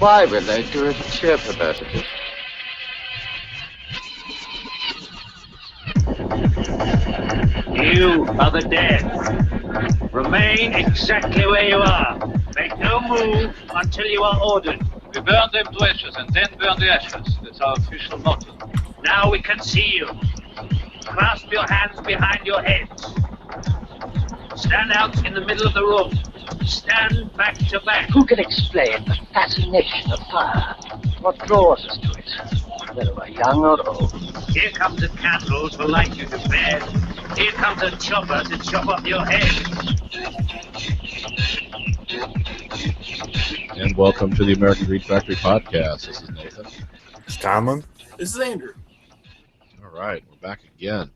Bible to his cheerfulness. You are the dead. Remain exactly where you are. Make no move until you are ordered. We burn them to ashes and then burn the ashes. That's our official motto. Now we can see you. Clasp your hands behind your heads. Stand out in the middle of the room. Stand back to back. Who can explain the fascination of fire? What draws us to it, whether we're young or old? Here comes a candle to light you to bed. Here comes a chopper to chop off your head. And welcome to the American Greed Factory podcast. This is Nathan. It's Tomlin. This is Andrew. All right, we're back again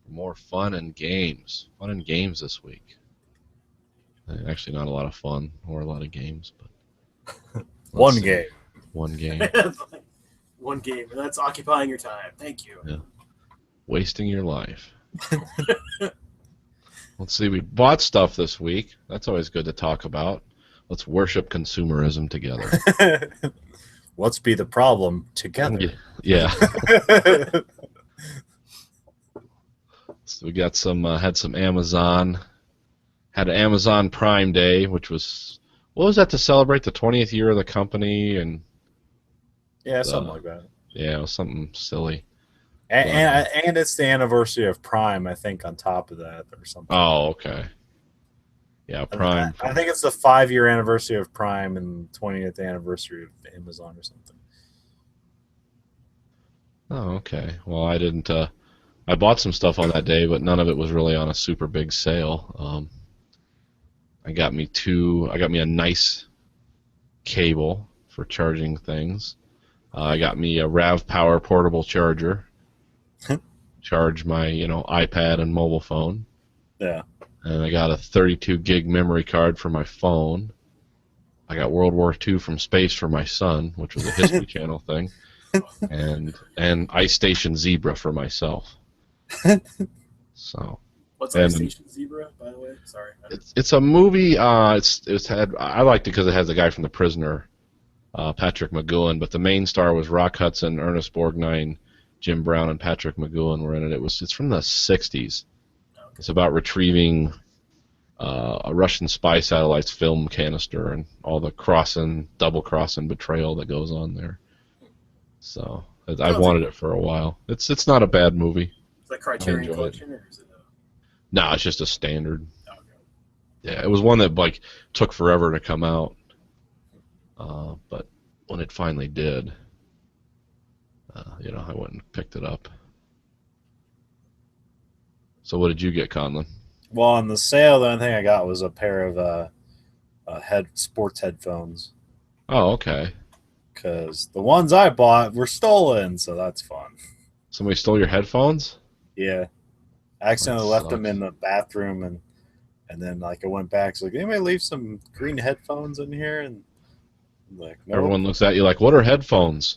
for more fun and games. Fun and games this week. Actually, not a lot of fun or a lot of games, but One game. One game. One game, and that's occupying your time. Thank you. Yeah. Wasting your life. Let's see. We bought stuff this week. That's always good to talk about. Let's worship consumerism together. Let's be the problem together. Yeah. So we got some. Had some Amazon. Had an Amazon Prime Day, which was, what was that, to celebrate the 20th year of the company? And Yeah, something like that. yeah, it was something silly. And it's the anniversary of Prime, I think, on top of that or something. Oh, okay. Yeah, Prime. I think it's the 5-year anniversary of Prime and 20th anniversary of Amazon or something. Oh, okay. Well, I didn't. I bought some stuff on that day, but none of it was really on a super big sale. I got me a nice cable for charging things. I got me a RAV Power portable charger. Charge my, iPad and mobile phone. Yeah. And I got a 32 gig memory card for my phone. I got World War II from space for my son, which was a History Channel thing. And Ice Station Zebra for myself. So. What's Ice Station Zebra, by the way? Sorry. It's a movie. I liked it because it has the guy from The Prisoner, Patrick McGowan. But the main star was Rock Hudson, Ernest Borgnine, Jim Brown, and Patrick McGowan were in it. It's from the '60s. Okay. It's about retrieving a Russian spy satellite's film canister and all the double crossing, betrayal that goes on there. So I've wanted it for a while. It's not a bad movie. Is that Criterion Collection or is it? No, it's just a standard. Okay. Yeah, it was one that took forever to come out, but when it finally did, I went and picked it up. So what did you get, Conlon? Well, on the sale, the only thing I got was a pair of sports headphones. Oh, okay. Because the ones I bought were stolen, so that's fun. Somebody stole your headphones? Yeah. I accidentally left them in the bathroom, and then I went back. So anybody leave some green headphones in here? And I'm like, nope. Everyone looks at you like, what are headphones?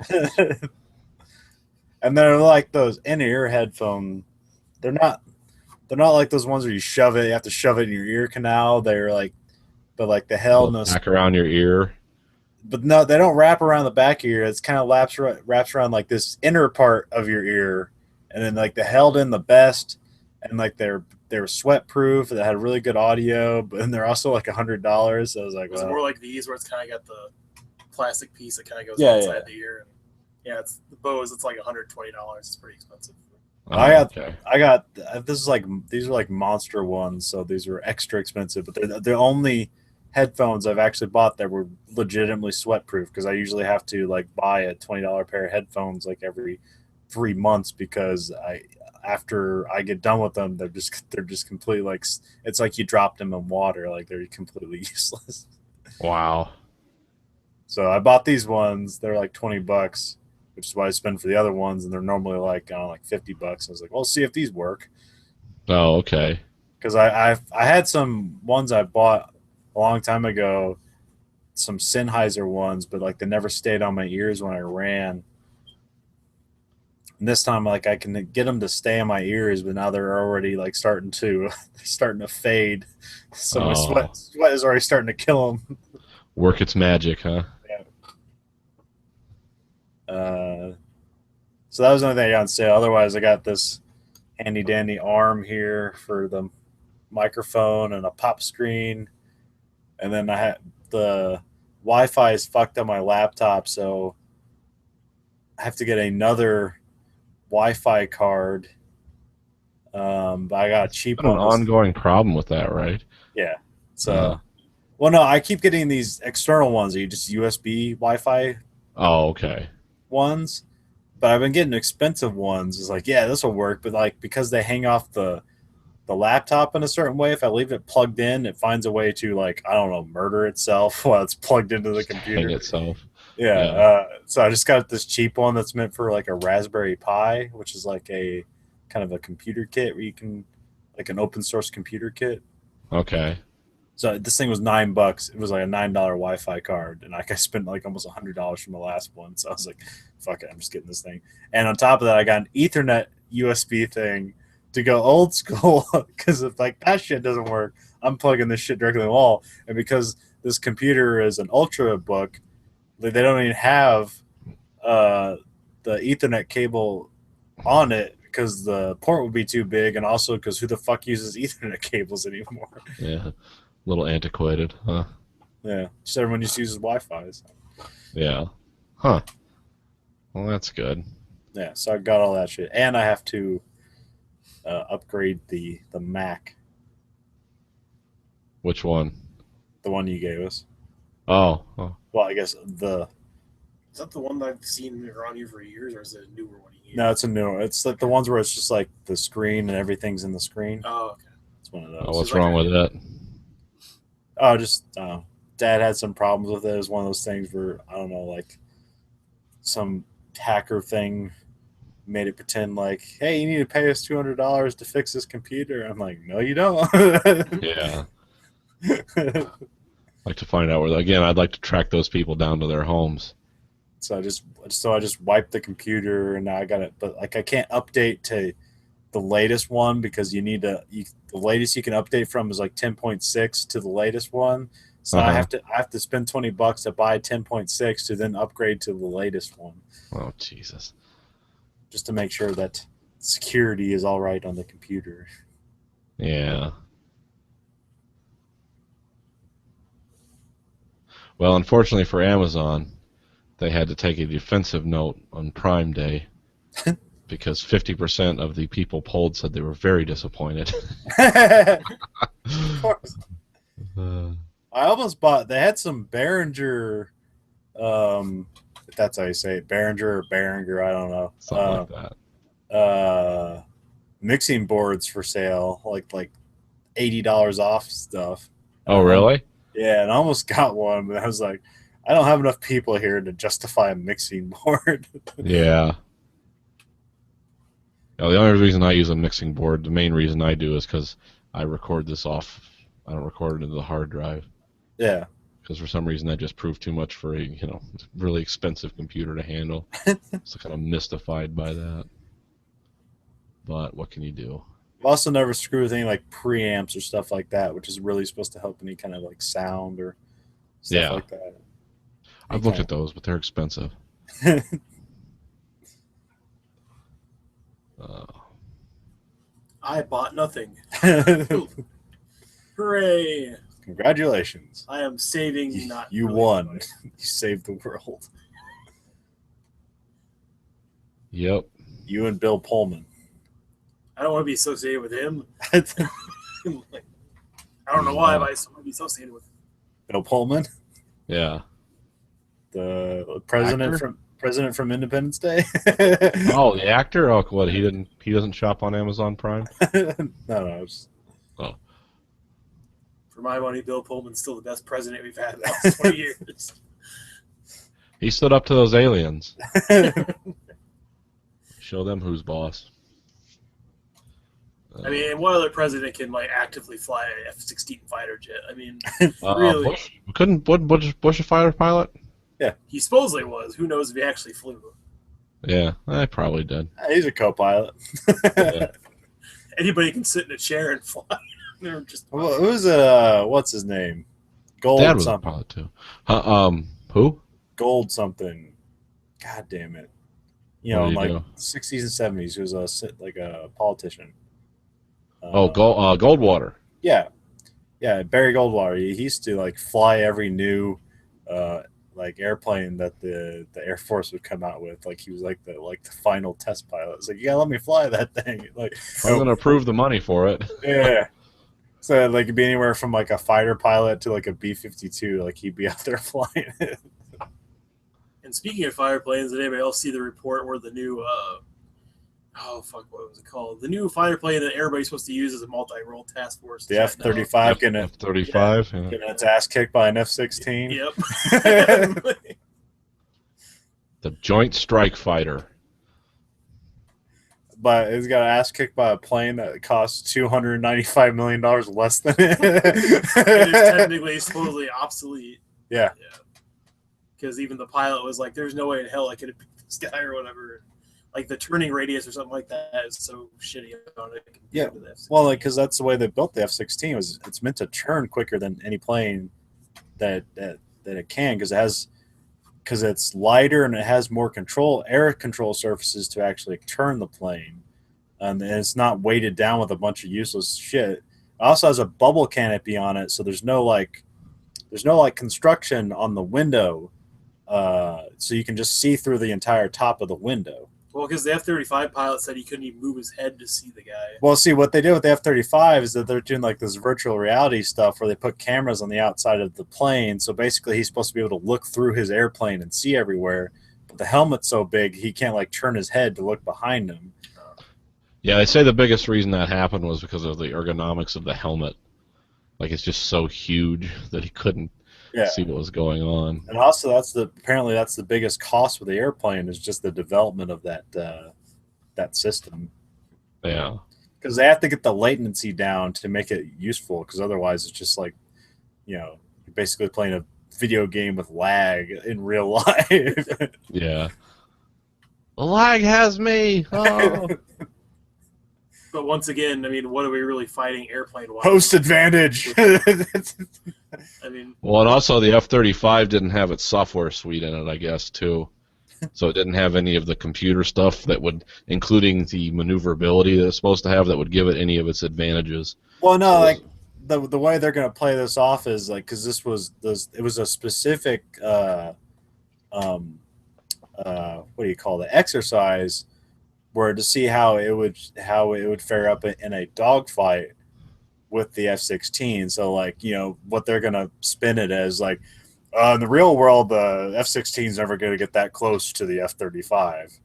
And they're like those in-ear headphones. They're not like those ones where you have to shove it in your ear canal. They're but the hell no. Back around your ear. But no, they don't wrap around the back of your ear. It's kind of wraps around this inner part of your ear, and then they held in the best. And they were sweat proof. That had really good audio, but they're also $100. So I was like, it's more like these where it's kind of got the plastic piece that kind of goes inside the ear. And it's the Bose. It's $120. It's pretty expensive. Oh, I got these are monster ones, so these were extra expensive. But they're the only headphones I've actually bought that were legitimately sweat proof, because I usually have to buy a $20 pair of headphones every 3 months, because after I get done with them, they're just completely it's like you dropped them in water, they're completely useless. Wow. So I bought these ones. They're $20, which is what I spend for the other ones, and they're normally $50. I was like, well, see if these work. Oh, okay. Because I had some ones I bought a long time ago, some Sennheiser ones, but they never stayed on my ears when I ran. And this time, I can get them to stay in my ears, but now they're already starting to fade. So my sweat is already starting to kill them. Work its magic, huh? Yeah. So that was the only thing I got on sale. Otherwise, I got this handy dandy arm here for the microphone and a pop screen, and then I had the Wi-Fi is fucked on my laptop, so I have to get another Wi-Fi card. But I got a cheap Been an one. ongoing problem with that, right? Yeah. So, well, no, I keep getting these external ones. Are you just USB Wi-Fi Oh, okay. ones? But I've been getting expensive ones. It's like, yeah, this will work, but like because they hang off the laptop in a certain way, if I leave it plugged in, it finds a way to, like, I don't know, murder itself while it's plugged into the computer. Hang itself. Yeah. So I just got this cheap one that's meant for like a Raspberry Pi, which is like a kind of a computer kit where you can, like an open source computer kit. Okay. So this thing was $9. It was like a $9 Wi-Fi card, and like I spent like almost $100 from the last one. So I was like, "Fuck it, I'm just getting this thing." And on top of that, I got an Ethernet USB thing to go old school because if like that shit doesn't work, I'm plugging this shit directly in the wall. And because this computer is an Ultrabook, they don't even have the Ethernet cable on it because the port would be too big, and also because who the fuck uses Ethernet cables anymore? Yeah. A little antiquated, huh? Yeah, just everyone just uses Wi-Fi. So. Yeah. Huh. Well, that's good. Yeah, so I got all that shit, and I have to upgrade the Mac, Which one? the one you gave us. Oh. Well, I guess Is that the one that I've seen around you for years, or is it a newer one you gave? no, it's a new one. It's like the ones where it's just like the screen and everything's in the screen. Oh, okay. It's one of those. Oh, what's wrong with it? Oh, just Dad had some problems with it. It was one of those things where I don't know, like some hacker thing made it pretend like, hey, you need to pay us $200 to fix this computer. I'm like, no, you don't. Yeah. I'd like to find out where. Again, I'd like to track those people down to their homes. So I just wiped the computer, and now I got it. But like I can't update to the latest one because you need the latest you can update from is like 10.6 to the latest one. So I have to spend $20 to buy 10.6 to then upgrade to the latest one. Oh, Jesus. Just to make sure that security is all right on the computer. Yeah. Well, unfortunately for Amazon, they had to take a defensive note on Prime Day because 50% of the people polled said they were very disappointed. Of course. I almost bought. They had some Behringer, if that's how you say it, Behringer or Behringer, I don't know. Something like that. Mixing boards for sale, like $80 off stuff. Oh, really? Yeah, and I almost got one, but I was like, I don't have enough people here to justify a mixing board. Yeah. The only reason I use a mixing board, the main reason I do is because I record this off. I don't record it into the hard drive. Yeah. Because for some reason that just proved too much for a really expensive computer to handle. So kind of mystified by that. But what can you do? I've also never screwed with any like preamps or stuff like that, which is really supposed to help any kind of like sound or stuff like that. I've looked at those, but they're expensive. I bought nothing. Hooray! Congratulations. I am saving. You really won. money. You saved the world. Yep. You and Bill Pullman. I don't want to be associated with him. I don't know why, but I still want to be associated with him. Bill Pullman, Yeah. the president from Independence Day. Oh, the actor? Oh, what? He doesn't shop on Amazon Prime? No. For my money, Bill Pullman's still the best president we've had in the last 20 years. He stood up to those aliens. Show them who's boss. I mean, what other president can like actively fly an F-16 fighter jet? I mean, really? Bush? Couldn't Bush a fighter pilot? He supposedly was. Who knows if he actually flew? Yeah, I probably did. He's a co-pilot. Yeah. Anybody can sit in a chair and fly. They're just Well, who's what's his name? Gold Dad was a something. pilot too. Who? Gold something. God damn it. What In did he do? 60s and 70s, he was a politician. Goldwater. Yeah. Yeah, Barry Goldwater. He used to like fly every new like airplane that the Air Force would come out with. Like he was like the final test pilot. It's like, you gotta let me fly that thing. Like I'm gonna approve the money for it. yeah. So like it'd be anywhere from like a fighter pilot to like a B-52. Like he'd be out there flying it. And speaking of fighter planes, did anybody else see the report where the new what was it called? The new fighter plane that everybody's supposed to use as a multi-role task force. The F-35 getting F-35. getting its ass kicked by an F-16. Yep. The Joint Strike Fighter. But it's got ass kicked by a plane that costs $295 million less than it. It is technically supposedly obsolete. Yeah. Because even the pilot was like, "There's no way in hell I could have picked this guy or whatever." Like the turning radius or something like that is so shitty on it. Yeah. Well, because that's the way they built the F-16 was it's meant to turn quicker than any plane that it can because it's lighter and it has more air control surfaces to actually turn the plane, and it's not weighted down with a bunch of useless shit. It also has a bubble canopy on it, so there's no construction on the window, so you can just see through the entire top of the window. Well, because the F-35 pilot said he couldn't even move his head to see the guy. Well, see, what they did with the F-35 is that they're doing like this virtual reality stuff where they put cameras on the outside of the plane. So basically, he's supposed to be able to look through his airplane and see everywhere. But the helmet's so big, he can't like turn his head to look behind him. Yeah, they say the biggest reason that happened was because of the ergonomics of the helmet. Like it's just so huge that he couldn't see what was going on. And also, apparently that's the biggest cost with the airplane is just the development of that system. Yeah, because they have to get the latency down to make it useful. Because otherwise, it's just like you're basically playing a video game with lag in real life. Yeah, the lag has me. Oh. But once again, I mean, what are we really fighting airplane-wise? Host advantage. I mean, well, and also the F-35 didn't have its software suite in it, I guess, too. So it didn't have any of the computer stuff that would, including the maneuverability that it's supposed to have, that would give it any of its advantages. Well, no, like the way they're going to play this off is like because it was a specific what do you call it, exercise where to see how it would fare up in a dogfight with the F-16. So like what they're gonna spin it as like in the real world the F-16 is never gonna get that close to the F-35.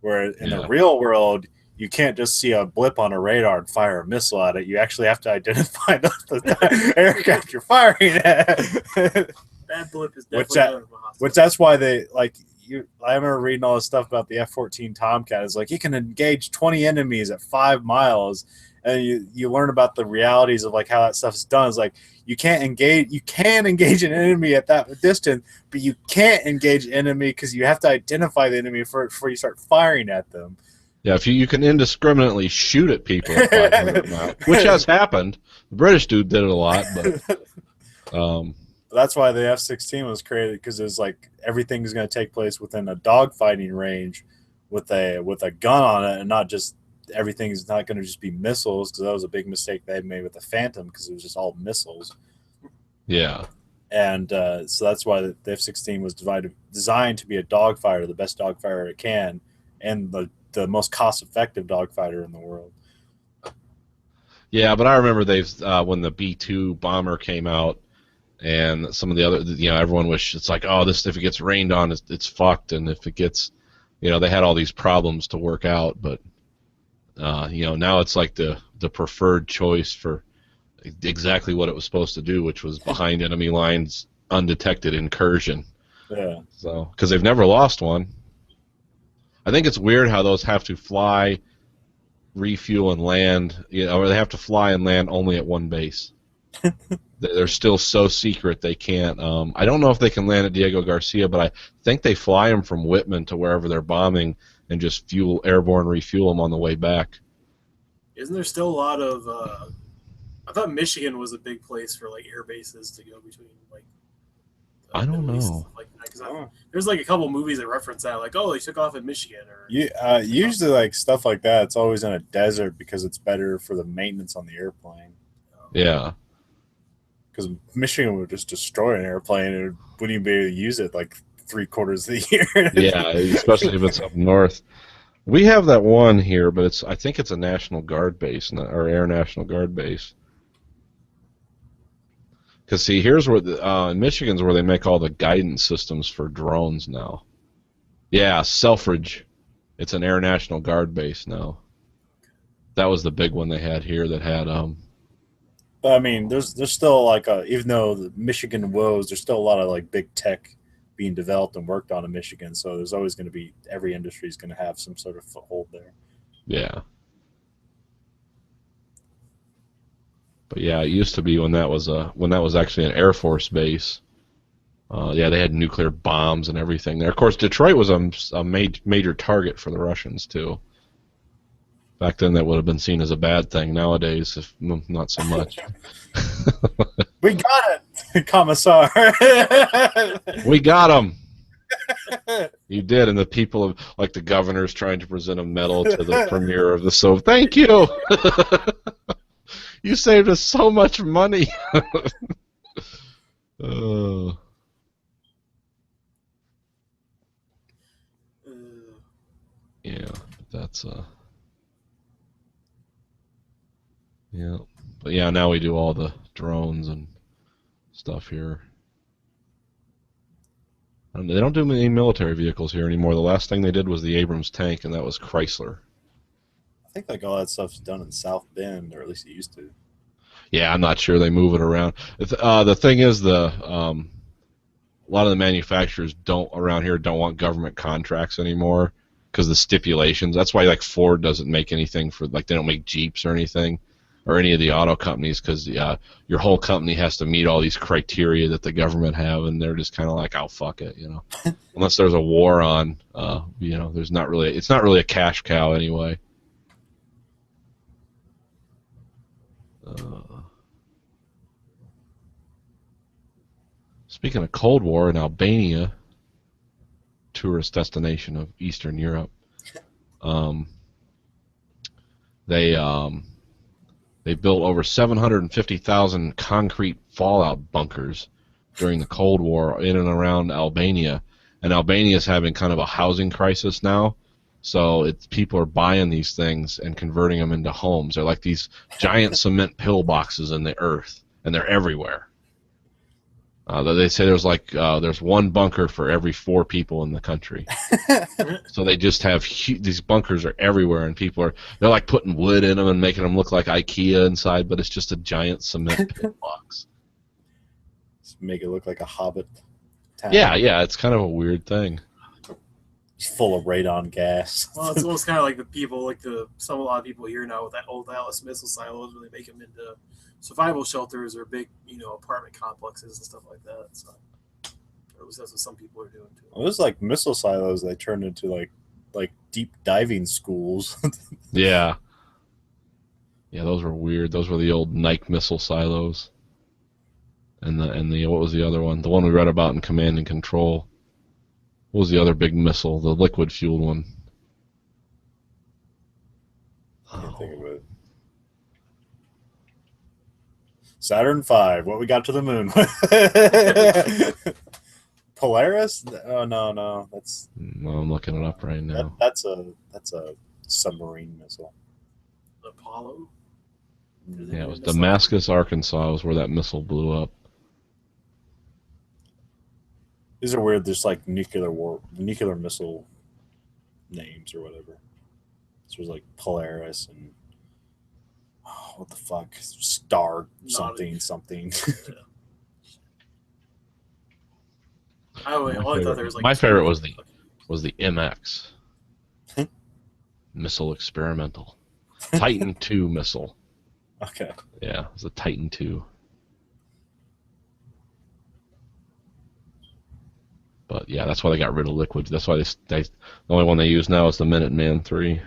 Where in the real world you can't just see a blip on a radar and fire a missile at it. You actually have to identify the aircraft you're firing at. That blip is definitely which that's why they like. I remember reading all this stuff about the F-14 Tomcat. It's like you can engage 20 enemies at 5 miles, and you learn about the realities of like how that stuff is done. It's like you can engage an enemy at that distance, but you can't engage an enemy because you have to identify the enemy before you start firing at them. Yeah, if you can indiscriminately shoot at people at 500 miles, which has happened. The British dude did it a lot, but. That's why the F-16 was created, because it's like everything is going to take place within a dogfighting range with a gun on it, and not just everything is not going to just be missiles, because that was a big mistake they had made with the Phantom, because it was just all missiles. Yeah. And so that's why the F-16 was designed to be a dogfighter, the best dogfighter it can, and the most cost-effective dogfighter in the world. Yeah, but I remember when the B-2 bomber came out, and some of the other, everyone it's like, oh, this, if it gets rained on, it's fucked, and if it gets, they had all these problems to work out, but, now it's like the preferred choice for exactly what it was supposed to do, which was behind enemy lines, undetected incursion. Yeah. So, because they've never lost one. I think it's weird how those have to fly, refuel, and land, or they have to fly and land only at one base. They're still so secret they can't. I don't know if they can land at Diego Garcia, but I think they fly them from Whitman to wherever they're bombing and just airborne refuel them on the way back. Isn't there still a lot of? I thought Michigan was a big place for like air bases to go between like I don't Middle East and know. stuff like that, 'cause there's like a couple movies that reference that, like, oh, they took off in Michigan, or Usually, like stuff like that, it's always in a desert because it's better for the maintenance on the airplane. Yeah. Because Michigan would just destroy an airplane and it wouldn't even be able to use it like 3/4 of the year. Yeah, especially if it's up north. We have that one here, but I think it's a National Guard base, or Air National Guard base. Because see, here's where in Michigan's where they make all the guidance systems for drones now. Yeah, Selfridge. It's an Air National Guard base now. That was the big one they had here that had But I mean, there's still like even though the Michigan woes, there's still a lot of like big tech being developed and worked on in Michigan. So there's always going to be, every industry is going to have some sort of foothold there. yeah. But yeah, it used to be when that was actually an Air Force base. Yeah, they had nuclear bombs and everything there. Of course, Detroit was a major target for the Russians too. Back then, that would have been seen as a bad thing. Nowadays, not so much. We got it, Commissar. We got him. You did, and the people of like the governor's trying to present a medal to the premier of the Soviet. Thank you. You saved us so much money. Yeah, that's yeah, but yeah, now we do all the drones and stuff here. And they don't do any military vehicles here anymore. The last thing they did was the Abrams tank, and that was Chrysler. I think like all that stuff's done in South Bend, or at least it used to. Yeah, I'm not sure they move it around. The thing is, a lot of the manufacturers around here don't want government contracts anymore because the stipulations. That's why like Ford doesn't make anything for like they don't make Jeeps or anything, or any of the auto companies, because your whole company has to meet all these criteria that the government have, and they're just kind of like, oh fuck it, you know. Unless there's a war on, you know, it's not really a cash cow anyway. Speaking of Cold War, in Albania, tourist destination of Eastern Europe, they built over 750,000 concrete fallout bunkers during the Cold War in and around Albania, and Albania is having kind of a housing crisis now. So people are buying these things and converting them into homes. They're like these giant cement pillboxes in the earth, and they're everywhere. They say there's one bunker for every 4 people in the country. So they just have these bunkers are everywhere, and they're like putting wood in them and making them look like IKEA inside, but it's just a giant cement pillbox. Just make it look like a Hobbit town. Yeah, it's kind of a weird thing. It's full of radon gas. Well, it's almost kind of like the people, like a lot of people here now with that old Alice missile silos, where they make them into survival shelters or big, apartment complexes and stuff like that. So, or at least that's what some people are doing too. Well, there's like missile silos they turned into like deep diving schools. Yeah, those were weird. Those were the old Nike missile silos. And the what was the other one? The one we read about in Command and Control. What was the other big missile? The liquid fueled one. I can't think of it. Saturn V. What we got to the moon? Polaris? Oh no. That's. Well, I'm looking it up right now. That's a submarine missile. Apollo. Yeah, it was Damascus, Arkansas, was where that missile blew up. These are weird. There's like nuclear missile names or whatever. This was like Polaris and what the fuck, Star something. My favorite was the MX missile experimental Titan II missile. Okay. Yeah, it was a Titan II. But yeah, that's why they got rid of liquid. That's why the only one they use now is the Minuteman III.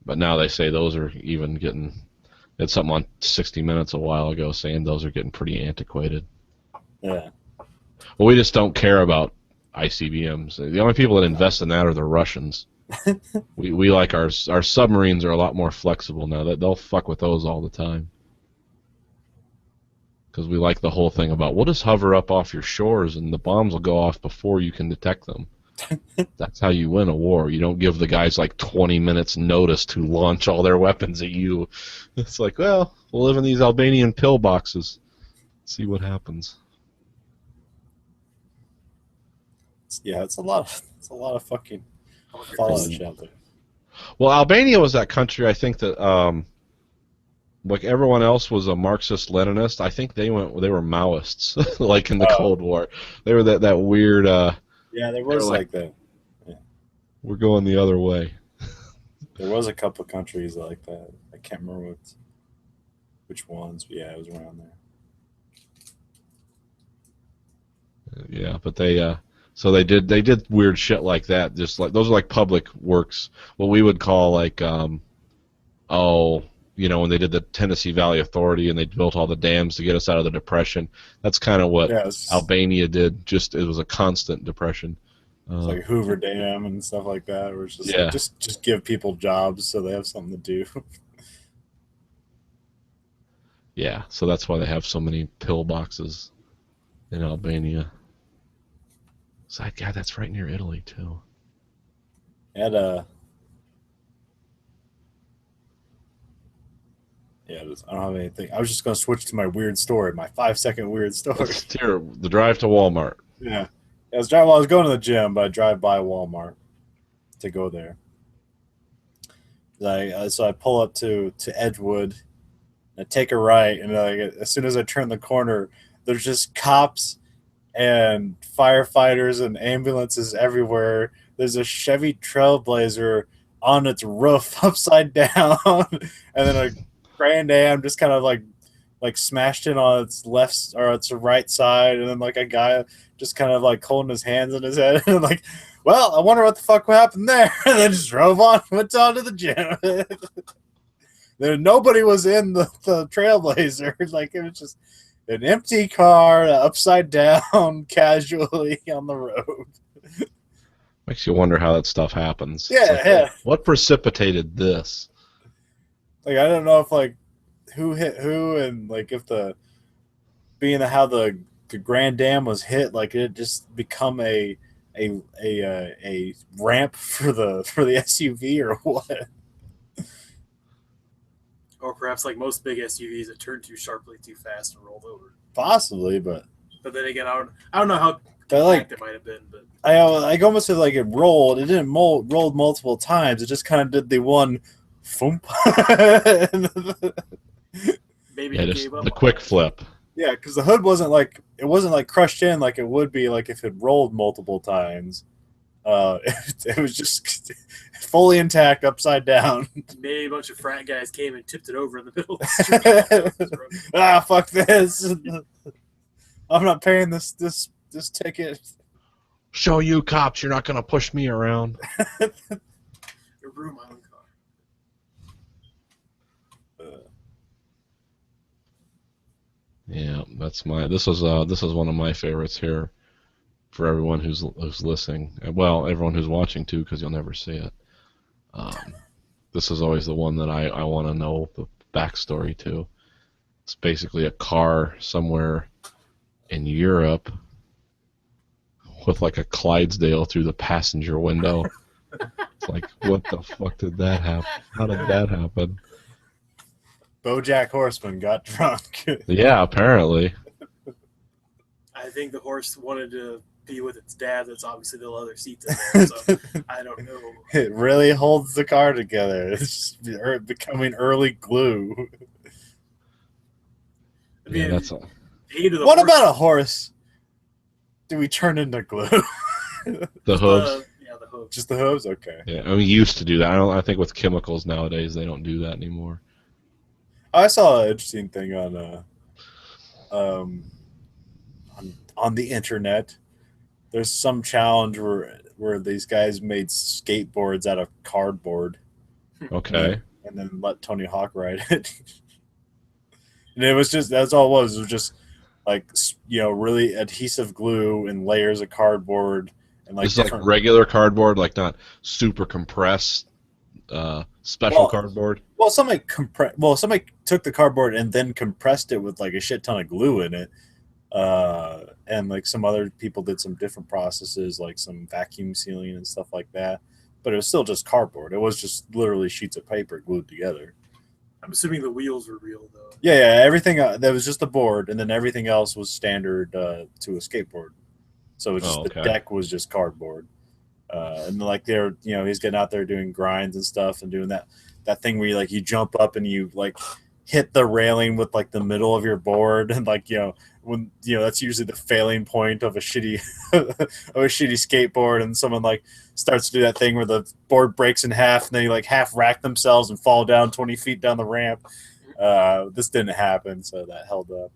But now they say those are even getting. It's something on 60 Minutes a while ago saying those are getting pretty antiquated. Yeah. Well, we just don't care about ICBMs. The only people that invest in that are the Russians. we like our submarines are a lot more flexible now. That they'll fuck with those all the time. Because we like the whole thing about we'll just hover up off your shores and the bombs will go off before you can detect them. That's how you win a war. You don't give the guys like 20 minutes notice to launch all their weapons at you. It's like, well, we'll live in these Albanian pillboxes. See what happens. Yeah, it's a lot of fucking fallout shit out there. Well, Albania was that country, I think, that like everyone else was a Marxist-Leninist. I think they were Maoists, like in the Cold War. They were that weird. Yeah, there was like that. Yeah. We're going the other way. There was a couple of countries like that. I can't remember which ones, but yeah, it was around there. Yeah, but they so they did weird shit like that. Just like those are like public works, what we would call like when they did the Tennessee Valley Authority and they built all the dams to get us out of the Depression. That's kind of what Albania did. Just it was a constant depression. It's like Hoover Dam and stuff like that, where it's just like, just give people jobs so they have something to do. Yeah, so that's why they have so many pillboxes in Albania. So God, that's right near Italy too. Had I don't have anything. I was just going to switch to my weird story, my 5-second weird story. Here, the drive to Walmart. Yeah. I was going to the gym, but I drive by Walmart to go there. So I pull up to Edgewood, and I take a right, and as soon as I turn the corner, there's just cops and firefighters and ambulances everywhere. There's a Chevy Trailblazer on its roof upside down, and then a Grand Am just kind of like smashed in on its left or its right side, and then like a guy just kind of like holding his hands in his head and like, well, I wonder what the fuck happened there, and then just drove on, went on to the gym. Nobody was in the Trailblazer. Like it was just an empty car upside down casually on the road. Makes you wonder how that stuff happens. Yeah. What precipitated this? Like I don't know if like who hit who, and like if how the Grand Dam was hit, like it just become a ramp for the SUV or what? Or perhaps like most big SUVs, it turned too sharply, too fast, and rolled over. Possibly, but then again, I don't know how like it might have been, but I almost feel like it rolled. It didn't rolled multiple times. It just kind of did the one. Thump. Maybe it gave up the quick flip. Yeah, because the hood wasn't like crushed in like it would be like if it rolled multiple times. It was just fully intact, upside down. Maybe a bunch of frat guys came and tipped it over in the middle of the street. Fuck this! I'm not paying this ticket. Show you cops, you're not gonna push me around. Ruin my own car. Yeah, that's this is one of my favorites here for everyone who's listening. Well, everyone who's watching too, because you'll never see it. This is always the one that I want to know the backstory to. It's basically a car somewhere in Europe with like a Clydesdale through the passenger window. It's like, what the fuck did that happen? How did that happen? BoJack Horseman got drunk. Yeah, apparently. I think the horse wanted to be with its dad. That's obviously the leather seats in there, so I don't know. It really holds the car together. It's just becoming early glue. Yeah, that's all. What about a horse? Do we turn into glue? The hooves? Yeah, the hooves. Just the hooves? Okay. Yeah, I mean, we used to do that. I think with chemicals nowadays, they don't do that anymore. I saw an interesting thing on the internet. There's some challenge where these guys made skateboards out of cardboard. Okay. And then let Tony Hawk ride it. And it was just, that's all it was. It was just like really adhesive glue and layers of cardboard and like It's like different. regular cardboard, like not super compressed, special Well, cardboard. Well, somebody took the cardboard and then compressed it with like a shit ton of glue in it, and like some other people did some different processes, like some vacuum sealing and stuff like that. But it was still just cardboard. It was just literally sheets of paper glued together. I'm assuming the wheels were real though. Yeah, everything that was just the board, and then everything else was standard to a skateboard. So it was just the deck was just cardboard, and like they're he's getting out there doing grinds and stuff and doing that thing where you jump up and you like hit the railing with like the middle of your board, and like when that's usually the failing point of a shitty skateboard, and someone like starts to do that thing where the board breaks in half and they like half rack themselves and fall down 20 feet down the ramp. This didn't happen, so that held up.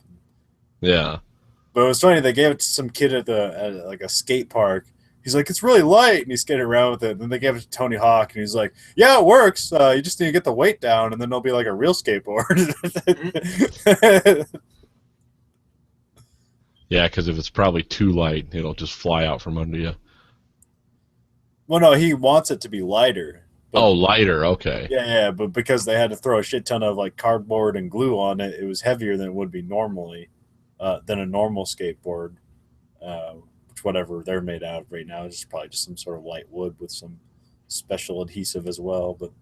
Yeah. But it was funny. They gave it to some kid at like a skate park. He's like, it's really light, and he skated around with it. And then they gave it to Tony Hawk, and he's like, yeah, it works. You just need to get the weight down, and then it'll be like a real skateboard. Yeah, because if it's probably too light, it'll just fly out from under you. Well, no, he wants it to be lighter. But, lighter. Okay. Yeah, but because they had to throw a shit ton of like cardboard and glue on it, it was heavier than it would be normally, than a normal skateboard. Which whatever they're made out of right now is probably just some sort of light wood with some special adhesive as well. But I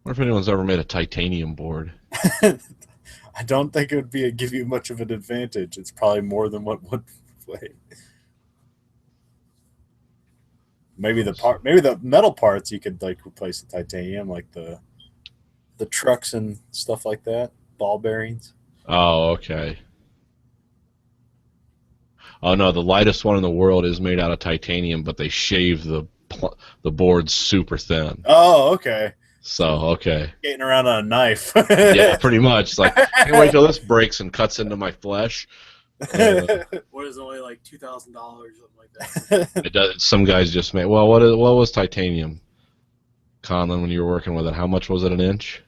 wonder if anyone's ever made a titanium board. I don't think it would give you much of an advantage. It's probably more than what would weigh. Maybe the metal parts you could like replace the titanium, like the trucks and stuff like that, ball bearings. Oh, okay. Oh no, the lightest one in the world is made out of titanium, but they shave the board super thin. Oh, okay. So okay. Skating around on a knife. Yeah, pretty much. It's like, can't wait till this breaks and cuts into my flesh. What is only like $2,000 or something like that? It does. Some guys just make. Well, what was titanium, Conlon, when you were working with it? How much was it an inch?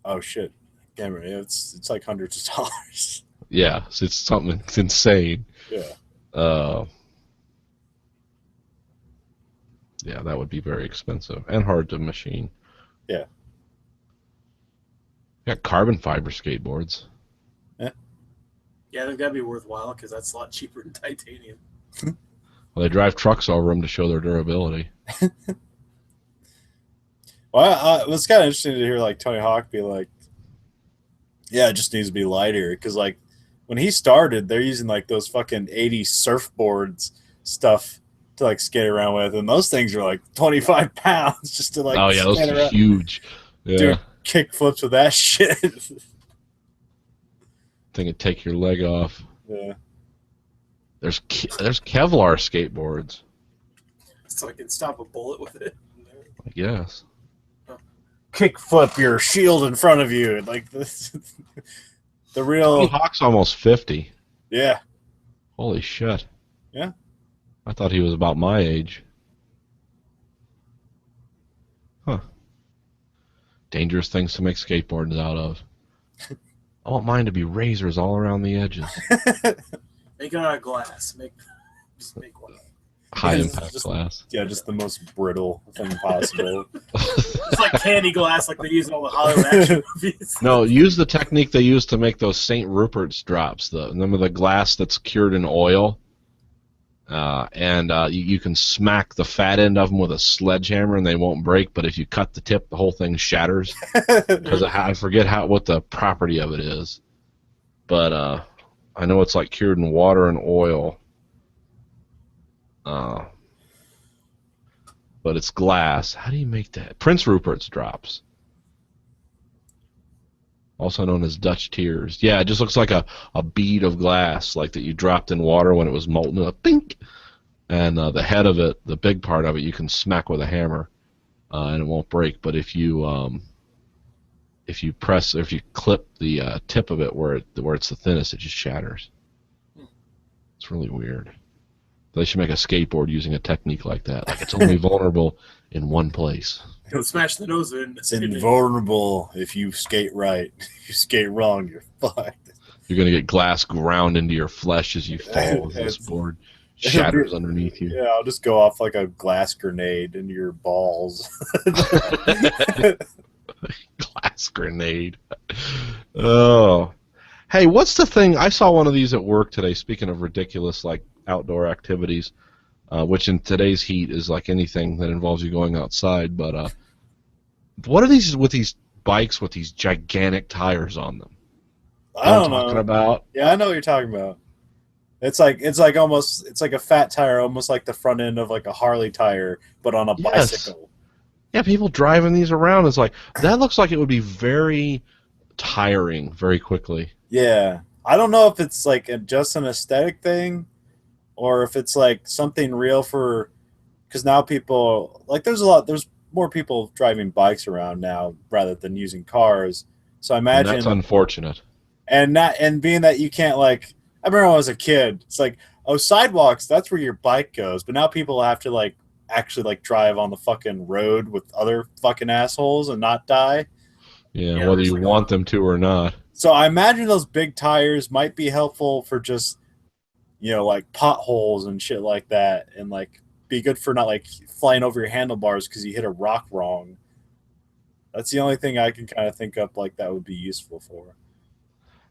Oh shit! Damn it! It's like hundreds of dollars. Yeah, it's something. It's insane. Yeah. Yeah, that would be very expensive and hard to machine. Yeah. Got carbon fiber skateboards. Yeah, I think that'd be worthwhile because that's a lot cheaper than titanium. Well, they drive trucks over them to show their durability. Well, it was kind of interesting to hear like Tony Hawk be like, "Yeah, it just needs to be lighter." Because like when he started, they're using like those fucking 80s surfboards stuff to like skate around with, and those things are like 25 pounds just to like. Oh yeah, those skate are around. huge. Yeah. Dude, kick flips with that shit. Thing would take your leg off. Yeah. There's Kevlar skateboards. So I can stop a bullet with it. I guess. Kick flip your shield in front of you, and like this, the real. Tony Hawk's almost 50. Yeah. Holy shit. Yeah. I thought he was about my age. Huh. Dangerous things to make skateboards out of. I want mine to be razors all around the edges. Make it out of glass. Just make one. High Yeah, impact just- glass. Yeah, just the most brittle thing possible. It's like candy glass, like they use in all the Hollywood action movies. No, use the technique they use to make those St. Rupert's drops. Remember the glass that's cured in oil? You can smack the fat end of them with a sledgehammer and they won't break, but if you cut the tip, the whole thing shatters. Because I forget what the property of it is. But I know it's like cured in water and oil. But it's glass. How do you make that? Prince Rupert's drops. Also known as Dutch tears. Yeah, it just looks like a bead of glass, like that you dropped in water when it was molten. A pink. And the head of it, the big part of it, you can smack with a hammer, and it won't break. But if you press, or if you clip the tip of it where it's the thinnest, it just shatters. It's really weird. They should make a skateboard using a technique like that. Like it's only vulnerable in one place. He'll smash the nose in. It's invulnerable if you skate right. If you skate wrong, you're fucked. You're gonna get glass ground into your flesh as you fall. As this board shatters underneath you. Yeah, I'll just go off like a glass grenade into your balls. Glass grenade. Oh. Hey, what's the thing? I saw one of these at work today, speaking of ridiculous like outdoor activities, which in today's heat is like anything that involves you going outside, but what are these with these bikes with these gigantic tires on them? I don't know. Talking know. about? Yeah, I know what you're talking about. It's like almost it's like a fat tire, almost like the front end of like a Harley tire, but on a bicycle. Yeah, people driving these around is like that looks like it would be very tiring very quickly. Yeah, I don't know if it's like just an aesthetic thing, or if it's like something real for, because now people like there's more people driving bikes around now rather than using cars. So I imagine And that's unfortunate. And being that you can't like. I remember when I was a kid, it's like, oh, sidewalks, that's where your bike goes. But now people have to, like, actually, like, drive on the fucking road with other fucking assholes and not die. Yeah, whether you want them to or not. So I imagine those big tires might be helpful for just, you know, like, potholes and shit like that. And, like, be good for not, like, flying over your handlebars because you hit a rock wrong. That's the only thing I can kind of think of, like, that would be useful for.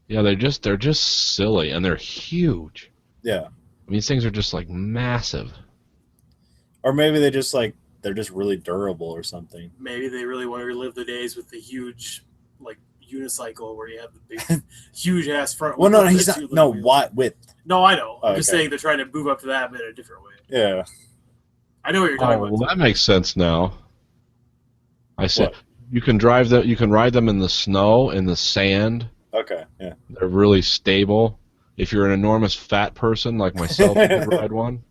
Yeah, they're just silly, and they're huge. Yeah. I mean, these things are just, like, massive. Or maybe they're just really durable or something. Maybe they really want to relive the days with the huge, like, unicycle where you have the big, huge-ass front Well, wheel. no, he's not. No, what width? No, I know. Oh, I'm just okay. saying they're trying to move up to that in a different way. Yeah. I know what you're talking Oh, about. well, that makes sense now. I said What? you can ride them in the snow, in the sand. Okay, yeah. They're really stable. If you're an enormous fat person like myself, you could ride one.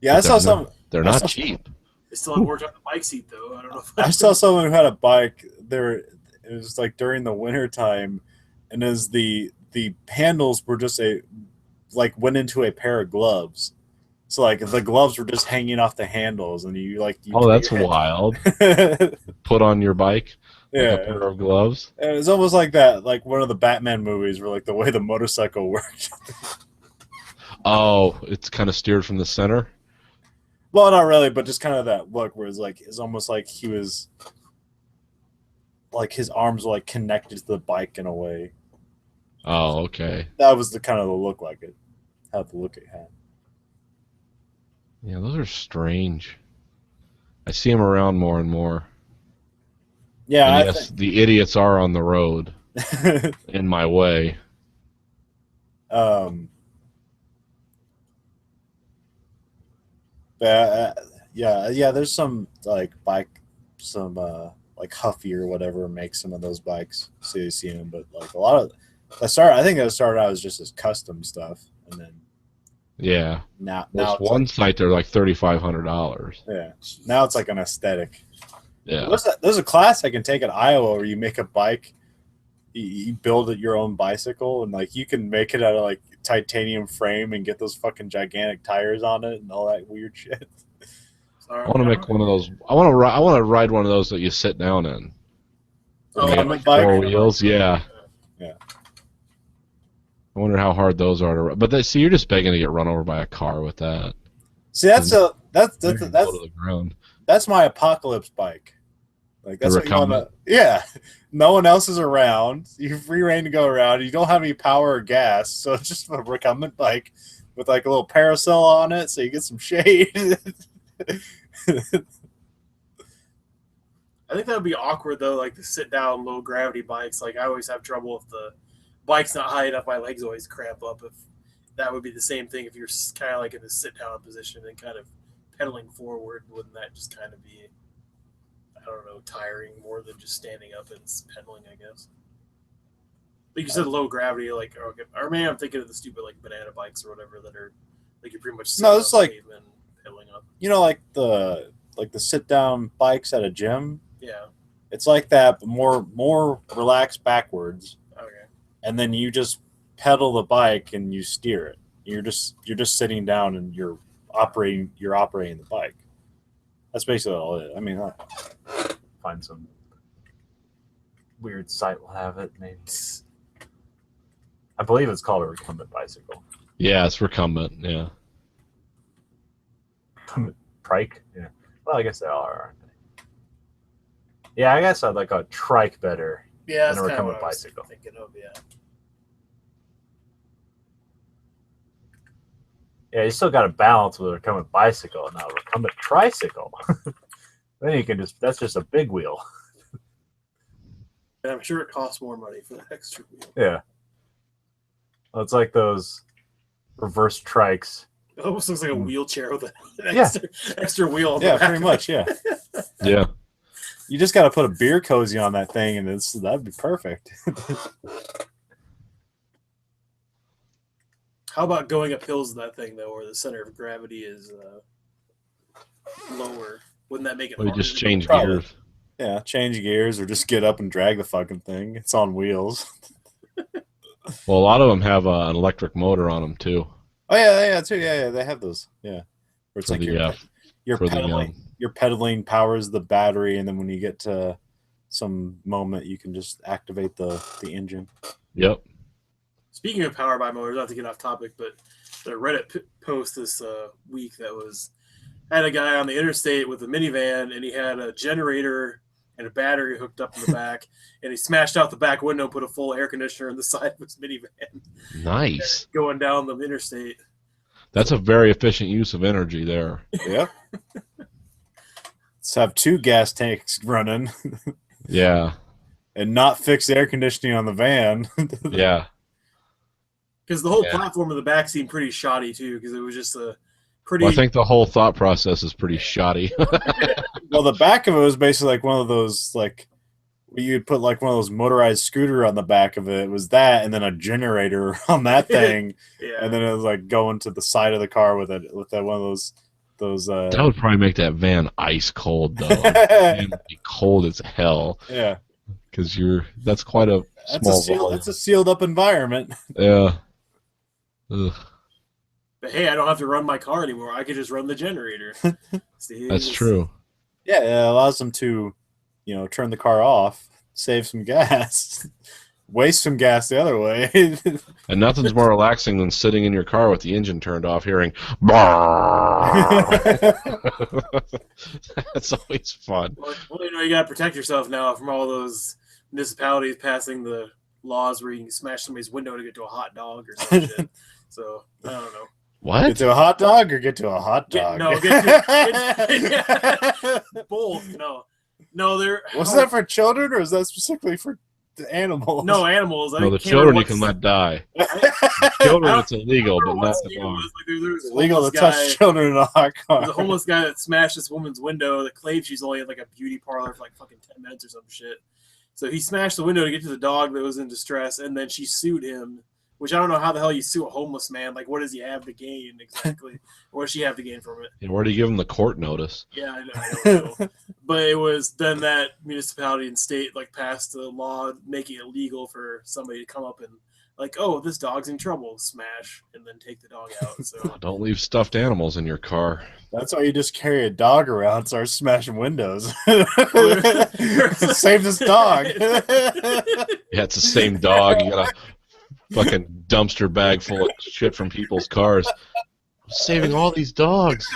Yeah, But I saw some. They're I not saw- cheap. They still haven't worked on the bike seat, though. I don't know if I saw someone who had a bike. It was like during the winter time, and as the handles were just went into a pair of gloves. So like the gloves were just hanging off the handles, and you Oh, that's wild. Put on your bike like a pair Yeah, of gloves. and it's almost like that, like one of the Batman movies, where like the way the motorcycle worked. Oh, it's kind of steered from the center. Well, not really, but just kind of that look where it's almost like he was, like his arms were like connected to the bike in a way. Oh, okay. That was the kind of the look like it. How the look it had. Yeah, those are strange. I see them around more and more. Yeah, And I yes, the idiots are on the road think. in my way. Yeah. There's some like like Huffy or whatever makes some of those bikes. So you see them, but like a lot of I think it started out as just as custom stuff, and then Yeah. now There's it's one like, site they're like $3,500. yeah. Now it's like an aesthetic. Yeah. There's a class I can take at Iowa where you make a bike, you build it your own bicycle, and like you can make it out of like titanium frame and get those fucking gigantic tires on it and all that weird shit. Sorry, I want to make one of those. I want to ride one of those that you sit down in. Oh, Yeah, like bike. 4 wheels. Yeah. Yeah. I wonder how hard those are to ride. But see, you're just begging to get run over by a car with that. See, that's Low to the ground. that's my apocalypse bike. Like that's The what you want to. recumbent? Yeah, no one else is around. You're free reign to go around. You don't have any power or gas, so it's just a recumbent bike with like a little parasol on it, so you get some shade. I think that would be awkward though, like the sit down low gravity bikes. Like I always have trouble if the bike's not high enough. My legs always cramp up. If that would be the same thing if you're kind of like in the sit down position and kind of pedaling forward, wouldn't that just kind of be, I don't know, tiring more than just standing up and pedaling? I guess. Like you said, low gravity, like or maybe I'm thinking of the stupid like banana bikes or whatever that are like you're pretty much sitting No, it's on the like- pavement and pedaling up. You know, like the sit down bikes at a gym. Yeah. It's like that, but more relaxed backwards, Okay. and then you just pedal the bike and you steer it. You're just sitting down and you're operating the bike. That's basically all it is. I mean, I'll find some weird site will have it maybe. I believe it's called a recumbent bicycle. Yeah, it's recumbent. Yeah. Trike? Yeah. Well, I guess they all are, aren't they? Yeah, I guess I'd like a trike better Yeah, than that's a kind of recumbent what I was bicycle. thinking of. Yeah. Yeah, you still got to balance with a recumbent bicycle. Now, a recumbent tricycle, then you can that's just a big wheel. And I'm sure it costs more money for the extra wheel. Yeah. Well, it's like those reverse trikes. It almost looks like a wheelchair with an Yeah. extra wheel. On the Yeah, back pretty of it. much, yeah. Yeah. You just got to put a beer cozy on that thing, and that'd be perfect. How about going up hills in that thing though, where the center of gravity is lower? Wouldn't that make it? We harder just to change go? gears. Yeah, change gears or just get up and drag the fucking thing. It's on wheels. Well, a lot of them have an electric motor on them too. Oh yeah, too. Yeah, they have those. Yeah, where it's For like the, you're for the, pedaling. Your pedaling powers the battery, and then when you get to some moment, you can just activate the engine. Yep. Speaking of power by motors, not to get off topic, but the Reddit post this week that had a guy on the interstate with a minivan, and he had a generator and a battery hooked up in the back, and he smashed out the back window and put a full air conditioner in the side of his minivan Nice. going down the interstate. That's a very efficient use of energy there. Yep. Let's have 2 gas tanks running Yeah. and not fix the air conditioning on the van. Yeah. Because the whole Yeah. platform of the back seemed pretty shoddy too, because it was just a pretty. Well, I think the whole thought process is pretty shoddy. Well, the back of it was basically like one of those, like, you'd put like one of those motorized scooter on the back of it. It was that, and then a generator on that thing, yeah. and then it was like going to the side of the car with it with that one of those. That would probably make that van ice cold, though. It would be cold as hell Yeah, because that's quite a small volume. that's a sealed up environment. Yeah. Ugh. But hey, I don't have to run my car anymore. I could just run the generator. See, That's it's- true. Yeah, it allows them to, turn the car off, save some gas, waste some gas the other way. And nothing's more relaxing than sitting in your car with the engine turned off, hearing "Brrrr." That's always fun. Well, you gotta protect yourself now from all those municipalities passing the laws where you can smash somebody's window to get to a hot dog or some shit. So I don't know. Get What? to a hot dog or get to a hot dog? Both. No, they're Wasn't that for children or is that specifically for the animals? no animals. I No, the can't children remember you can what- let die. I Children, don't it's illegal, but remember not what the scene it dog. was. Like, there was It's a illegal to homeless touch guy- children in a hot car. There's a homeless guy that smashed this woman's window that claimed she's only at like a beauty parlor for like fucking 10 minutes or some shit. So he smashed the window to get to the dog that was in distress, and then she sued him, which I don't know how the hell you sue a homeless man. Like, what does he have to gain exactly? What does she have to gain from it? And where do you give them the court notice? Yeah, I don't know. But it was then that municipality and state like passed a law making it illegal for somebody to come up and like, oh, this dog's in trouble, smash, and then take the dog out. So Don't leave stuffed animals in your car. That's why you just carry a dog around and start smashing windows. Save this dog. Yeah, it's the same dog. You got a fucking dumpster bag full of shit from people's cars. I'm saving all these dogs.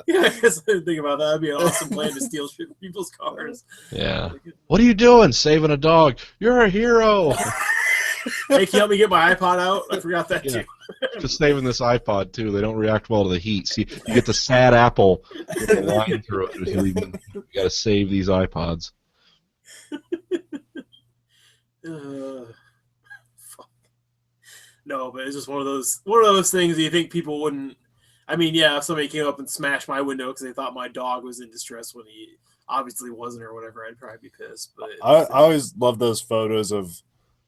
yeah, I guess I didn't think about that. That'd be an awesome plan to steal shit from people's cars. Yeah. What are you doing? Saving a dog. You're a hero. Hey, can you help me get my iPod out? I forgot that Yeah. too. Just saving this iPod too. They don't react well to the heat. See, you get the sad apple with the line through it. You got to save these iPods. Fuck. No, but it's just one of those things that you think people wouldn't. I mean, yeah, if somebody came up and smashed my window because they thought my dog was in distress when he obviously wasn't or whatever, I'd probably be pissed. But I always love those photos of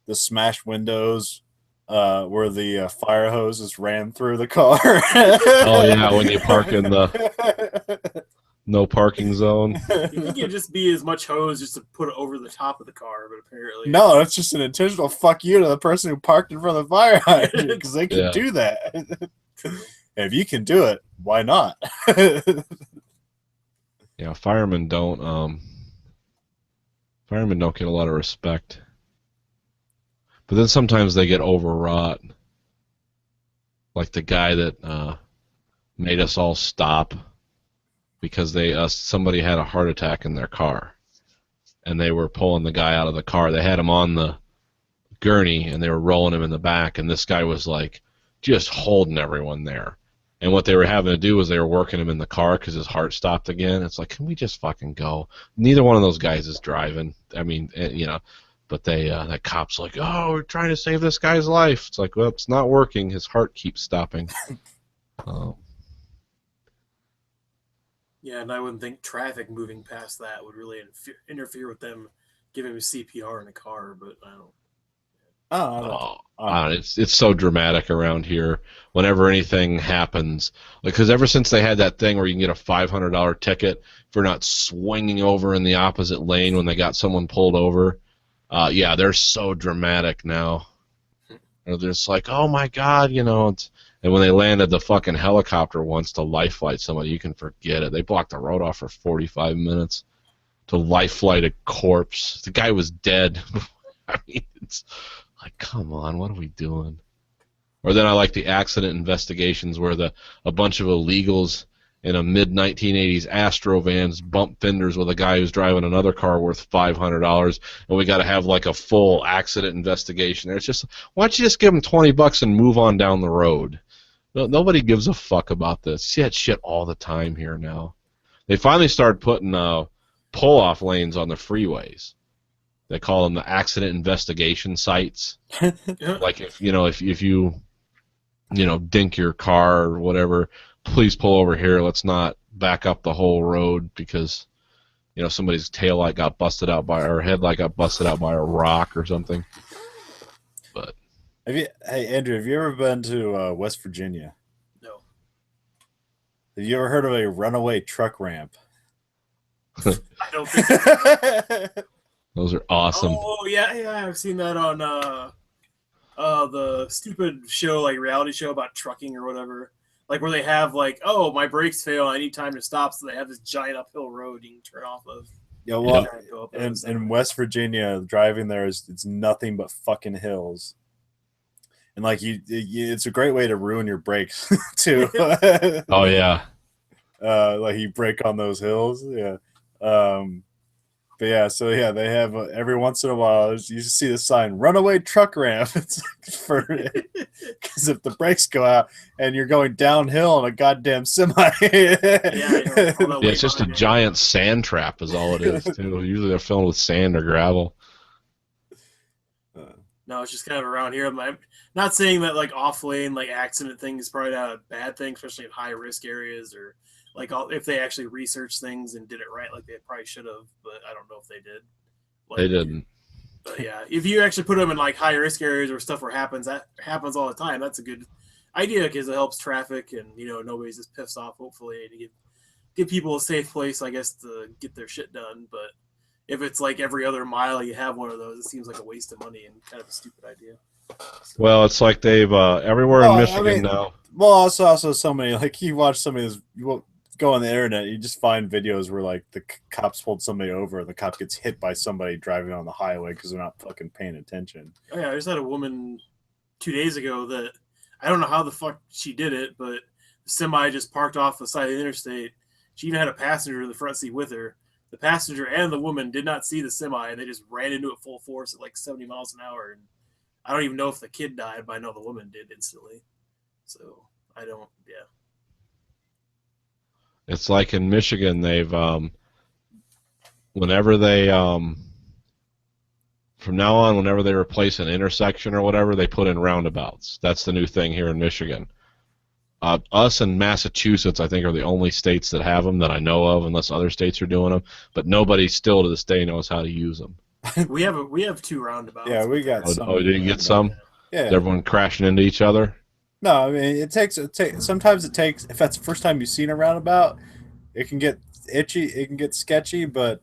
the smashed windows where the fire hose just ran through the car. Oh yeah, when you park in the no parking zone. you think it'd just be as much hose just to put it over the top of the car, but apparently No, it's just an intentional fuck you to the person who parked in front of the fire hydrant because they can Yeah. do that. If you can do it, why not? Yeah, firemen don't get a lot of respect. But then sometimes they get overwrought. Like the guy that made us all stop because somebody had a heart attack in their car, and they were pulling the guy out of the car. They had him on the gurney, and they were rolling him in the back, and this guy was like just holding everyone there. And what they were having to do was they were working him in the car because his heart stopped again. It's like, can we just fucking go? Neither one of those guys is driving. I mean, but that cop's like, oh, we're trying to save this guy's life. It's like, well, it's not working. His heart keeps stopping. Yeah, and I wouldn't think traffic moving past that would really interfere with them giving him CPR in a car, but I don't. It's so dramatic around here. Whenever anything happens, because ever since they had that thing where you can get a $500 ticket for not swinging over in the opposite lane when they got someone pulled over, they're so dramatic now. They're just like, oh my God, and when they landed the fucking helicopter once to life flight somebody, you can forget it. They blocked the road off for 45 minutes to life flight a corpse. The guy was dead. I mean, it's like, come on, what are we doing? Or then I like the accident investigations where a bunch of illegals in a mid-1980s Astro vans bump fenders with a guy who's driving another car worth $500, and we got to have like a full accident investigation. It's just, why don't you just give them $20 and move on down the road? Nobody gives a fuck about this. You see that shit all the time here now. They finally started putting pull-off lanes on the freeways. They call them the accident investigation sites. Like if you dink your car or whatever, please pull over here. Let's not back up the whole road because somebody's taillight got busted out or headlight got busted out by a rock or something. But hey Andrew, have you ever been to West Virginia? No. Have you ever heard of a runaway truck ramp? I don't think so. Those are awesome. Oh yeah, I've seen that on the stupid show, like reality show about trucking or whatever. Like where they have like, oh, my brakes fail, I need time to stop, so they have this giant uphill road you can turn off of. Yeah, well, in West Virginia, driving there it's nothing but fucking hills, and like it's a great way to ruin your brakes too. Oh yeah. Like you brake on those hills, yeah. But yeah, so yeah, they have every once in a while you see the sign "runaway truck ramp." It's because if the brakes go out and you're going downhill on a goddamn semi, it's just a giant sand trap, is all it is too. Usually they're filled with sand or gravel. No, it's just kind of around here. I'm not saying that like off lane like accident thing is probably not a bad thing, especially in high risk areas or. Like if they actually researched things and did it right, like they probably should have, but I don't know if they did. Like, they didn't. But yeah, if you actually put them in like high risk areas where stuff happens all the time, that's a good idea because it helps traffic and nobody's just pissed off. Hopefully, to give people a safe place, I guess, to get their shit done. But if it's like every other mile you have one of those, it seems like a waste of money and kind of a stupid idea. So. Well, it's like they've everywhere in Michigan now. Well, also so many like you watch some of these. Go on the internet, you just find videos where like the cops pulled somebody over and the cop gets hit by somebody driving on the highway because they're not fucking paying attention. Oh yeah, I just had a woman 2 days ago that I don't know how the fuck she did it, but the semi just parked off the side of the interstate. She even had a passenger in the front seat with her. The passenger and the woman did not see the semi and they just ran into it full force at like 70 miles an hour. And I don't even know if the kid died, but I know the woman did instantly. So I don't, yeah. It's like in Michigan, they've, whenever they, from now on, whenever they replace an intersection or whatever, they put in roundabouts. That's the new thing here in Michigan. Us and Massachusetts, I think, are the only states that have them that I know of, unless other states are doing them. But nobody still to this day knows how to use them. We have 2 roundabouts. Yeah, we got some. Oh, did you get some? Yeah. Is everyone crashing into each other? No, I mean sometimes it takes if that's the first time you've seen a roundabout, it can get itchy, it can get sketchy, but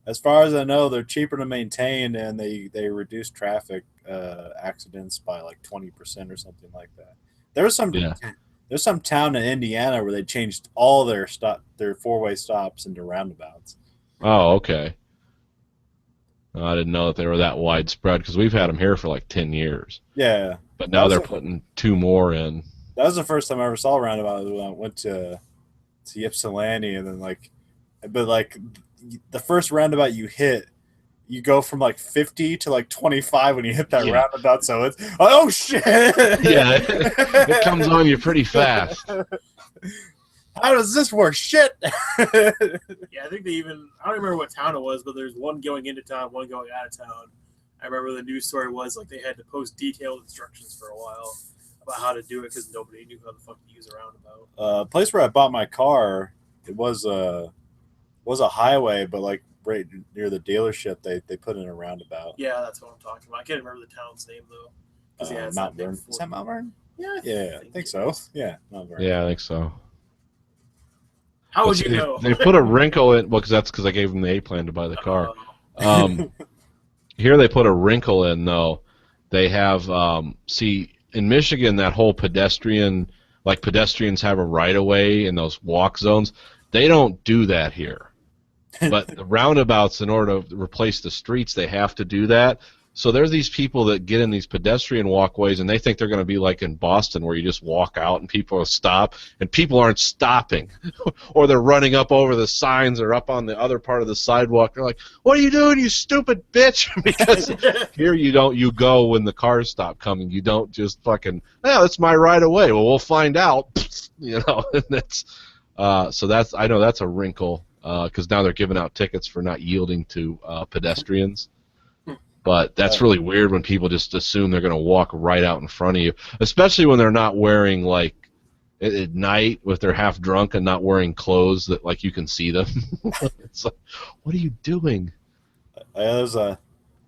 as far as I know, they're cheaper to maintain and they reduce traffic accidents by like 20% or something like that. There's some town in Indiana where they changed all their 4-way stops into roundabouts. Oh, okay. I didn't know that they were that widespread because we've had them here for like 10 years. Yeah. But now they're putting 2 more in. That was the first time I ever saw a roundabout when I went to Ypsilanti, and then the first roundabout you hit, you go from like 50 to like 25 when you hit that roundabout. So it's shit. Yeah, it comes on you pretty fast. How does this work? Shit. Yeah, I think I don't remember what town it was, but there's one going into town, one going out of town. I remember the news story was like they had to post detailed instructions for a while about how to do it because nobody knew how the fuck to use a roundabout. Place where I bought my car, it was a highway, but like right near the dealership, they put in a roundabout. Yeah, that's what I'm talking about. I can't remember the town's name though. Mount Vernon. Is that Mount Vernon? Yeah, I think so. Yeah, Mount Vernon. Yeah, I think so. How would you know? They put a wrinkle in. Well, because I gave them the A plan to buy the car. Here they put a wrinkle in though. They have in Michigan that whole pedestrians have a right of way in those walk zones. They don't do that here. But the roundabouts, in order to replace the streets, they have to do that. So there's these people that get in these pedestrian walkways, and they think they're going to be like in Boston, where you just walk out and people will stop, and people aren't stopping, or they're running up over the signs or up on the other part of the sidewalk. They're like, "What are you doing, you stupid bitch?" Because here you go when the cars stop coming. You don't just fucking, that's my right of way. Well, we'll find out, And that's I know that's a wrinkle because now they're giving out tickets for not yielding to pedestrians. But that's really weird when people just assume they're going to walk right out in front of you, especially when they're not wearing, like, at night, if they're half drunk and not wearing clothes that, like, you can see them. It's like, what are you doing? There's a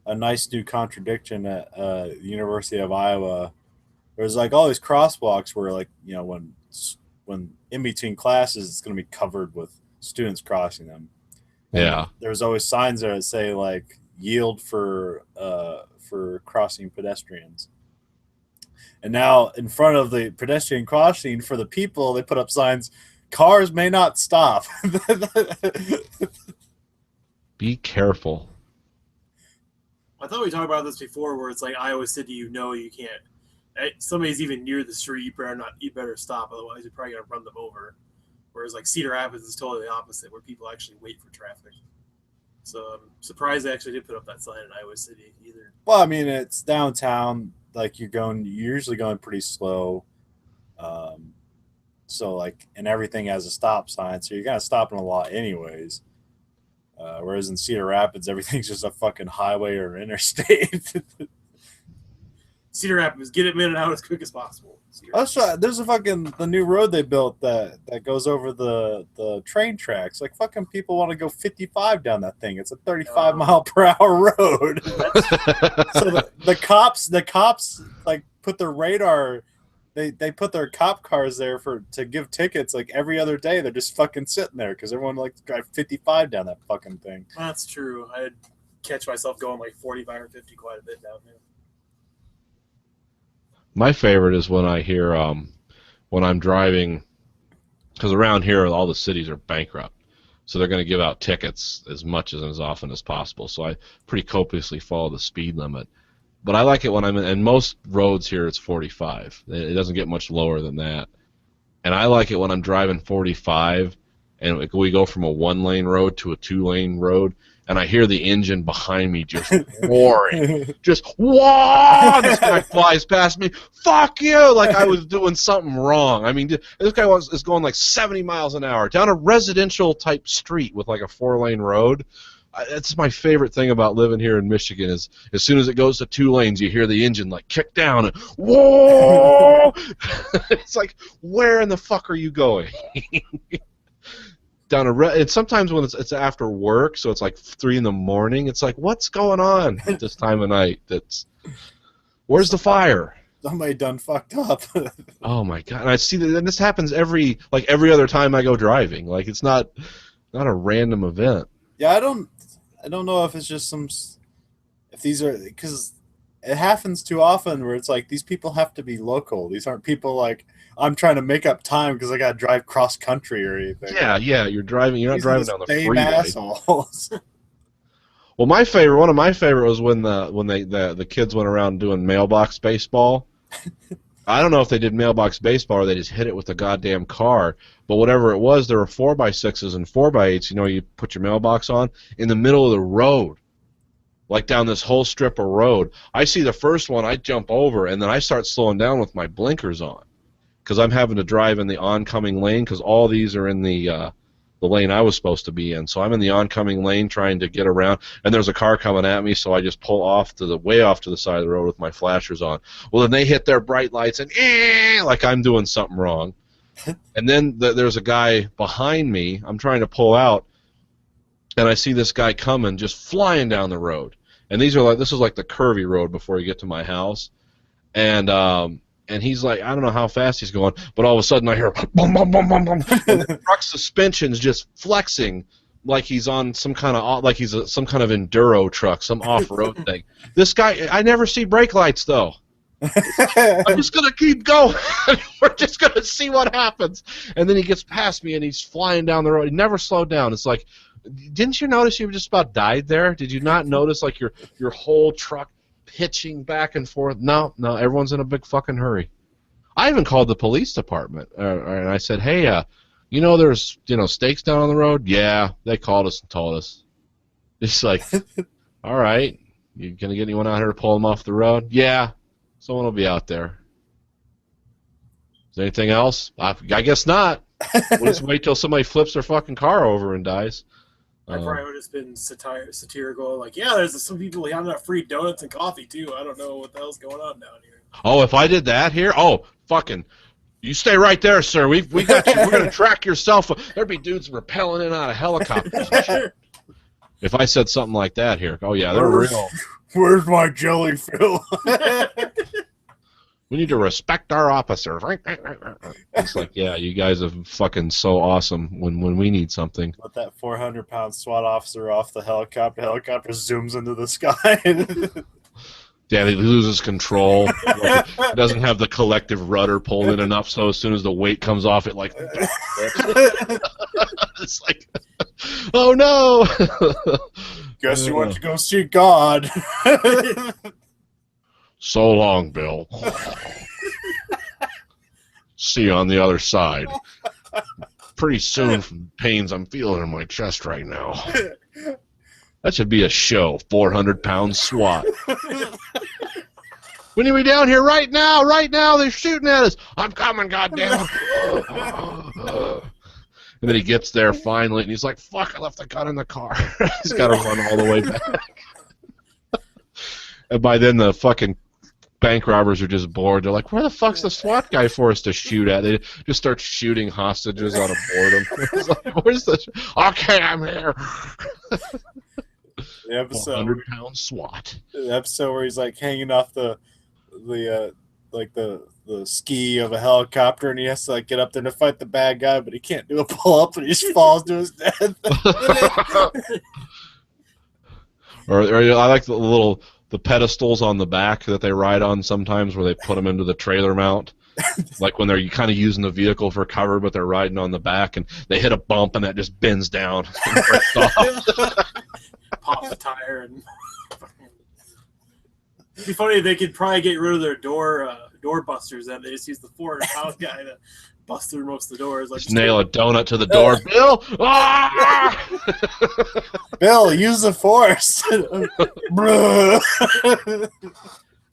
nice new contradiction at the University of Iowa. There's, like, all these crosswalks where, like, when in between classes, it's going to be covered with students crossing them. Yeah. There's always signs there that say, like, yield for crossing pedestrians. And now in front of the pedestrian crossing for the people, they put up signs, cars may not stop. Be careful. I thought we talked about this before where it's like Iowa City, you can't. Somebody's even near the street, you better stop, otherwise you're probably going to run them over. Whereas like Cedar Rapids is totally the opposite, where people actually wait for traffic. So I'm surprised they actually did put up that sign in Iowa City either. Well, I mean, it's downtown. Like you're usually going pretty slow. So like, and everything has a stop sign, so you're gonna stop in a lot anyways. Whereas in Cedar Rapids, everything's just a fucking highway or interstate. Cedar Rapids, get it in and out as quick as possible. There's the new road they built that goes over the train tracks. Like fucking people want to go 55 down that thing. It's a 35 mile per hour road. So the cops like put their radar. They put their cop cars there to give tickets like every other day. They're just fucking sitting there because everyone likes to drive 55 down that fucking thing. That's true. I'd catch myself going like 45 or 50 quite a bit down there. My favorite is when I hear when I'm driving, because around here all the cities are bankrupt, so they're going to give out tickets as much as often as possible. So I pretty copiously follow the speed limit. But I like it when I'm in most roads here it's 45. It doesn't get much lower than that. And I like it when I'm driving 45 and we go from a 1-lane road to a 2-lane road, and I hear the engine behind me just roaring. Just, whoa! This guy flies past me. Fuck you! Like I was doing something wrong. I mean, this guy is going like 70 miles an hour down a residential-type street with like a 4-lane road. That's my favorite thing about living here in Michigan is as soon as it goes to 2 lanes, you hear the engine like kick down and whoa! It's like, where in the fuck are you going? Down and sometimes when it's after work, so it's like 3 in the morning. It's like, what's going on at this time of night? Where's the fire? Somebody done fucked up. Oh my god! And I see that, and this happens every other time I go driving. Like it's not a random event. Yeah, I don't know if it's just if these are, because it happens too often where it's like these people have to be local. These aren't people like I'm trying to make up time because I got to drive cross country or anything. Yeah, you're driving. You're not driving down the freeway. Assholes. Well, one of my favorite was when the kids went around doing mailbox baseball. I don't know if they did mailbox baseball or they just hit it with a goddamn car, but whatever it was, there were 4x6s and 4x8s. You know, you put your mailbox on in the middle of the road, like down this whole strip of road. I see the first one, I jump over, and then I start slowing down with my blinkers on, because I'm having to drive in the oncoming lane, because all these are in the lane I was supposed to be in. So I'm in the oncoming lane trying to get around, and there's a car coming at me, so I just pull way off to the side of the road with my flashers on. Well, then they hit their bright lights, and like I'm doing something wrong. And then there's a guy behind me. I'm trying to pull out, and I see this guy coming, just flying down the road. And this is like the curvy road before you get to my house. And he's like, I don't know how fast he's going, but all of a sudden I hear boom, boom, boom, boom, boom, and the truck suspension's just flexing like he's on some kind of enduro truck, some off-road thing. This guy, I never see brake lights though. I'm just gonna keep going. We're just gonna see what happens. And then he gets past me and he's flying down the road. He never slowed down. It's like, didn't you notice you just about died there? Did you not notice like your whole truck pitching back and forth? No, everyone's in a big fucking hurry. I even called the police department, and I said, hey, there's, stakes down on the road? Yeah, they called us and told us. It's like, all right, you gonna get anyone out here to pull them off the road? Yeah, someone will be out there. Is there anything else? I guess not. We'll just wait till somebody flips their fucking car over and dies. I probably would have just been satirical, like, yeah, there's some people handing out free donuts and coffee, too. I don't know what the hell's going on down here. Oh, if I did that here? Oh, fucking, you stay right there, sir. We got you. We're going to track your cell phone. There'd be dudes rappelling in out of helicopters and shit. If I said something like that here, oh, yeah, they're real. Where's my jelly, Phil? We need to respect our officers. It's like, yeah, you guys are fucking so awesome when we need something. Let that 400-pound SWAT officer off the helicopter. Helicopter zooms into the sky. Yeah, he loses control. Like, it doesn't have the collective rudder pulled in enough, so as soon as the weight comes off, it like... It's like, oh no! Guess you went to go see God. So long, Bill. See you on the other side. Pretty soon from the pains I'm feeling in my chest right now. That should be a show, 400-pound SWAT. We need to be down here right now, they're shooting at us. I'm coming, goddamn. And then he gets there finally, and he's like, fuck, I left the gun in the car. He's got to run all the way back. And by then the fucking bank robbers are just bored. They're like, where the fuck's the SWAT guy for us to shoot at? They just start shooting hostages out of boredom. It's like, where's the... Okay, I'm here. The episode, 100-pound SWAT. The episode where he's like hanging off the ski of a helicopter, and he has to like get up there to fight the bad guy, but he can't do a pull-up, and he just falls to his death. or I like the pedestals on the back that they ride on sometimes, where they put them into the trailer mount. Like when they're kind of using the vehicle for cover, but they're riding on the back, and they hit a bump, and that just bends down and breaks off. Pop the tire. And it'd be funny if they could probably get rid of their door busters, and they just use the 400-pound guy to bust through most of the doors. Like, just nail a donut to the door. Bill! Ah! Bill, use the force. And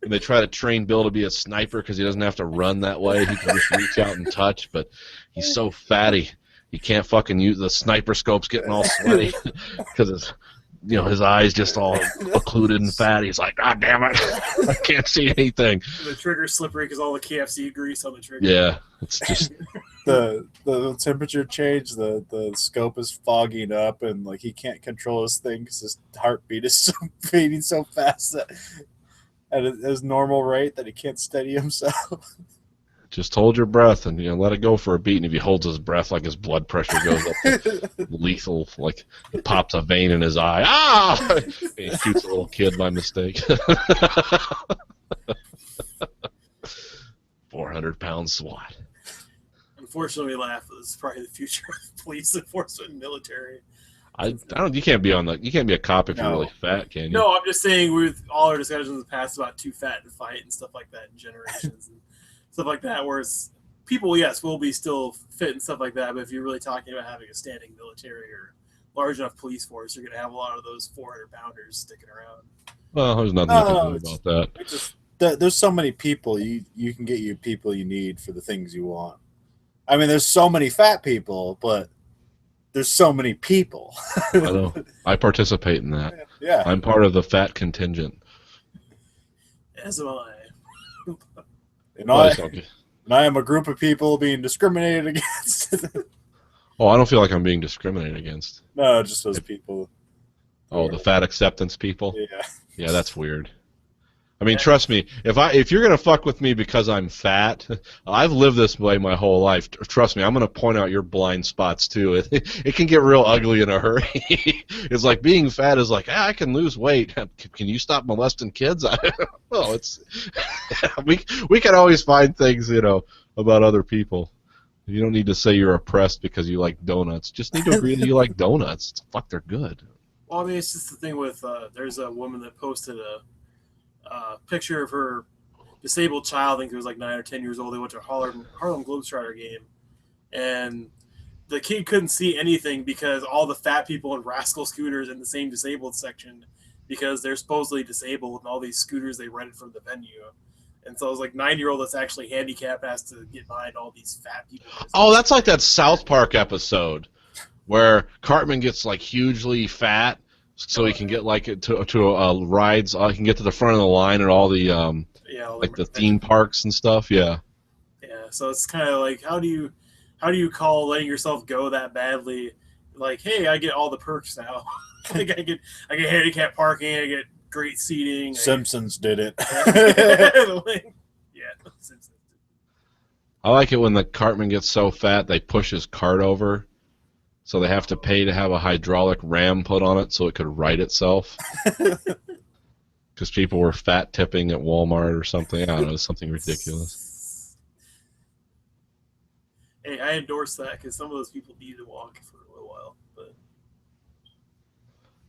they try to train Bill to be a sniper because he doesn't have to run that way. He can just reach out and touch, but he's so fatty. He can't fucking use the sniper scope's getting all sweaty because his eyes just all occluded and fatty. He's like, God damn it, I can't see anything. The trigger's slippery because all the KFC grease on the trigger. Yeah, it's just the temperature change. The scope is fogging up, and like he can't control his thing because his heartbeat is beating so fast that at his normal rate that he can't steady himself. Just hold your breath and let it go for a beat. And if he holds his breath, like his blood pressure goes up, lethal, like it pops a vein in his eye. Ah! And he shoots a little kid by mistake. 400-pound SWAT. Unfortunately, we laugh. This is probably the future of police enforcement and military. I don't. You can't be a cop if you're really fat, can you? No, I'm just saying with all our discussions in the past about too fat to fight and stuff like that in generations and stuff like that, whereas people, yes, will be still fit and stuff like that, but if you're really talking about having a standing military or large enough police force, you're going to have a lot of those 400-pounders sticking around. Well, there's nothing you can do about that. There's so many people. You can get you people you need for the things you want. I mean, there's so many fat people, but there's so many people. I know. I participate in that. Yeah. I'm part of the fat contingent. As am I. And I am a group of people being discriminated against. Oh, I don't feel like I'm being discriminated against. No, just those people. Oh, the fat acceptance people? Yeah. Yeah, that's weird. I mean, trust me, if you're gonna fuck with me because I'm fat, I've lived this way my whole life. Trust me, I'm gonna point out your blind spots too. It can get real ugly in a hurry. It's like being fat is like, I can lose weight. Can you stop molesting kids? Well, it's we can always find things, about other people. You don't need to say you're oppressed because you like donuts. Just need to agree that you like donuts. Fuck, they're good. Well, I mean, it's just the thing with there's a woman that posted a picture of her disabled child. I think it was like 9 or 10 years old. They went to a Harlem Globetrotter game, and the kid couldn't see anything because all the fat people and rascal scooters in the same disabled section, because they're supposedly disabled, and all these scooters they rented from the venue. And so it was like 9-year-old that's actually handicapped has to get behind all these fat people. Oh, that's like that South Park episode where Cartman gets like hugely fat so he can get like to rides. He can get to the front of the line at all the like the theme parks and stuff. Yeah. Yeah. So it's kind of like how do you call letting yourself go that badly? Like, hey, I get all the perks now. Like I get handicap parking. I get great seating. Simpsons did it. Yeah. Simpsons. I like it when the Cartman gets so fat they push his cart over. So they have to pay to have a hydraulic ram put on it so it could right itself. Because people were fat tipping at Walmart or something. I don't know, something ridiculous. Hey, I endorse that because some of those people need to walk for a little while. But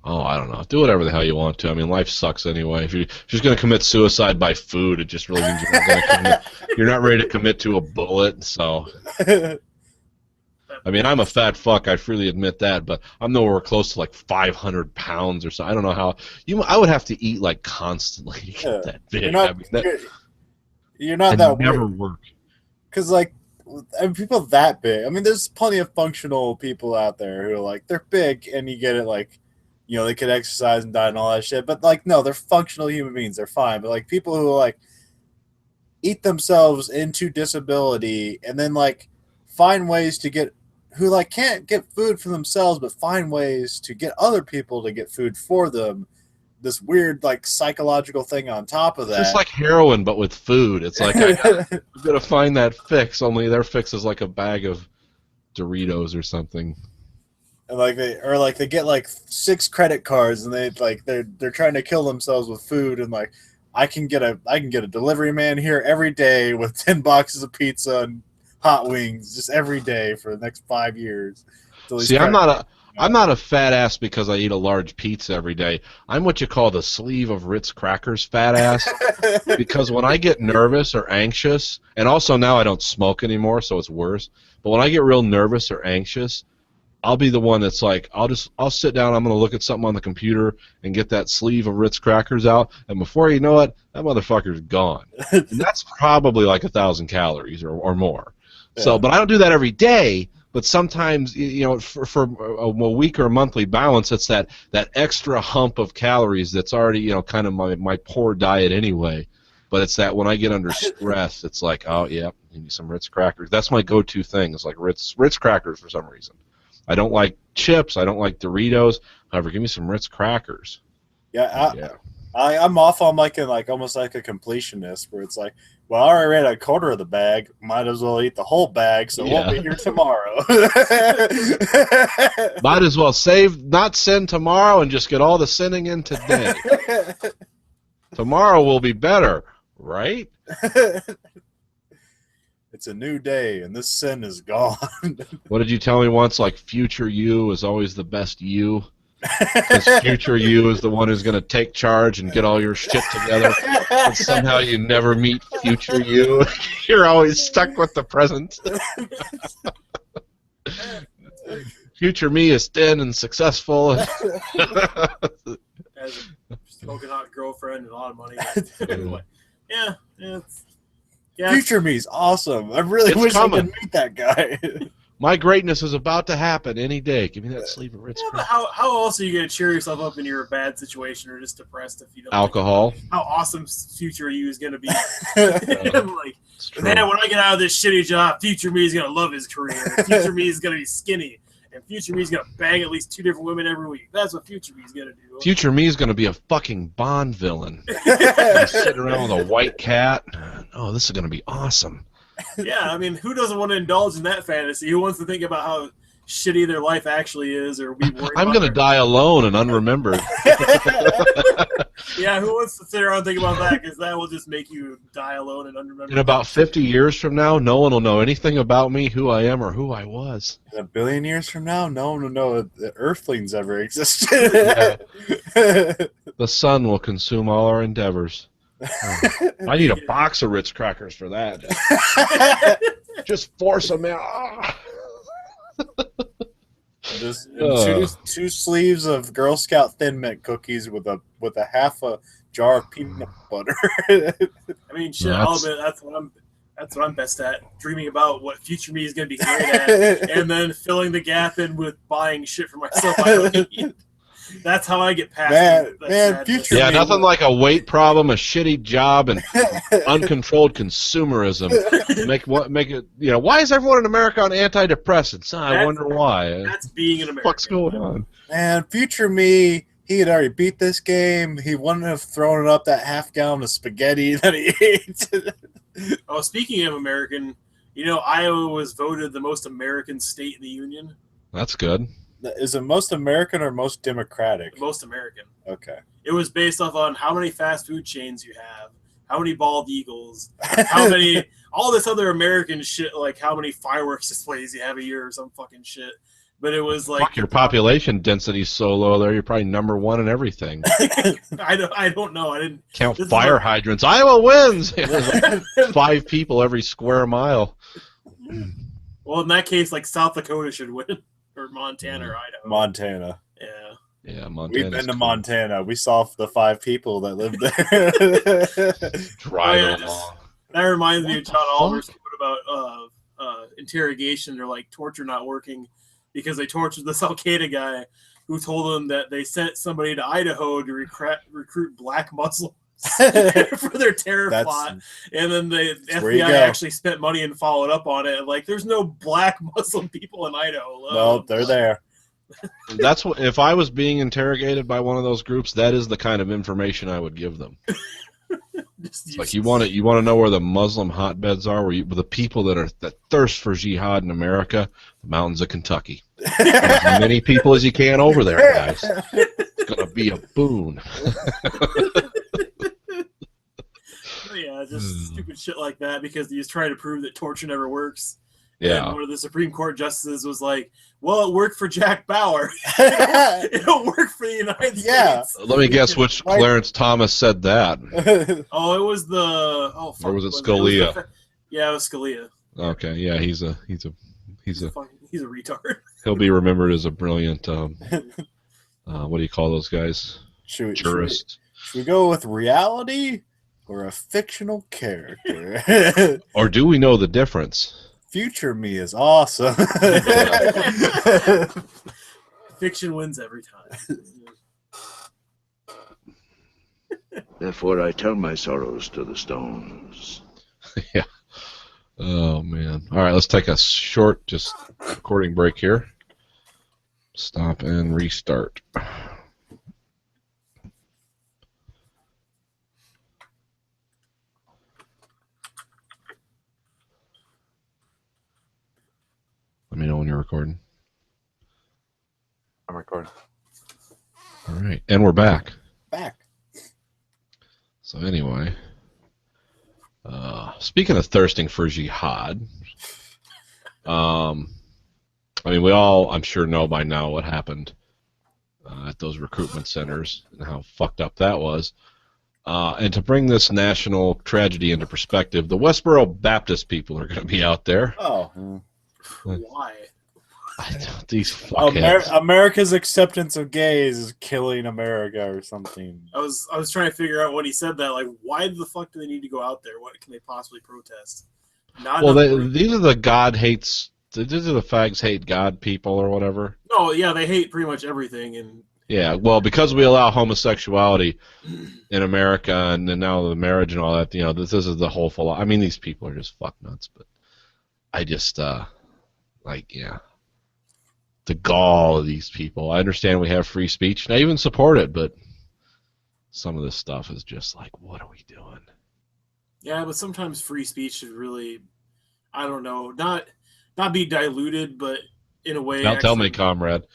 oh, I don't know. Do whatever the hell you want to. I mean, life sucks anyway. If you're just going to commit suicide by food, it just really means you're not ready to commit to a bullet. So. I mean, I'm a fat fuck. I freely admit that, but I'm nowhere close to like 500 pounds or so. I don't know how. I would have to eat like constantly to get that big. You're not, I mean, you're not that weird. Never work. Because like, I mean, people that big. I mean, there's plenty of functional people out there who are like they're big, and you get it like, they could exercise and diet and all that shit. But like, no, they're functional human beings. They're fine. But like people who like eat themselves into disability and then like find ways to get. Who like can't get food for themselves, but find ways to get other people to get food for them. This weird like psychological thing on top of that. It's just like heroin, but with food. It's like I'm gonna find that fix. Only their fix is like a bag of Doritos or something. And like they get like 6 credit cards, and they're trying to kill themselves with food, and like I can get a delivery man here every day with 10 boxes of pizza and hot wings just every day for the next 5 years. See, I'm not a fat ass because I eat a large pizza every day. I'm what you call the sleeve of Ritz crackers fat ass because when I get nervous or anxious, and also now I don't smoke anymore, so it's worse. But when I get real nervous or anxious, I'll be the one that's like, I'll sit down, I'm going to look at something on the computer and get that sleeve of Ritz crackers out, and before you know it, that motherfucker's gone. And that's probably like 1,000 calories or more. Yeah. So, but I don't do that every day. But sometimes, for a week or a monthly balance, it's that extra hump of calories that's already, kind of my poor diet anyway. But it's that when I get under stress, it's like, oh yeah, you need some Ritz crackers. That's my go-to thing. It's like Ritz crackers for some reason. I don't like chips. I don't like Doritos. However, give me some Ritz crackers. Yeah. I'm off on almost like a completionist where it's like, well, I already ate a quarter of the bag. Might as well eat the whole bag, so it won't be here tomorrow. Might as well not sin tomorrow and just get all the sinning in today. Tomorrow will be better, right? It's a new day, and this sin is gone. What did you tell me once? Like, future you is always the best you. Because future you is the one who's going to take charge and get all your shit together. And somehow you never meet future you. You're always stuck with the present. Future me is thin and successful. Has a smoking hot girlfriend and a lot of money. Anyway, yeah, yeah. Future me's awesome. I really It's wish coming. I could meet that guy. My greatness is about to happen any day. Give me that sleeve of Ritz. Yeah, but how else are you gonna cheer yourself up when you're a bad situation or just depressed if you don't? Alcohol. How awesome future you is gonna be. That's I'm like, It's true. man, when I get out of this shitty job, future me is gonna love his career. Future me is gonna be skinny, and future me is gonna bang at least 2 different women every week. That's what future me is gonna do. Future me is going to be a fucking Bond villain. Sitting around with a white cat. Oh, this is going to be awesome. Yeah, I mean, who doesn't want to indulge in that fantasy? Who wants to think about how shitty their life actually is, or be worried? I'm about going to their- die alone and unremembered. Yeah, who wants to sit around and think about that? Because that will just make you die alone and unremembered. In about 50 years from now, no one will know anything about me, who I am, or who I was. A billion years from now, no one will know that Earthlings ever existed. The sun will consume all our endeavors. I need a box of Ritz crackers for that. Just force them out. Just two sleeves of Girl Scout Thin Mint cookies with a half a jar of peanut butter. I mean, shit, No, I'll that's- admit that's what I'm best at. Dreaming about what future me is going to be great at, and then filling the gap in with buying shit for myself. I don't need. That's how I get past Man, that man, sadness. future Yeah, me nothing like a weight problem, a shitty job, and uncontrolled consumerism. Make it. You know, why is everyone in America on antidepressants? I wonder why. That's being an American. What's going on? Man, future me, he had already beat this game. He wouldn't have thrown up that half gallon of spaghetti that he ate. Oh, speaking of American, you know, Iowa was voted the most American state in the union. That's good. Is it most American or most Democratic? Most American. Okay. It was based off on how many fast food chains you have, how many bald eagles, how many, all this other American shit, like how many fireworks displays you have a year or some fucking shit. But it was like Fuck, your population density's so low there, you're probably #1 in everything. I don't know. I didn't. Count This is fire like- hydrants. Iowa wins! There's like 5 people every square mile. Well, in that case, like South Dakota should win, or Montana or Idaho. Montana. Yeah. Yeah, Montana's We've been to cool. Montana. We saw the 5 people that lived there. Driving Oh, yeah, along. That reminds me of John fuck? Oliver's quote about interrogation or like torture not working because they tortured this Al Qaeda guy who told them that they sent somebody to Idaho to recruit black Muslims for their terror plot, and then the where you FBI go. actually spent money and followed up on it. Like, there's no black Muslim people in Idaho. No, they're there. That's what. If I was being interrogated by one of those groups, that is the kind of information I would give them. Just Like you want to know where the Muslim hotbeds are, where the people that thirst for jihad in America, the mountains of Kentucky. As many people as you can over there, guys. It's gonna be a boon. Yeah, just stupid shit like that because he's trying to prove that torture never works. Yeah. And one of the Supreme Court justices was like, "Well, it worked for Jack Bauer. It'll work for the United Yeah. States." Let me guess which Right. Clarence Thomas said that. Oh, it was the fuck, Or was it was Scalia? Yeah, it was Scalia. Okay, yeah, he's a He's a retard. he'll be remembered as a brilliant what do you call those guys? Jurist. Should we go with reality or a fictional character? Or do we know the difference? Future me is awesome. Fiction wins every time. Therefore I tell my sorrows to the stones. Yeah. Oh man. All right, let's take a short just recording break here. Stop and restart. Let me know when you're recording. I'm recording. All right, and we're back. Back. So anyway, speaking of thirsting for jihad, I mean, we all, I'm sure, know by now what happened at those recruitment centers and how fucked up that was. And to bring this national tragedy into perspective, the Westboro Baptist people are going to be out there. Oh. Why? These fuckheads. America's acceptance of gays is killing America or something. I was trying to figure out when he said that. Like, why the fuck do they need to go out there? What can they possibly protest? Well, these are the God hates. These are the fags hate God people or whatever. Oh yeah, they hate pretty much everything. And yeah, well, because we allow homosexuality in America and now the marriage and all that, you know, this is the whole full. I mean, these people are just fuck nuts. But I just yeah. The gall of these people. I understand we have free speech, and I even support it, but some of this stuff is just like, what are we doing? Yeah, but sometimes free speech should really, I don't know, not be diluted, but in a way. Now tell me, comrade.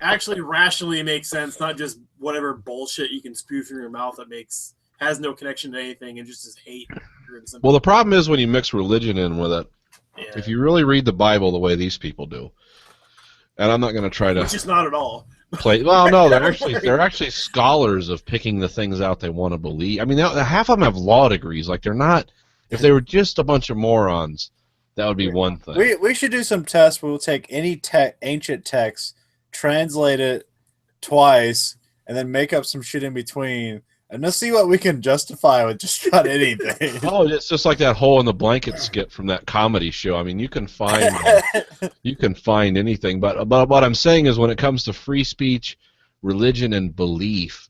Actually rationally make sense, not just whatever bullshit you can spew through your mouth that has no connection to anything and just is hate. Well, the problem is when you mix religion in with it. Yeah. If you really read the Bible the way these people do, and I'm not going to try to... Which is not at all. Well, no, they're actually scholars of picking the things out they want to believe. I mean, half of them have law degrees. Like, they're not... If they were just a bunch of morons, that would be one thing. We should do some tests where we'll take any ancient text, translate it twice, and then make up some shit in between, and let's see what we can justify with just about anything. Oh, it's just like that hole in the blanket skit from that comedy show. I mean, you can find anything. But what I'm saying is, when it comes to free speech, religion, and belief,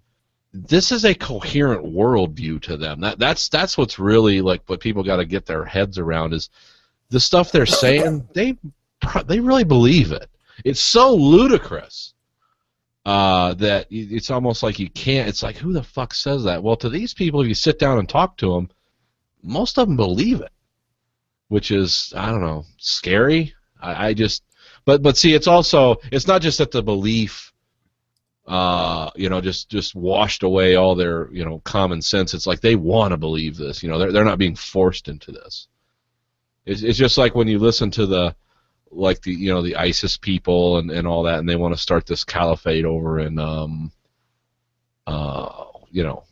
this is a coherent worldview to them. That's what's really like what people got to get their heads around is the stuff they're saying. They really believe it. It's so ludicrous. That it's almost like you can't. It's like, who the fuck says that? Well, to these people, if you sit down and talk to them, most of them believe it, which is, I don't know, scary. But see, it's not just that the belief, just washed away all their, common sense. It's like they want to believe this. They're not being forced into this. It's just like when you listen to the ISIS people and all that, and they want to start this caliphate over in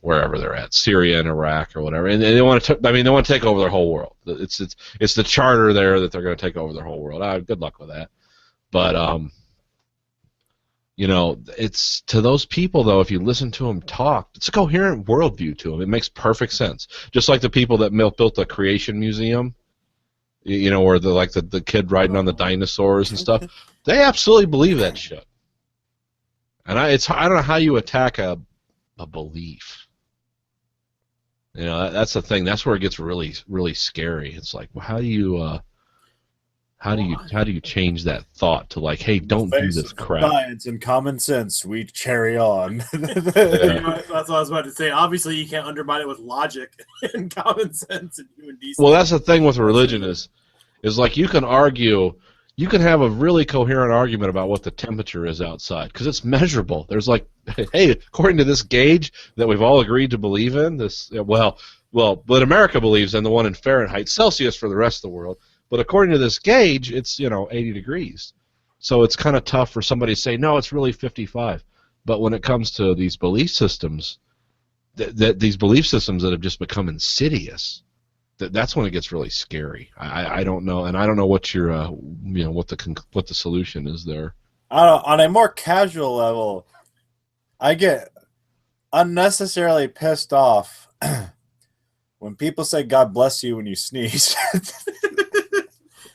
wherever they're at, Syria and Iraq or whatever, and they want to take over their whole world. It's the charter there that they're going to take over their whole world. Good luck with that. But it's to those people though. If you listen to them talk, it's a coherent worldview to them. It makes perfect sense. Just like the people that built the Creation Museum. Or the kid riding on the dinosaurs and stuff. They absolutely believe that shit. And I don't know how you attack a belief. That's the thing. That's where it gets really, really scary. It's like, well, how do you change that thought to like, hey, don't do this crap. Science and common sense, we carry on. That's what I was about to say. Obviously, you can't undermine it with logic and common sense and human decency. Well, that's the thing with religion is like you can have a really coherent argument about what the temperature is outside because it's measurable. There's like, hey, according to this gauge that we've all agreed to believe in, what America believes in, the one in Fahrenheit, Celsius for the rest of the world. But according to this gauge, it's 80 degrees. So it's kind of tough for somebody to say, no, it's really 55. But when it comes to these belief systems, these belief systems that have just become insidious, that's when it gets really scary. I don't know, and I don't know what your what the solution is there. On a more casual level, I get unnecessarily pissed off when people say "God bless you" when you sneeze.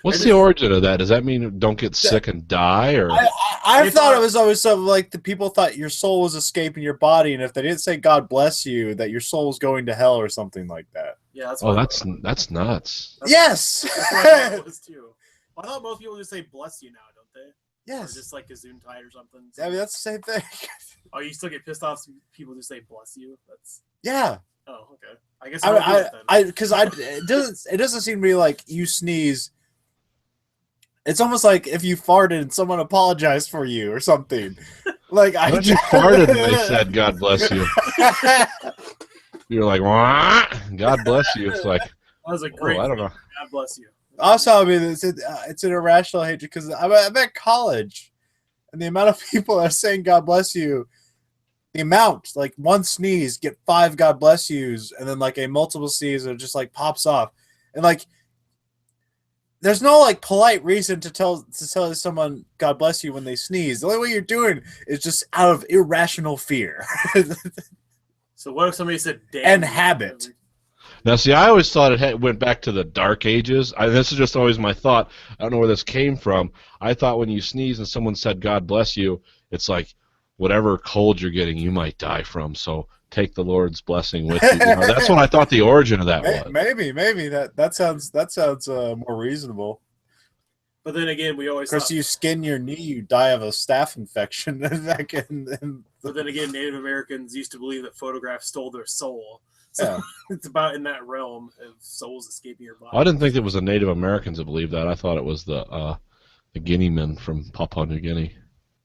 What's the origin of that? Does that mean don't get sick and die, or? I thought it was always something like the people thought your soul was escaping your body, and if they didn't say "God bless you," that your soul was going to hell or something like that. Yeah, that's. That's nuts. Yes. That's what I thought it was too. I thought most people just say "bless you" now, don't they? Yes. Or just like Gesundheit or something. I mean, that's the same thing. Oh, you still get pissed off when people just say "bless you"? That's. Yeah. Oh, okay. I guess it doesn't seem to be like you sneeze. It's almost like if you farted and someone apologized for you or something. Like you farted and they said "God bless you." You're like, what? God bless you. It's like, That was a great. I don't know. God bless you. Also, I mean, it's an irrational hatred because I'm at college, and the amount of people that are saying "God bless you," the amount, like one sneeze, get 5 "God bless yous," and then like a multiple sneeze, it just like pops off, and like there's no like polite reason to tell someone "God bless you" when they sneeze. The only way you're doing is just out of irrational fear So what if somebody said "damn" and habit. Now, see, I always thought it went back to the Dark Ages. This is just always my thought. I don't know where this came from. I thought when you sneeze and someone said "God bless you," it's like whatever cold you're getting, you might die from. So take the Lord's blessing with you. That's what I thought the origin of that was. Maybe that sounds more reasonable. But then again, we always. Of course, you skin your knee, you die of a staph infection. But then again, Native Americans used to believe that photographs stole their soul. So Yeah. it's about in that realm of souls escaping your body. I didn't think it was the Native Americans that believed that. I thought it was the Guinea men from Papua New Guinea.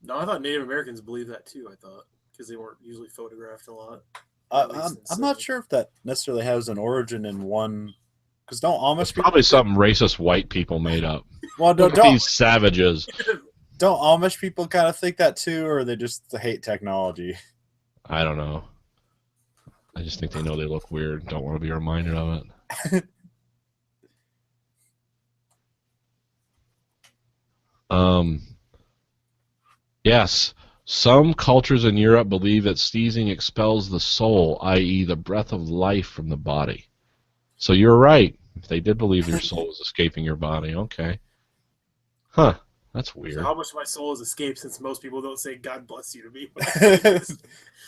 No, I thought Native Americans believed that too. I thought because they weren't usually photographed a lot. I'm not sure if that necessarily has an origin in one. Because don't Amish It's people, probably something racist white people made up. well, Look at these savages. don't Amish people kind of think that too, or they just hate technology? I don't know. I just think they know they look weird. Don't want to be reminded of it. Yes. Some cultures in Europe believe that sneezing expels the soul, i.e. the breath of life from the body. So you're right. They did believe your soul was escaping your body. Okay. Huh. That's weird. So how much of my soul has escaped since most people don't say "God bless you" to me?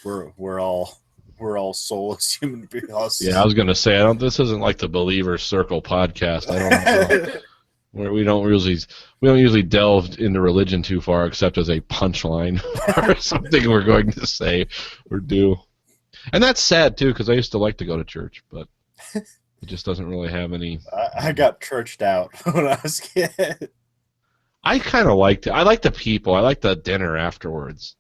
we're all soulless human beings. Yeah, I was gonna say this isn't like the Believer Circle podcast. I don't know. Where we don't usually delve into religion too far, except as a punchline or something we're going to say or do. And that's sad too, because I used to like to go to church, but it just doesn't really have any. I got churched out when I was a kid. I kind of liked it. I like the people. I like the dinner afterwards.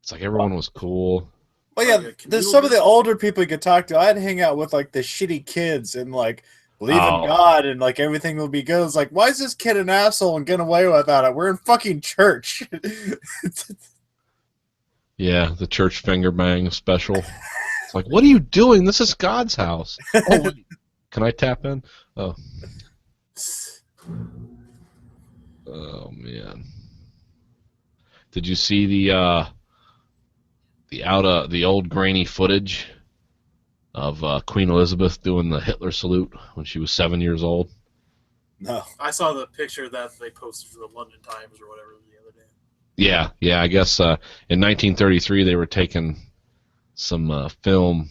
It's like everyone was cool. Well, yeah, there's some of the older people you could talk to. I'd hang out with like the shitty kids and like believe in God and like everything will be good. It's like, why is this kid an asshole and getting away without it? We're in fucking church. Yeah, the church finger bang special. It's like, what are you doing? This is God's house. Oh, wait. Can I tap in? Oh. Oh man. Did you see the old grainy footage of Queen Elizabeth doing the Hitler salute when she was 7 years old? No. I saw the picture that they posted for the London Times or whatever the other day. Yeah. I guess in 1933 they were taking some film,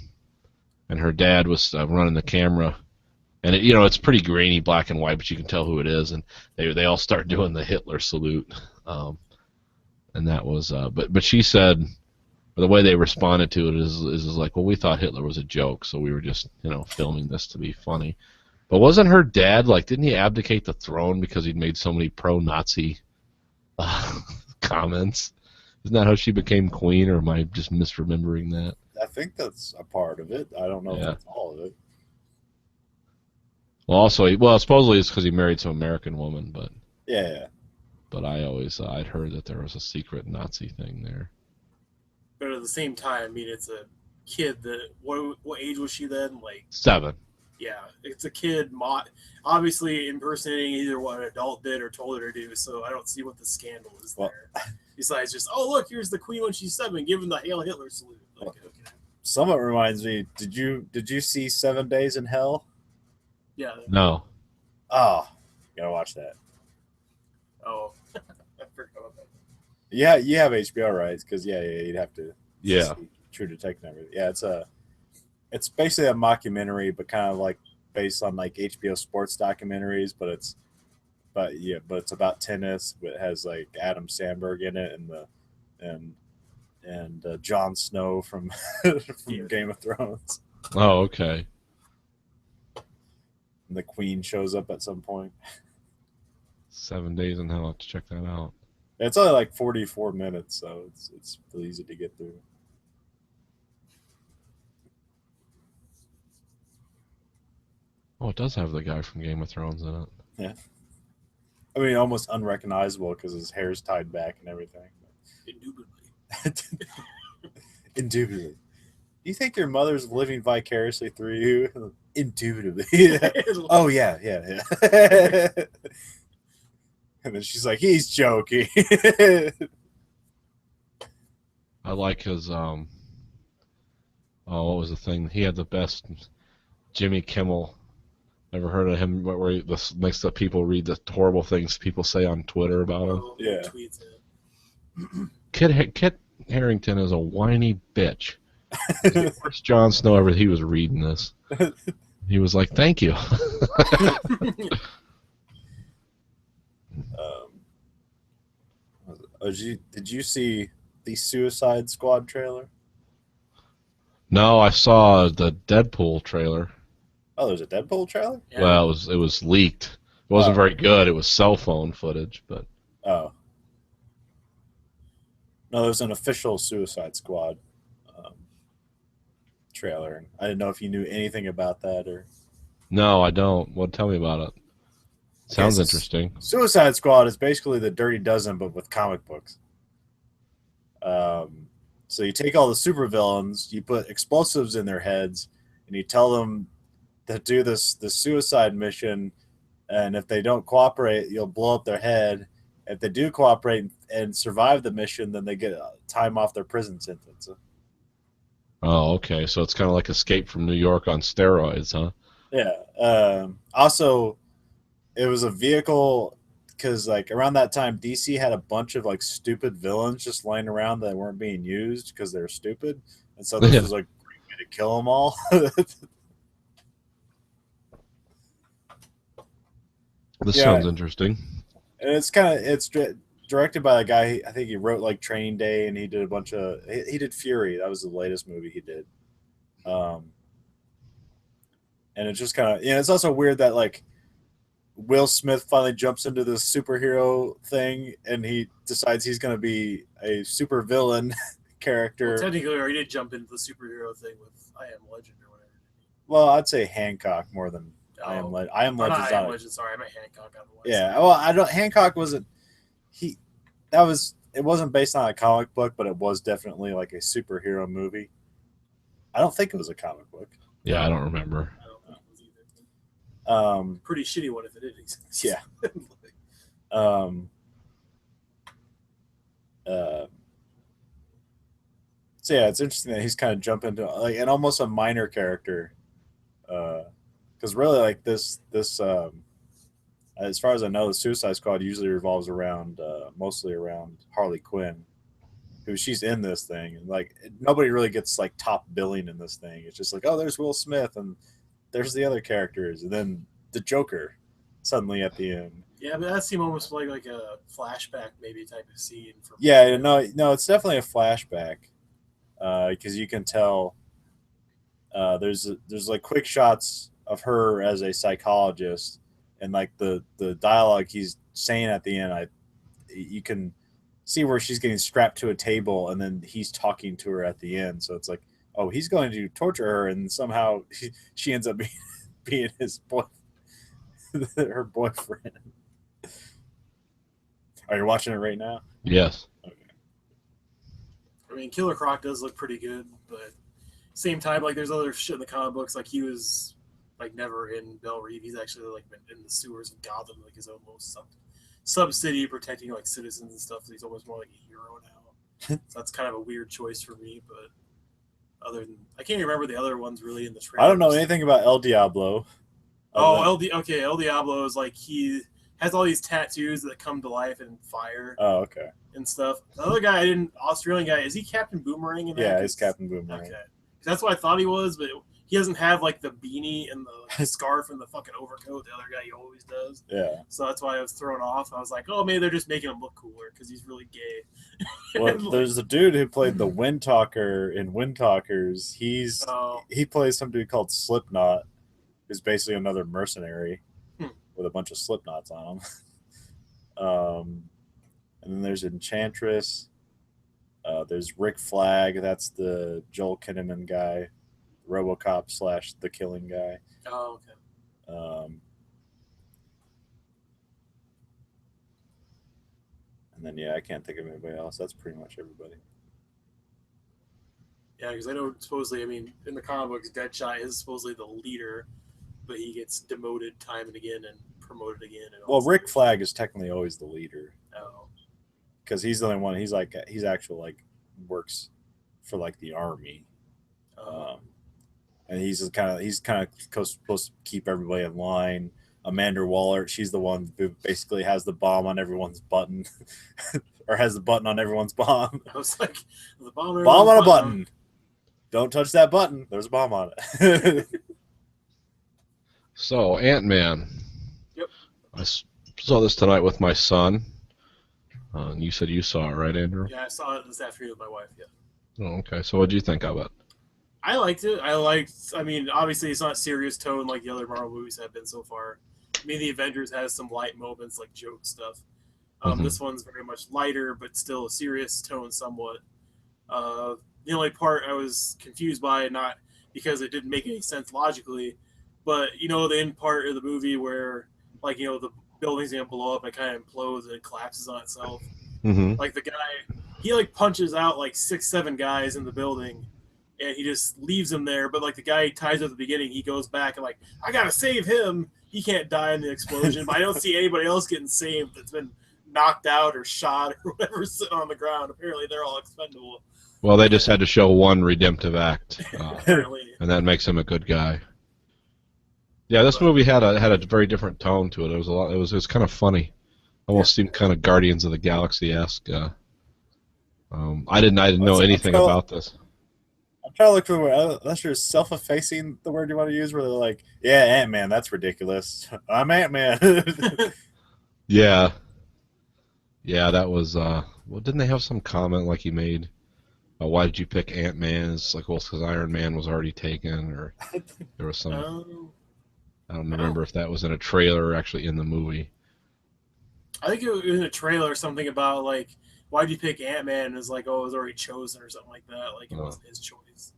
and her dad was running the camera, and it's pretty grainy, black and white, but you can tell who it is, and they all start doing the Hitler salute, and that was but she said. The way they responded to it is like, well, we thought Hitler was a joke, so we were just, filming this to be funny. But wasn't her dad, didn't he abdicate the throne because he'd made so many pro-Nazi comments? Isn't that how she became queen, or am I just misremembering that? I think that's a part of it. I don't know if that's all of it. Well, supposedly it's because he married some American woman, but yeah. But I'd heard that there was a secret Nazi thing there. But at the same time, I mean, it's a kid that what age was she then? 7. Yeah, it's a kid, obviously impersonating either what an adult did or told her to do. So I don't see what the scandal is there. Besides just, oh look, here's the queen when she's 7, giving the Hail Hitler salute. Okay. Somewhat reminds me. Did you see 7 Days in Hell? Yeah. No. Oh, you gotta watch that. Oh, I forgot about that. Yeah, you have HBO rights because you'd have to. Yeah. See True Detective and everything. Yeah, it's basically a mockumentary, but kind of based on HBO sports documentaries. But it's about tennis. It has Adam Sandberg in it and Jon Snow from Game of Thrones. Oh, okay. And the Queen shows up at some point. 7 Days in Hell. I'll have to check that out. It's only 44 minutes, so it's really easy to get through. Oh, it does have the guy from Game of Thrones in it. I mean, almost unrecognizable because his hair's tied back and everything. Indubitably. Indubitably. Do you think your mother's living vicariously through you? Indubitably. Oh, yeah. And then she's like, he's joking. I like his what was the thing? He had the best Jimmy Kimmel. Ever heard of him where he makes the people read the horrible things people say on Twitter about him? Oh, Yeah. Tweets it. Kit Harington is a whiny bitch. Of course, Jon Snow, ever he was reading this, he was like, "Thank you." Did you see the Suicide Squad trailer? No, I saw the Deadpool trailer. Oh, there's a Deadpool trailer? Yeah. Well, it was leaked. It wasn't Oh. very good. It was cell phone footage, but Oh. No, there's an official Suicide Squad trailer. I didn't know if you knew anything about that or. no, I don't. Well, tell me about it. Sounds Yes. interesting. Suicide Squad is basically the Dirty Dozen, but with comic books. So you take all the supervillains, you put explosives in their heads, and you tell them to do this suicide mission. And if they don't cooperate, you'll blow up their head. If they do cooperate and survive the mission, then they get time off their prison sentence. Oh, okay. So it's kind of like Escape from New York on steroids, huh? Yeah. Also, it was a vehicle because like around that time, DC had a bunch of like stupid villains just lying around that weren't being used because they're stupid, and so this was like a great way to kill them all. This Yeah. sounds interesting. And it's directed by a guy. I think he wrote like Training Day, and he did a bunch of. He did Fury. That was the latest movie he did. And it's just kind of it's also weird that like Will Smith finally jumps into this superhero thing, and he decides he's going to be a super villain character. Well, technically, or he did jump into the superhero thing with I Am Legend or whatever. Well, I'd say Hancock more than I Am Legend. I Am Or not Legend's I Am not. Legend. Sorry, I meant Hancock on the one. Yeah, well, I don't. Hancock wasn't. It wasn't based on a comic book, but it was definitely like a superhero movie. I don't think it was a comic book. Yeah, I don't remember. I don't think it was either. Um, Pretty shitty one if it did exist. yeah. Um, so yeah, it's interesting that he's kind of jumped into like an almost a minor character, because really like this as far as I know, the Suicide Squad usually revolves around mostly around Harley Quinn, who she's in this thing, and like nobody really gets like top billing in this thing. It's just like, oh, there's Will Smith and there's the other characters, and then the Joker suddenly at the end. Yeah, but that seemed almost like a flashback maybe type of scene. From Yeah, no, it's definitely a flashback because you can tell there's like quick shots of her as a psychologist, and like the dialogue he's saying at the end, you can see where she's getting strapped to a table, and then he's talking to her at the end. So it's like, oh, he's going to torture her, and somehow she ends up being his her boyfriend. Are you watching it right now? Yes. I mean, Killer Croc does look pretty good, but same time, like there's other shit in the comic books. Like he was like never in Belle Reve. He's actually like been in the sewers of Gotham, like his almost sub city, protecting like citizens and stuff. So he's almost more like a hero now. So that's kind of a weird choice for me. But other than I can't even remember the other ones really in the trailer. I don't know anything about El Diablo. Oh, El Diablo is like he has all these tattoos that come to life and fire Oh, okay. and stuff. The other guy, Australian guy, is he Captain Boomerang in that? Yeah, it's Captain Boomerang. Okay, that's what I thought he was, but he doesn't have like the beanie and the scarf and the fucking overcoat the other guy he always does. Yeah. So that's why I was thrown off. I was like, oh, maybe they're just making him look cooler because he's really gay. Well, there's the dude who played the Wind Talker in Wind Talkers. He plays some dude called Slipknot, who's basically another mercenary with a bunch of Slipknots on him. And then there's Enchantress. There's Rick Flag. That's the Joel Kinnaman guy, RoboCop / the Killing guy. Oh, okay. And then I can't think of anybody else. That's pretty much everybody. Yeah, because I know supposedly, I mean, in the comic books, Deadshot is supposedly the leader, but he gets demoted time and again and promoted again. And Well, Rick Flag is technically always the leader Oh, because he's the only one. He's actually like works for like the army, and he's kind of supposed to keep everybody in line. Amanda Waller, she's the one who basically has the bomb on everyone's button, or has the button on everyone's bomb. I was like, the bomb Bomb on a button. Don't touch that button. There's a bomb on it. So, Ant-Man. Yep. I saw this tonight with my son. You said you saw it, right, Andrew? Yeah, I saw it this afternoon with my wife. Yeah. Oh, okay. So, what did you think of it? I liked it. I mean, obviously, it's not serious tone like the other Marvel movies have been so far. I mean, the Avengers has some light moments, like joke stuff. This one's very much lighter, but still a serious tone somewhat. The only part I was confused by, not because it didn't make any sense logically, but, the end part of the movie where, like, the building's going to blow up and kind of implodes and it collapses on itself. Mm-hmm. Like, the guy, he, like, punches out, like, 6-7 guys in the building, and he just leaves them there. But, like, the guy he ties at the beginning, he goes back and, like, I got to save him. He can't die in the explosion, but I don't see anybody else getting saved that's been knocked out or shot or whatever sitting on the ground. Apparently, they're all expendable. Well, they just had to show one redemptive act, Apparently. and that makes him a good guy. Yeah, this movie had a very different tone to it. It was It was kind of funny, almost seemed kind of Guardians of the Galaxy-esque. I didn't know anything about this. I'm trying to look for the word. Unless you're self-effacing, the word you want to use, where they're like, "Yeah, Ant-Man, that's ridiculous. I'm Ant-Man." Yeah, that was. Well, didn't they have some comment like he made? Why did you pick Ant-Man? It's like, well, because Iron Man was already taken, or there was some. I don't remember if that was in a trailer or actually in the movie. I think it was in a trailer or something about, like, why'd you pick Ant-Man? And it was like, oh, it was already chosen or something like that. Like, it wasn't his choice.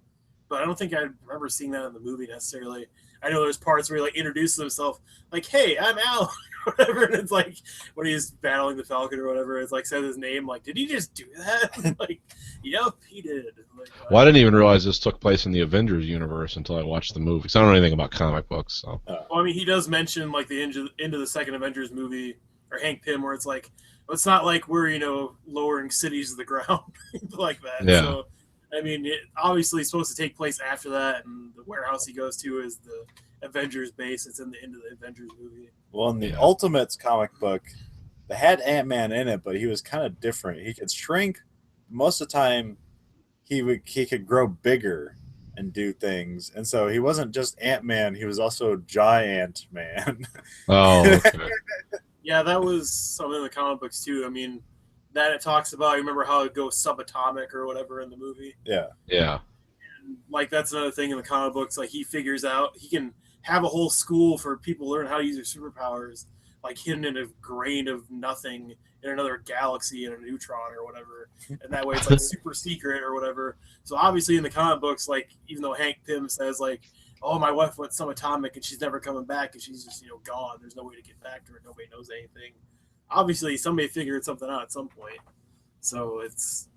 But I don't think I remember seeing that in the movie necessarily. I know there's parts where he, like, introduces himself, like, hey, I'm Al, or whatever. And it's like, when he's battling the Falcon or whatever, it's like, says his name, like, did he just do that? Like, yep, he did. Like, well, I didn't even realize this took place in the Avengers universe until I watched the movie. Because I don't know anything about comic books. So. Well, I mean, he does mention, like, the end of the second Avengers movie, or Hank Pym, where it's like, well, it's not like we're, lowering cities to the ground like that. Yeah. So, I mean, it obviously is supposed to take place after that, and the warehouse he goes to is the Avengers base. It's in the end of the Avengers movie. Well, in the Ultimates comic book, they had Ant-Man in it, but he was kind of different. He could shrink. Most of the time, he could grow bigger and do things. And so he wasn't just Ant-Man, he was also Giant Man. Oh, okay. Yeah, that was something in the comic books, too. I mean, that it talks about, you remember how it goes subatomic or whatever in the movie? Yeah. Yeah. And, like, that's another thing in the comic books. Like, he figures out he can have a whole school for people to learn how to use their superpowers, like hidden in a grain of nothing in another galaxy in a neutron or whatever. And that way it's like super secret or whatever. So obviously in the comic books, like, even though Hank Pym says, like, oh, my wife went subatomic and she's never coming back and she's just, gone. There's no way to get back to her. Nobody knows anything. Obviously somebody figured something out at some point. So it's,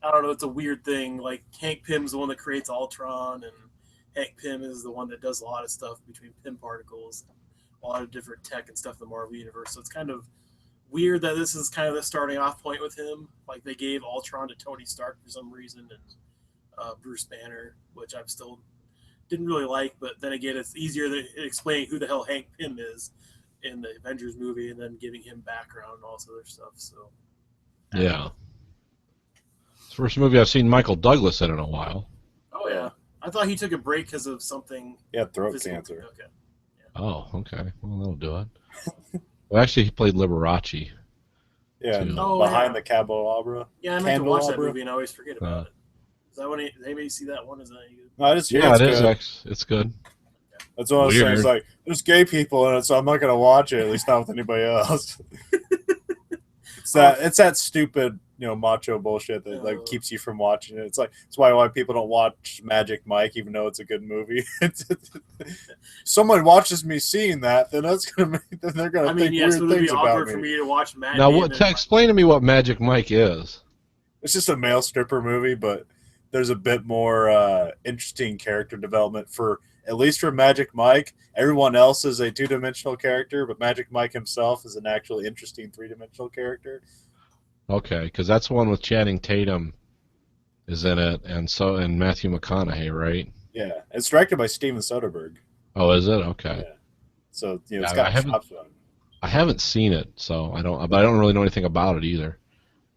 I don't know, it's a weird thing. Like, Hank Pym's the one that creates Ultron, and Hank Pym is the one that does a lot of stuff between Pym particles, a lot of different tech and stuff in the Marvel Universe. So it's kind of weird that this is kind of the starting off point with him. Like, they gave Ultron to Tony Stark for some reason, and Bruce Banner, which I've still didn't really like. But then again, it's easier than explaining who the hell Hank Pym is in the Avengers movie, and then giving him background and all this other stuff. So Yeah. It's the first movie I've seen Michael Douglas in a while. Oh yeah, I thought he took a break because of something. Yeah, throat physical. cancer. Okay. Oh, okay. Well, that'll do it. Well, actually, he played Liberace. Yeah, too. Oh, behind yeah. the Candelabra. Yeah, I meant to watch that Candelabra? movie and I always forget about it. Is that when did anybody see that one? Is that any good? No, I just hear Yeah, it's it is. good. It's good. That's what I was saying. It's Weird. like, there's gay people in it, so I'm not going to watch it, at least not with anybody else. It's that stupid macho bullshit that like keeps you from watching it. It's like it's why people don't watch Magic Mike, even though it's a good movie. Someone watches me seeing that, then that's gonna make then they're gonna think weird it would things be about awkward me. for me to watch Mad Now, Men and explain to me what Magic Mike is. It's just a male stripper movie, but there's a bit more interesting character development for at least for Magic Mike. Everyone else is a two-dimensional character, but Magic Mike himself is an actually interesting three-dimensional character. Okay, because that's one with Channing Tatum is in it, and Matthew McConaughey, right? Yeah, it's directed by Steven Soderbergh. Oh, is it? Okay. Yeah. So it's got chops on it. I haven't seen it, but I don't really know anything about it either.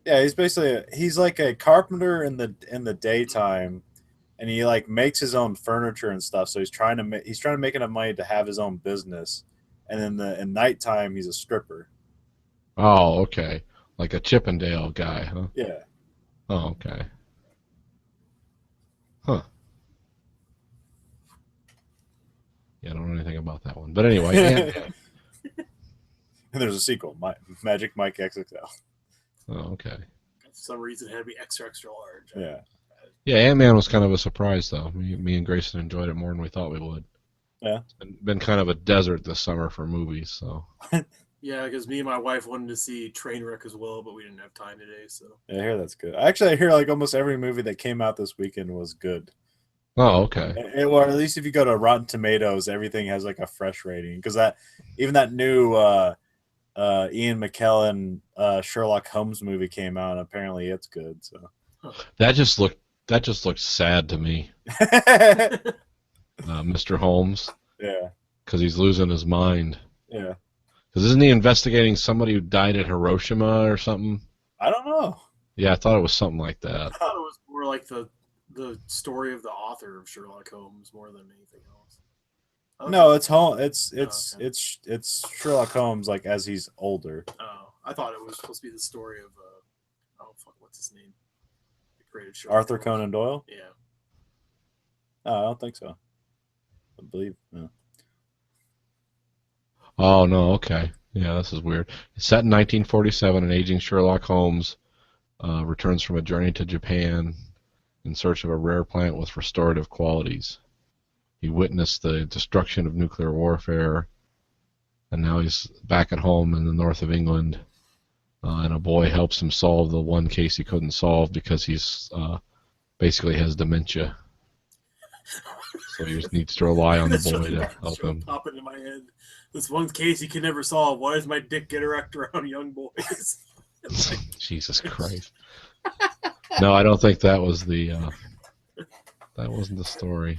Yeah, he's like a carpenter in the daytime, and he like makes his own furniture and stuff. So he's trying to make enough money to have his own business, and then in nighttime he's a stripper. Oh, okay, like a Chippendale guy, huh? Yeah. Oh, okay. Huh. Yeah, I don't know anything about that one, but anyway. And there's a sequel, Magic Mike XXL. Oh, okay. for some reason it had to be extra large. Yeah. Yeah, Ant-Man was kind of a surprise, though. Me and Grayson enjoyed it more than we thought we would. Yeah. It's been kind of a desert this summer for movies, so. Yeah, because me and my wife wanted to see Trainwreck as well, but we didn't have time today, so. Yeah, I hear that's good. Actually, I hear like almost every movie that came out this weekend was good. Oh, okay. Or at least if you go to Rotten Tomatoes, everything has like a fresh rating. Because even that new Ian McKellen Sherlock Holmes movie came out, and apparently it's good. So that just looked sad to me. Mr. Holmes. Yeah. Because he's losing his mind. Yeah. Because isn't he investigating somebody who died at Hiroshima or something? I don't know. Yeah, I thought it was something like that. I thought it was more like the story of the author of Sherlock Holmes more than anything else. No, it's Sherlock Holmes like as he's older. Oh, I thought it was supposed to be the story of what's his name? The created Sherlock Arthur Holmes. Conan Doyle? Yeah. No, I don't think so. I believe no. Oh, no, okay. Yeah, this is weird. It's set in 1947, and aging Sherlock Holmes returns from a journey to Japan in search of a rare plant with restorative qualities. He witnessed the destruction of nuclear warfare, and now he's back at home in the north of England, and a boy helps him solve the one case he couldn't solve because he's basically has dementia. So he just needs to rely on the boy to help him. Popping into my head. This one case he can never solve. Why does my dick get erect around young boys? Jesus Christ. No, I don't think that was the that wasn't the story.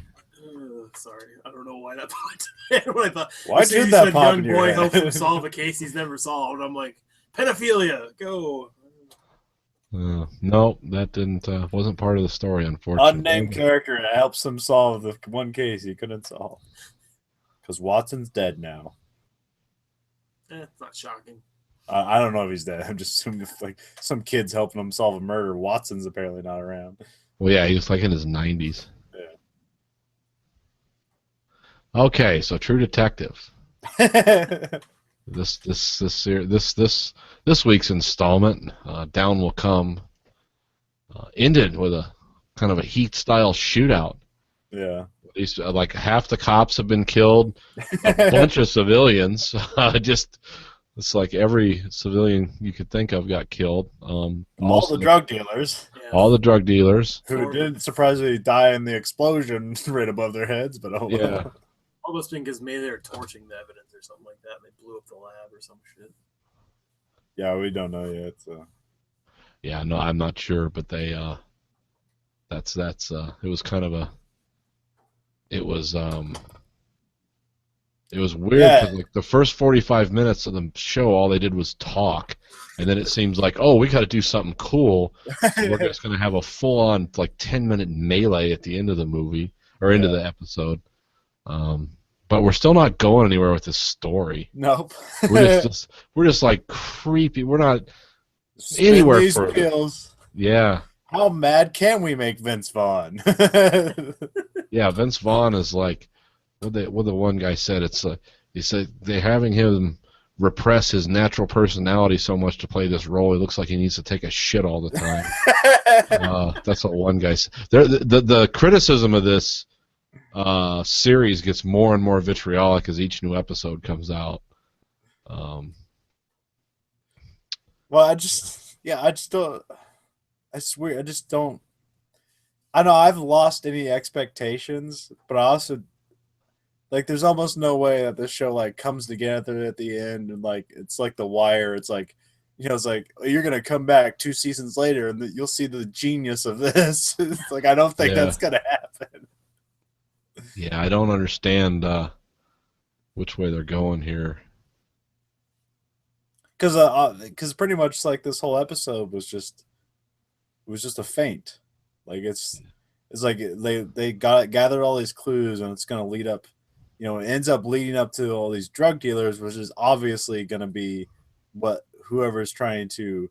Sorry, I don't know why that popped in my head when I thought. Why as soon did as that said pop young in your boy head? helps him solve a case he's never solved. I'm like, pedophilia, go. No, that didn't wasn't part of the story, unfortunately. Unnamed character that helps him solve the one case he couldn't solve. Because Watson's dead now. It's not shocking. I don't know if he's dead. I'm just assuming if like some kid's helping him solve a murder, Watson's apparently not around. Well, yeah, he was like in his 90s. Yeah. Okay, so True Detective. This week's installment, Down Will Come, ended with a kind of a Heat-style shootout. Yeah. These like half the cops have been killed, a bunch of civilians. It's like every civilian you could think of got killed. All the drug dealers. Yeah. All the drug dealers. Who didn't surprisingly die in the explosion right above their heads, but oh Yeah. well. Almost been because maybe they're torching the evidence or something like that. And they blew up the lab or some shit. Yeah, we don't know yet. So. Yeah, no, I'm not sure, but they that's it was kind of a it was weird because like the first 45 minutes of the show, all they did was talk, and then it seems like, oh, we got to do something cool. So we're just gonna have a full-on like 10-minute melee at the end of the movie or into the episode, but we're still not going anywhere with this story. Nope. We're just like creepy. We're not Spin anywhere these further. wheels. Yeah. How mad can we make Vince Vaughn? Yeah, Vince Vaughn is like what the one guy said. It's he said they're having him repress his natural personality so much to play this role. He looks like he needs to take a shit all the time. That's what one guy said. The criticism of this series gets more and more vitriolic as each new episode comes out. Well, I just don't. I swear, I just don't. I know I've lost any expectations, but I also like. There's almost no way that this show like comes together at the end, and like it's like The Wire. It's like, it's like you're gonna come back 2 seasons later, and you'll see the genius of this. It's like I don't think that's gonna happen. Yeah, I don't understand which way they're going here. Because pretty much like this whole episode was just a feint. Like it's like they gathered all these clues, and it's gonna lead up, it ends up leading up to all these drug dealers, which is obviously gonna be what whoever's trying to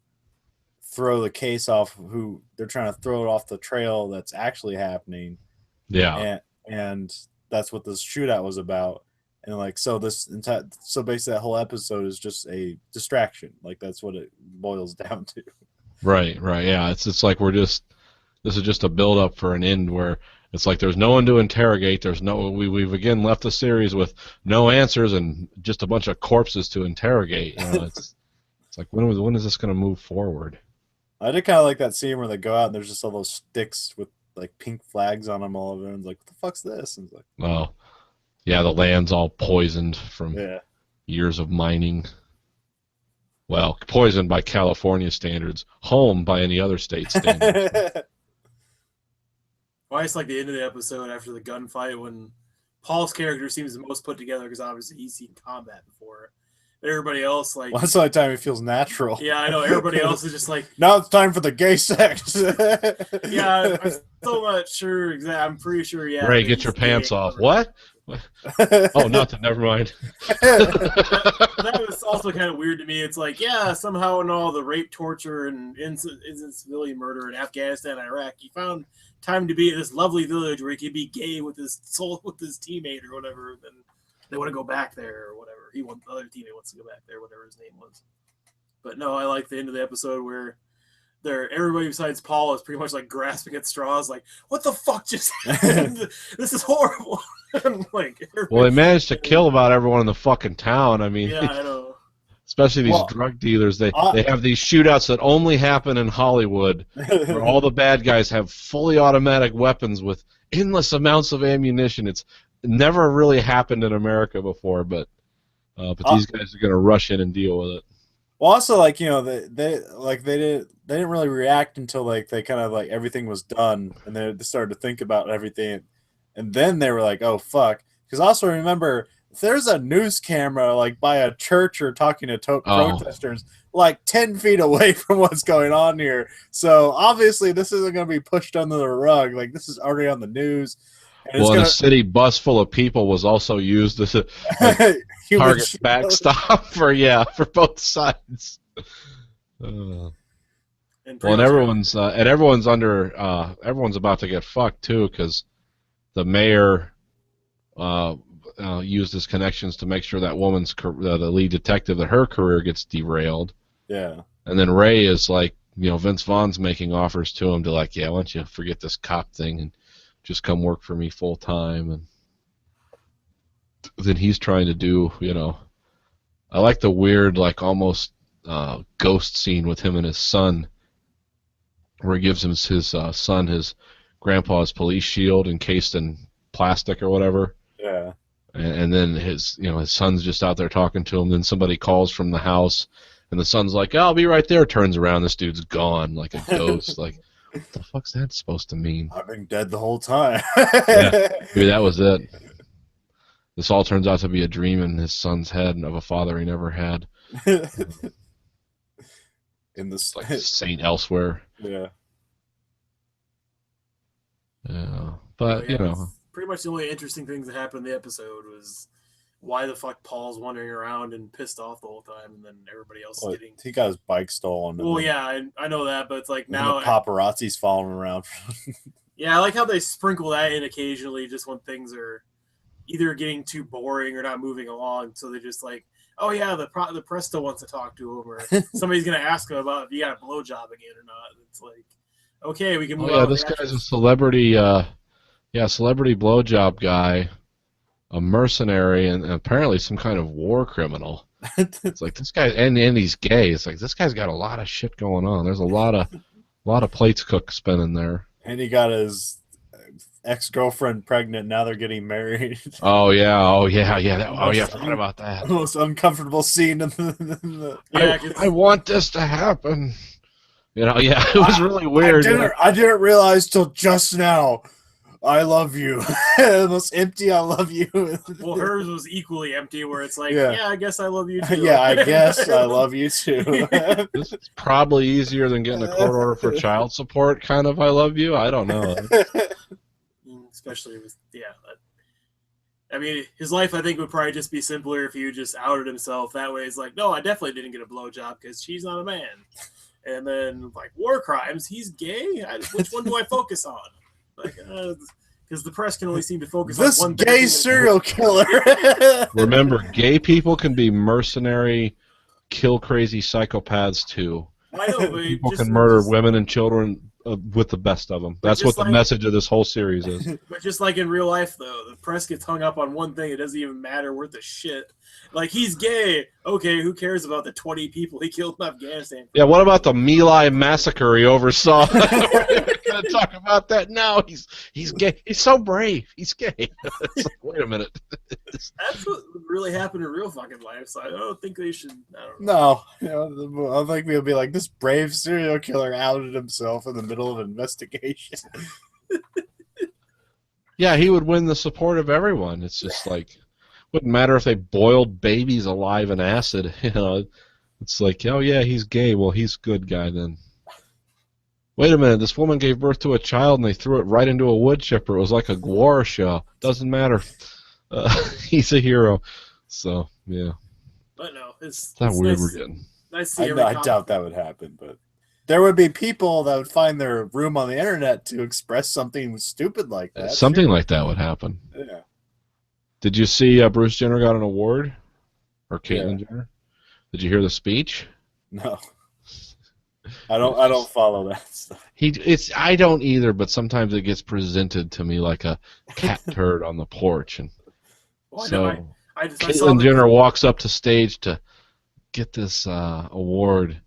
throw the case off, who they're trying to throw it off the trail that's actually happening. Yeah, and that's what this shootout was about. And like so basically that whole episode is just a distraction. Like that's what it boils down to. Right. Yeah, it's like this is just a build up for an end where it's like there's no one to interrogate. We've again left the series with no answers and just a bunch of corpses to interrogate. It's like when is this going to move forward? I did kind of like that scene where they go out and there's just all those sticks with like pink flags on them all over, and it's like, what the fuck's this? And it's like, oh, yeah, the land's all poisoned from years of mining. Well, poisoned by California standards, home by any other state standards. Well, I just like the end of the episode after the gunfight when Paul's character seems the most put together because obviously he's seen combat before. Everybody else, like... Well, that's the only time it feels natural. Yeah, I know. Everybody else is just like... Now it's time for the gay sex. Yeah, I'm still not sure exactly. I'm pretty sure, yeah. Ray, get your pants off. What? Oh, nothing. Never mind. That was also kind of weird to me. It's like, yeah, somehow in all the rape, torture, and innocent civilian murder in Afghanistan and Iraq, he found time to be at this lovely village where he could be gay with his teammate or whatever. Then they want to go back there or whatever. The other teammate wants to go back there, whatever his name was. But no, I like the end of the episode where everybody besides Paul is pretty much like grasping at straws, like, what the fuck just happened? This is horrible. Like, well, they managed to kill about everyone in the fucking town. I mean, yeah, I know. Especially these drug dealers. They have these shootouts that only happen in Hollywood, where all the bad guys have fully automatic weapons with endless amounts of ammunition. It's never really happened in America before, but these guys are going to rush in and deal with it. Well, also, like, they didn't really react until like they kind of like everything was done, and they started to think about everything, and then they were like, "Oh fuck!" Because also remember, if there's a news camera like by a church or talking to protesters like 10 feet away from what's going on here, so obviously this isn't going to be pushed under the rug. Like this is already on the news. And a city bus full of people was also used as a target backstop for both sides. And everyone's everyone's about to get fucked too, because the mayor used his connections to make sure that woman's the lead detective, that her career gets derailed. Yeah. And then Ray is like, Vince Vaughn's making offers to him to like, why don't you forget this cop thing and just come work for me full time. And then he's trying to do, I like the weird, like almost ghost scene with him and his son, where he gives him his son his grandpa's police shield encased in plastic or whatever. Yeah. And then his son's just out there talking to him. Then somebody calls from the house, and the son's like, "I'll be right there." Turns around, this dude's gone like a ghost. Like, what the fuck's that supposed to mean? I've been dead the whole time. Yeah, maybe that was it. This all turns out to be a dream in his son's head of a father he never had. In this, like Saint Elsewhere. Yeah. Yeah, but pretty much the only interesting things that happened in the episode was why the fuck Paul's wandering around and pissed off the whole time, and then everybody else is getting... He got his bike stolen. Well, yeah, I know that, but it's like now... The paparazzi's following around. Yeah, I like how they sprinkle that in occasionally just when things are either getting too boring or not moving along, so they just like, oh yeah, the press still wants to talk to him, or somebody's gonna ask him about if he got a blowjob again or not. It's like, okay, we can move on. Yeah, with this the guy's a action. celebrity. Celebrity blowjob guy, a mercenary, and apparently some kind of war criminal. It's like this guy, and he's gay. It's like this guy's got a lot of shit going on. There's a lot of plates cooked spinning there. And he got his ex-girlfriend pregnant. Now they're getting married. Oh yeah, I forgot about that. The most uncomfortable scene in the Yeah, 'cause- I want this to happen. You know, yeah, it was really weird. I didn't realize till just now. I love you. The most empty I love you. well, hers was equally empty, where it's like, Yeah. yeah, I guess I love you too. Yeah, I guess I love you too. This is probably easier than getting a court order for child support. Kind of, I love you. I don't know. Especially with I mean, his life I think would probably just be simpler if he just outed himself. That way, it's like, no, I definitely didn't get a blowjob because she's not a man. And then like war crimes, he's gay. Which one do I focus on? Like, because the press can only seem to focus This on one gay thing. serial killer. Remember, gay people can be mercenary, kill crazy psychopaths too. I know, but People just- can murder just- women and children with the best of them. That's what just the like- message of this whole series is. But just like in real life, though, the press gets hung up on one thing. It doesn't even matter worth a shit. Like, he's gay. Okay, who cares about the 20 people he killed in Afghanistan? Yeah, what about the My Lai massacre he oversaw? We're going to talk about that now. He's gay. He's so brave. He's gay. It's like, wait a minute. That's what really happened in real fucking life, so I don't think they should. I don't know. No, I think we'll be like, this brave serial killer outed himself in the middle of an investigation. Yeah, he would win the support of everyone. It's just like, wouldn't matter if they boiled babies alive in acid. You know, it's like, oh yeah, he's gay. Well, he's a good guy then. Wait a minute, this woman gave birth to a child and they threw it right into a wood chipper. It was like a war show. Doesn't matter. He's a hero. So yeah, But no, it's how weird nice, we're getting. nice to see every I doubt that would happen, but there would be people that would find their room on the internet to express something stupid like that. Something Sure. like that would happen. Yeah. Did you see Bruce Jenner got an award? Or Caitlyn Jenner? Did you hear the speech? No. I don't follow that stuff. I don't either, but sometimes it gets presented to me like a cat turd on the porch, and Well, I so know, I saw Caitlyn the- Jenner walks up to stage to get this award,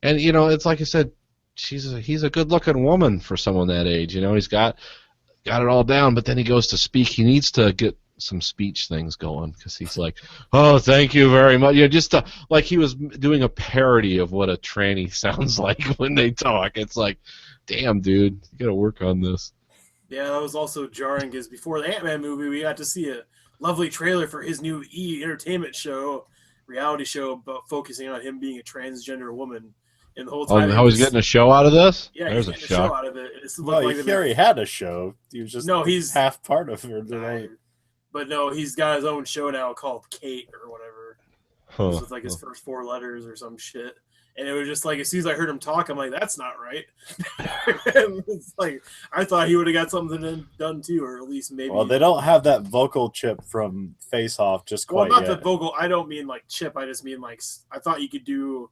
and you know, it's like I said, he's a good-looking woman for someone that age. You know, he's got it all down, but then he goes to speak. He needs to get some speech things going because he's like, "Oh, thank you very much." You know, just like he was doing a parody of what a tranny sounds like when they talk. It's like, damn, dude, you got to work on this. Yeah, that was also jarring because before the Ant-Man movie, we got to see a lovely trailer for his new entertainment show, reality show, about focusing on him being a transgender woman. And the whole Oh, time, how he's getting a show out of this? yeah, There's he's a getting a show shock. out of it. It's Well, like he already had a show. He was just he's half part of it. Right? But no, he's got his own show now called Kate or whatever. Huh. With like his first 4 letters or some shit. And it was just like, as soon as I heard him talk, I'm like, that's not right. And it's like, I thought he would have got something done too, or at least maybe. Well, they don't have that vocal chip from Face Off just Well, quite not yet. the vocal. I don't mean like chip. I just mean like, I thought you could do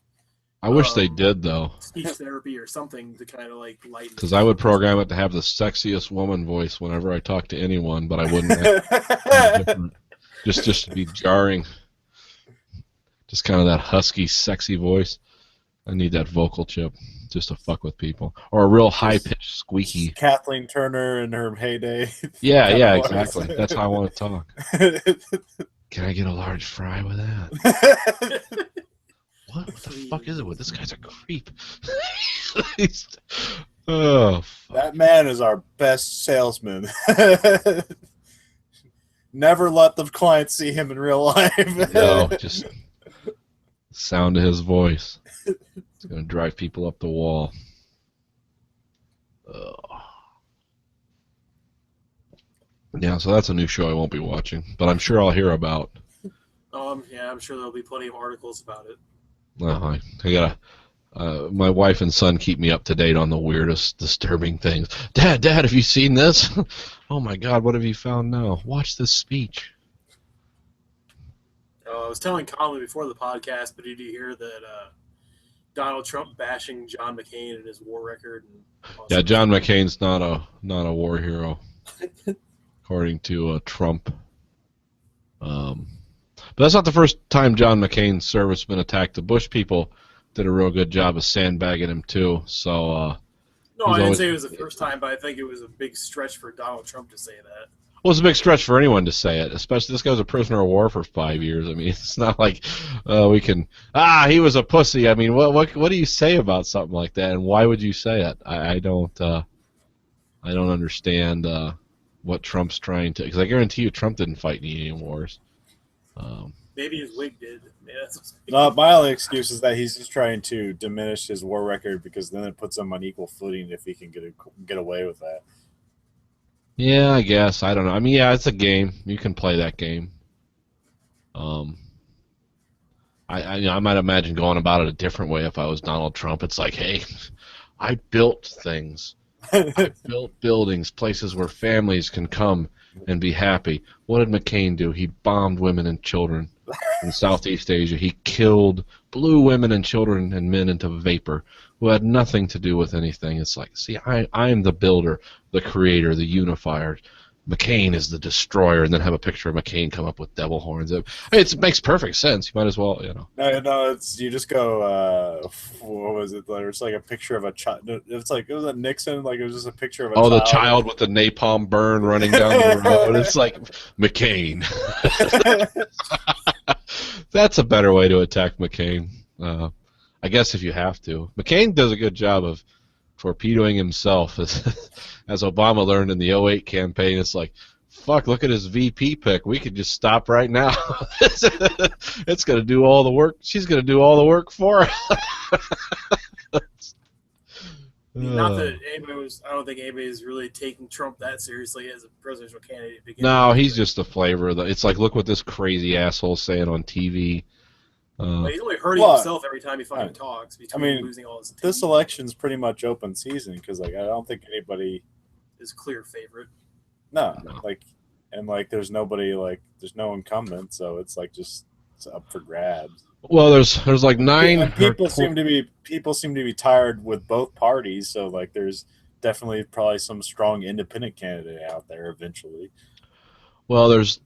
I wish they did though, speech therapy or something to kind of like lighten. because I would program it to have the sexiest woman voice whenever I talk to anyone, but I wouldn't. Have different- just to be jarring. Just kind of that husky, sexy voice. I need that vocal chip just to fuck with people, or a real high-pitched, squeaky. Kathleen Turner in her heyday. Yeah, Kind yeah, of voice. exactly. That's how I want to talk. Can I get a large fry with that? What the fuck is it with this guy's a creep? Oh, fuck. That man is our best salesman. Never let the client see him in real life. No, just sound of his voice. It's gonna drive people up the wall. Ugh. Yeah, so that's a new show I won't be watching, but I'm sure I'll hear about. Yeah, I'm sure there'll be plenty of articles about it. I gotta. My wife and son keep me up to date on the weirdest, disturbing things. Dad, have you seen this? Oh my God, what have you found now? Watch this speech. I was telling Colin before the podcast, but did you hear that Donald Trump bashing John McCain and his war record? And Yeah, John McCain's not a war hero, according to Trump. But that's not the first time John McCain's service has been attacked. The Bush people did a real good job of sandbagging him too. So no, I didn't say it was the first time, but I think it was a big stretch for Donald Trump to say that. Well, it's a big stretch for anyone to say it, especially this guy was a prisoner of war for 5 years. I mean, it's not like we can. He was a pussy. I mean, what do you say about something like that, and why would you say it? I don't understand what Trump's trying to. Because I guarantee you, Trump didn't fight any wars. Maybe his wig did. Yeah, No, my only excuse is that he's just trying to diminish his war record because then it puts him on equal footing if he can get away with that. Yeah, I guess. I don't know. I mean, yeah, it's a game. You can play that game. I might imagine going about it a different way if I was Donald Trump. It's like, hey, I built things. I built buildings, places where families can come and be happy. What did McCain do? He bombed women and children in Southeast Asia. He blew women and children and men into vapor who had nothing to do with anything. It's like, see, I am the builder, the creator, the unifier. McCain is the destroyer, and then have a picture of McCain come up with devil horns. It makes perfect sense. You might as well, you know. No, it's you just go. What was it? It's like a picture of a child. It's like it was a Nixon. Like it was just a picture of a child. The child with the napalm burn running down the road. It's like McCain. That's a better way to attack McCain. I guess if you have to. McCain does a good job of torpedoing himself, as Obama learned in the 08 campaign. It's like, fuck, look at his VP pick. We could just stop right now. It's going to do all the work. She's going to do all the work for her. Not that anybody was. I don't think anybody is really taking Trump that seriously as a presidential candidate. No, he's just the flavor. It's like, look what this crazy asshole's saying on TV. He's only hurting himself every time he fucking talks. Losing all his this election's pretty much open season because, like, I don't think anybody is a clear favorite. No, there's nobody, there's no incumbent, so it's like just it's up for grabs. Well, there's like 9. And people seem to be tired with both parties, so like there's definitely probably some strong independent candidate out there eventually. Well, there's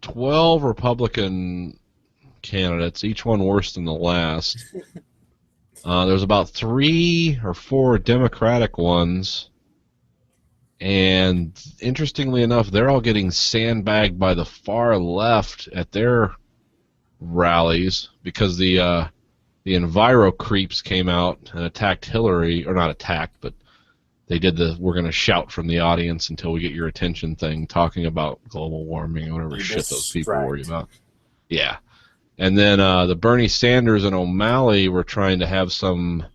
12 Republican candidates, each one worse than the last. There's about 3 or 4 Democratic ones, and interestingly enough, they're all getting sandbagged by the far left at their rallies because the Enviro creeps came out and attacked Hillary, or not attacked, but they did the "we're going to shout from the audience until we get your attention" thing, talking about global warming or whatever shit those people worry about. Yeah. And then the Bernie Sanders and O'Malley were trying to have some,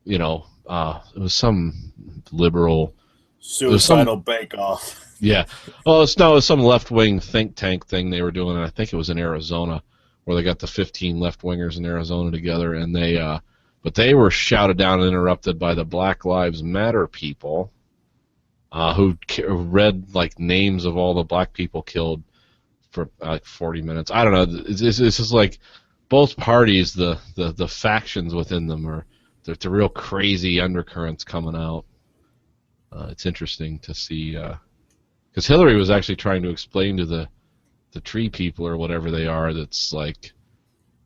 it was some liberal suicidal bake-off. Yeah. Oh, it was some left-wing think tank thing they were doing, and I think it was in Arizona, where they got the 15 left-wingers in Arizona together, and but they were shouted down and interrupted by the Black Lives Matter people, who read like names of all the black people killed for like 40 minutes. I don't know. It's just like both parties, the factions within them are the real crazy undercurrents coming out. It's interesting to see because Hillary was actually trying to explain to the tree people or whatever they are that's like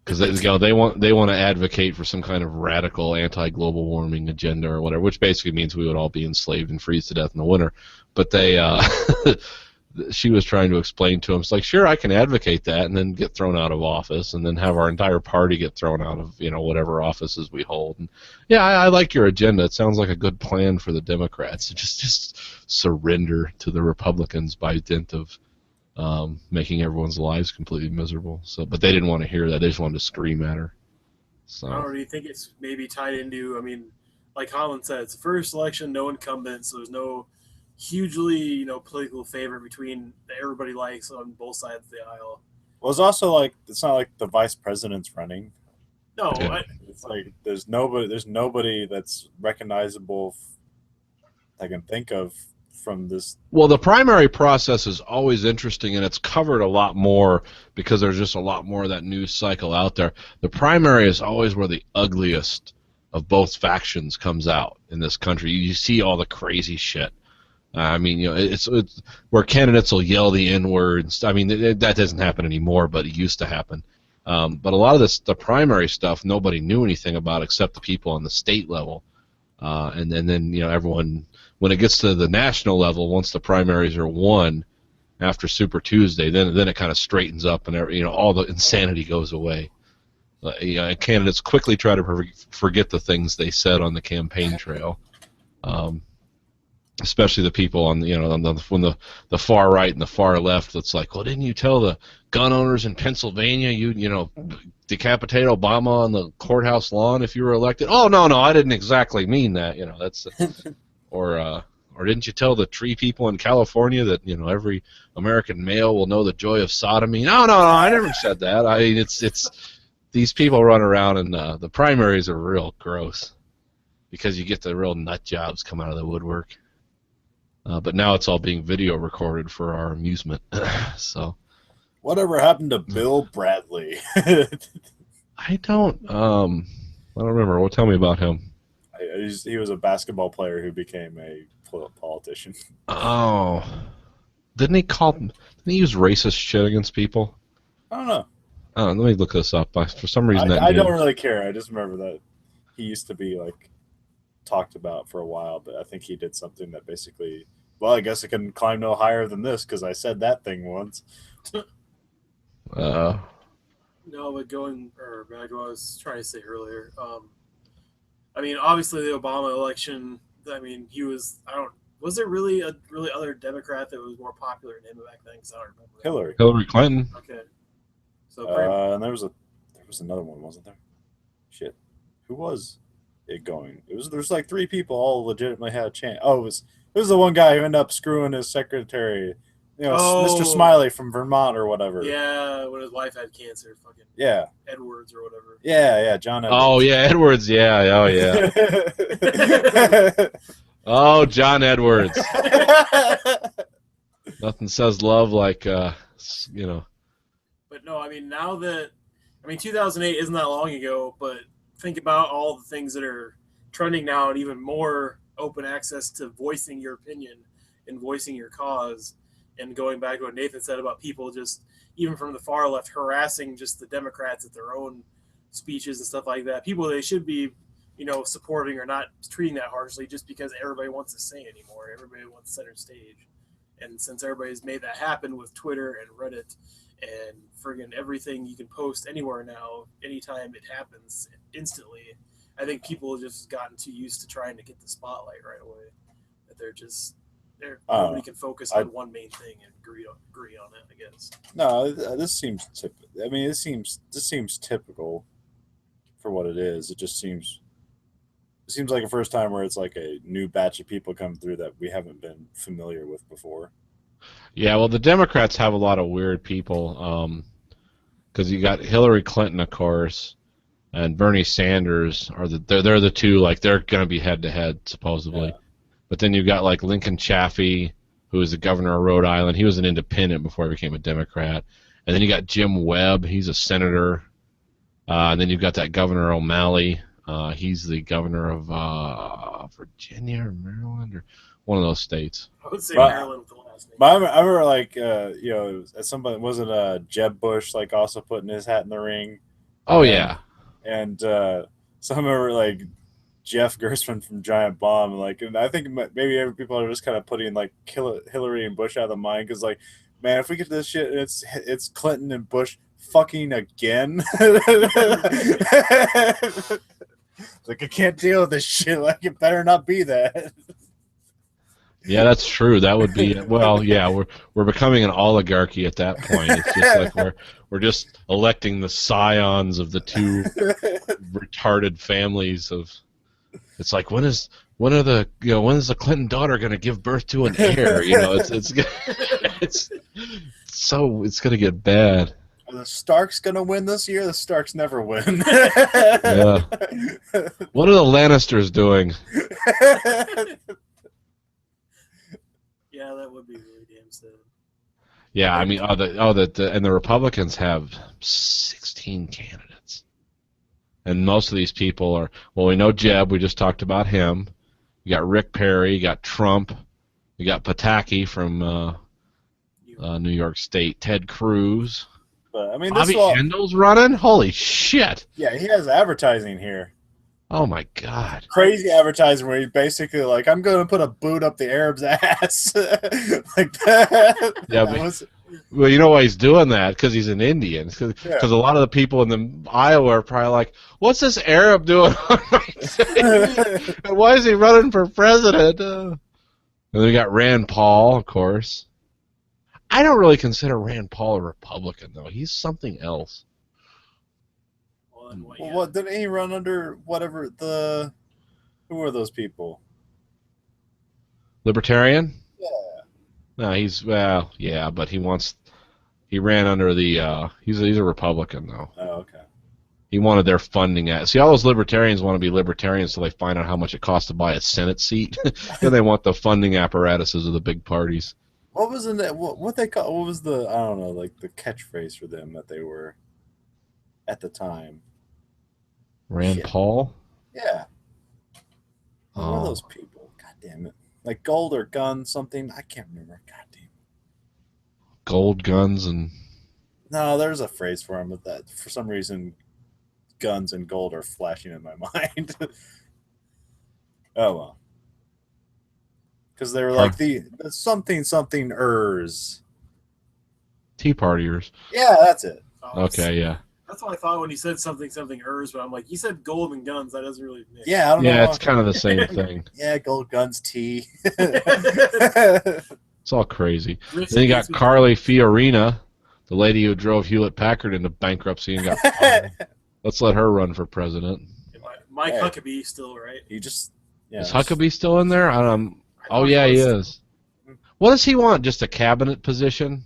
because they want to advocate for some kind of radical anti-global warming agenda or whatever, which basically means we would all be enslaved and freeze to death in the winter. But they she was trying to explain to him, it's like, sure, I can advocate that and then get thrown out of office and then have our entire party get thrown out of, whatever offices we hold. And yeah, I like your agenda. It sounds like a good plan for the Democrats. Just surrender to the Republicans by dint of making everyone's lives completely miserable. So, but they didn't want to hear that. They just wanted to scream at her. So. I don't know, do you think it's maybe tied into, like Colin said, it's the first election, no incumbents, so there's no hugely, political favorite between that everybody likes on both sides of the aisle. Well, it's also like it's not like the vice president's running. No, it's like there's nobody that's recognizable I can think of from this. Well, the primary process is always interesting, and it's covered a lot more because there's just a lot more of that news cycle out there. The primary is always where the ugliest of both factions comes out in this country. You see all the crazy shit. I mean, it's where candidates will yell the N-words. I mean, that doesn't happen anymore, but it used to happen. But a lot of the primary stuff, nobody knew anything about except the people on the state level. And then everyone, when it gets to the national level, once the primaries are won after Super Tuesday, then it kind of straightens up, and all the insanity goes away. Candidates quickly try to forget the things they said on the campaign trail, especially the people on from the far right and the far left. That's like, well, didn't you tell the gun owners in Pennsylvania you decapitate Obama on the courthouse lawn if you were elected? Oh, no, I didn't exactly mean that. That's or didn't you tell the tree people in California that every American male will know the joy of sodomy? No, I never said that. I mean, it's these people run around, and the primaries are real gross because you get the real nut jobs come out of the woodwork. But now it's all being video recorded for our amusement. So. Whatever happened to Bill Bradley? I don't remember. Well, tell me about him. He was a basketball player who became a politician. Oh, didn't he use racist shit against people? I don't know. Let me look this up. For some reason, I don't really care. I just remember that he used to be talked about for a while, but I think he did something that basically, well, I guess I can climb no higher than this because I said that thing once. No, but back to what I was trying to say earlier. I mean, obviously the Obama election. I mean, was there really a other Democrat that was more popular than him back then? Because I don't remember. Hillary Clinton. Okay. So and there was another one, wasn't there? Shit, who was it going? There's like three people all legitimately had a chance. Oh, it was the one guy who ended up screwing his secretary. Mr. Smiley from Vermont or whatever. Yeah, when his wife had cancer, fucking. Yeah. Edwards or whatever. Yeah, John Edwards. Oh yeah, Edwards. Yeah, oh yeah. Oh, John Edwards. Nothing says love like But no, I mean 2008 isn't that long ago, but think about all the things that are trending now and even more open access to voicing your opinion and voicing your cause. And going back to what Nathan said about people just, even from the far left, harassing just the Democrats at their own speeches and stuff like that. People they should be, supporting or not treating that harshly just because everybody wants to say anymore. Everybody wants center stage. And since everybody's made that happen with Twitter and Reddit and friggin' everything you can post anywhere now, anytime it happens instantly, I think people have just gotten too used to trying to get the spotlight right away. That nobody can focus on one main thing and agree on it, I guess. No, this seems typical. I mean, this seems typical for what it is. It seems like a first time where it's like a new batch of people come through that we haven't been familiar with before. Yeah, well, the Democrats have a lot of weird people because you got Hillary Clinton, of course, and Bernie Sanders they're the two, they're going to be head to head supposedly. Yeah. But then you've got Lincoln Chafee, who is the governor of Rhode Island. He was an independent before he became a Democrat. And then you got Jim Webb. He's a senator. And then you've got that Governor O'Malley. He's the governor of Virginia or Maryland or one of those states. I would say Maryland with the last name. But I remember somebody wasn't Jeb Bush also putting his hat in the ring. Oh yeah. And so I remember Jeff Gerstmann from Giant Bomb, and I think maybe people are just kind of putting Hillary and Bush out of the mind because man, if we get this shit, it's Clinton and Bush fucking again. I can't deal with this shit. It better not be that. Yeah, that's true. That would be we're becoming an oligarchy at that point. It's just we're just electing the scions of the two retarded families of. It's when is the Clinton daughter going to give birth to an heir? It's going to get bad. Are the Starks going to win this year? The Starks never win. Yeah. What are the Lannisters doing? Yeah, that would be really damn sad. Yeah, I mean, and the Republicans have 16 candidates, and most of these people are. Well, we know Jeb. We just talked about him. You got Rick Perry. You got Trump. You got Pataki from New York State. Ted Cruz. But I mean, Bobby this all, Kendall's running. Holy shit! yeah, he has advertising here. Oh my god! Crazy advertising where he's basically like, "I'm going to put a boot up the Arab's ass," like that. Yeah, That but- was- Well, you know why he's doing that? Because he's an Indian. Because Yeah. a lot of the people in the Iowa are probably like, "What's this Arab doing on my state? And why is he running for president?" And then we got Rand Paul, of course. I don't really consider Rand Paul a Republican, though. He's something else. Well, then what, Well, yeah. what didn't he run under? Whatever the, who are those people? Libertarian? Yeah. No, yeah, but he ran under the, he's a Republican, though. Oh, okay. He wanted their funding at. See, all those libertarians want to be libertarians so they find out how much it costs to buy a Senate seat. Then they want the funding apparatuses of the big parties. What was in that? What they call? What was the? I don't know, like the catchphrase for them that they were at the time. Rand Shit. Paul? Yeah. What Oh. are those people? God damn it! Like gold or gun something? I can't remember. God damn. Gold guns and No, there's a phrase for them, but that for some reason, guns and gold are flashing in my mind. Oh well. Because they were like the something ers. Tea Partiers. Yeah, that's it. Oh, Okay, yeah. That's what I thought when he said something ers, but I'm like, you said gold and guns. That doesn't really mix. Yeah, I don't know. Yeah, it's kind of the same thing. Yeah, gold guns, tea. It's all crazy. Rich Then you got gets me- Carly Fiorina, the lady who drove Hewlett Packard into bankruptcy and got fired. Let's let her run for president. Mike Hey. Huckabee still, right? You just yeah. Is Huckabee still in there? Oh, thought yeah, he was. is. What does he want? Just a cabinet position?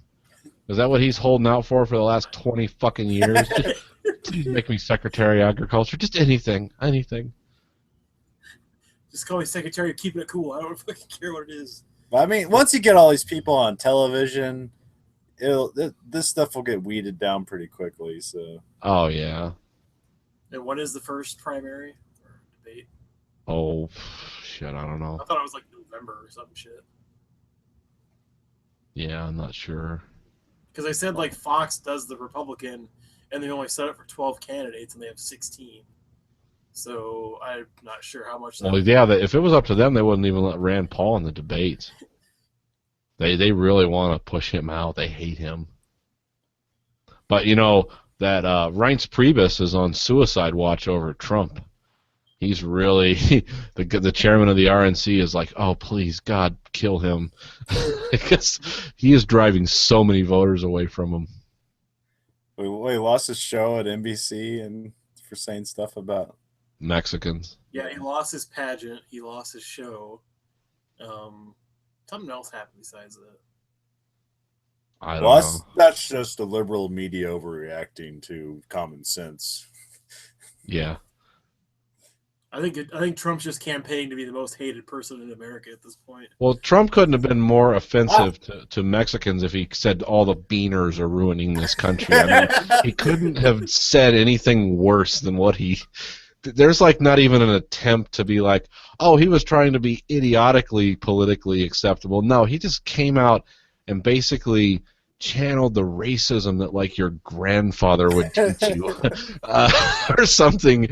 Is that what he's holding out for the last 20 fucking years? Please make me Secretary of Agriculture. Just anything. Anything. Just call me Secretary of Keeping It Cool. I don't fucking care what it is. I mean, once you get all these people on television, this stuff will get weeded down pretty quickly. So Oh, yeah. And when is the first primary or debate? Oh, shit, I don't know. I thought it was like November or some shit. Yeah, I'm not sure. Because they said like Fox does the Republican, and they only set it for 12 candidates, and they have 16. So I'm not sure how much. Well, yeah, if it was up to them, they wouldn't even let Rand Paul in the debates. They really want to push him out. They hate him. But, you know, that Reince Priebus is on suicide watch over Trump. He's really the chairman of the RNC is like, oh please God, kill him, because he is driving so many voters away from him. we lost his show at NBC and for saying stuff about Mexicans. Yeah, he lost his pageant. He lost his show. Something else happened besides that. I don't well, know. that's just the liberal media overreacting to common sense. Yeah. I think Trump's just campaigned to be the most hated person in America at this point. Well, Trump couldn't have been more offensive to Mexicans if he said all the beaners are ruining this country. I mean, he couldn't have said anything worse than what he. There's like not even an attempt to be like, oh, he was trying to be idiotically politically acceptable. No, he just came out and basically channeled the racism that like your grandfather would teach you, or something.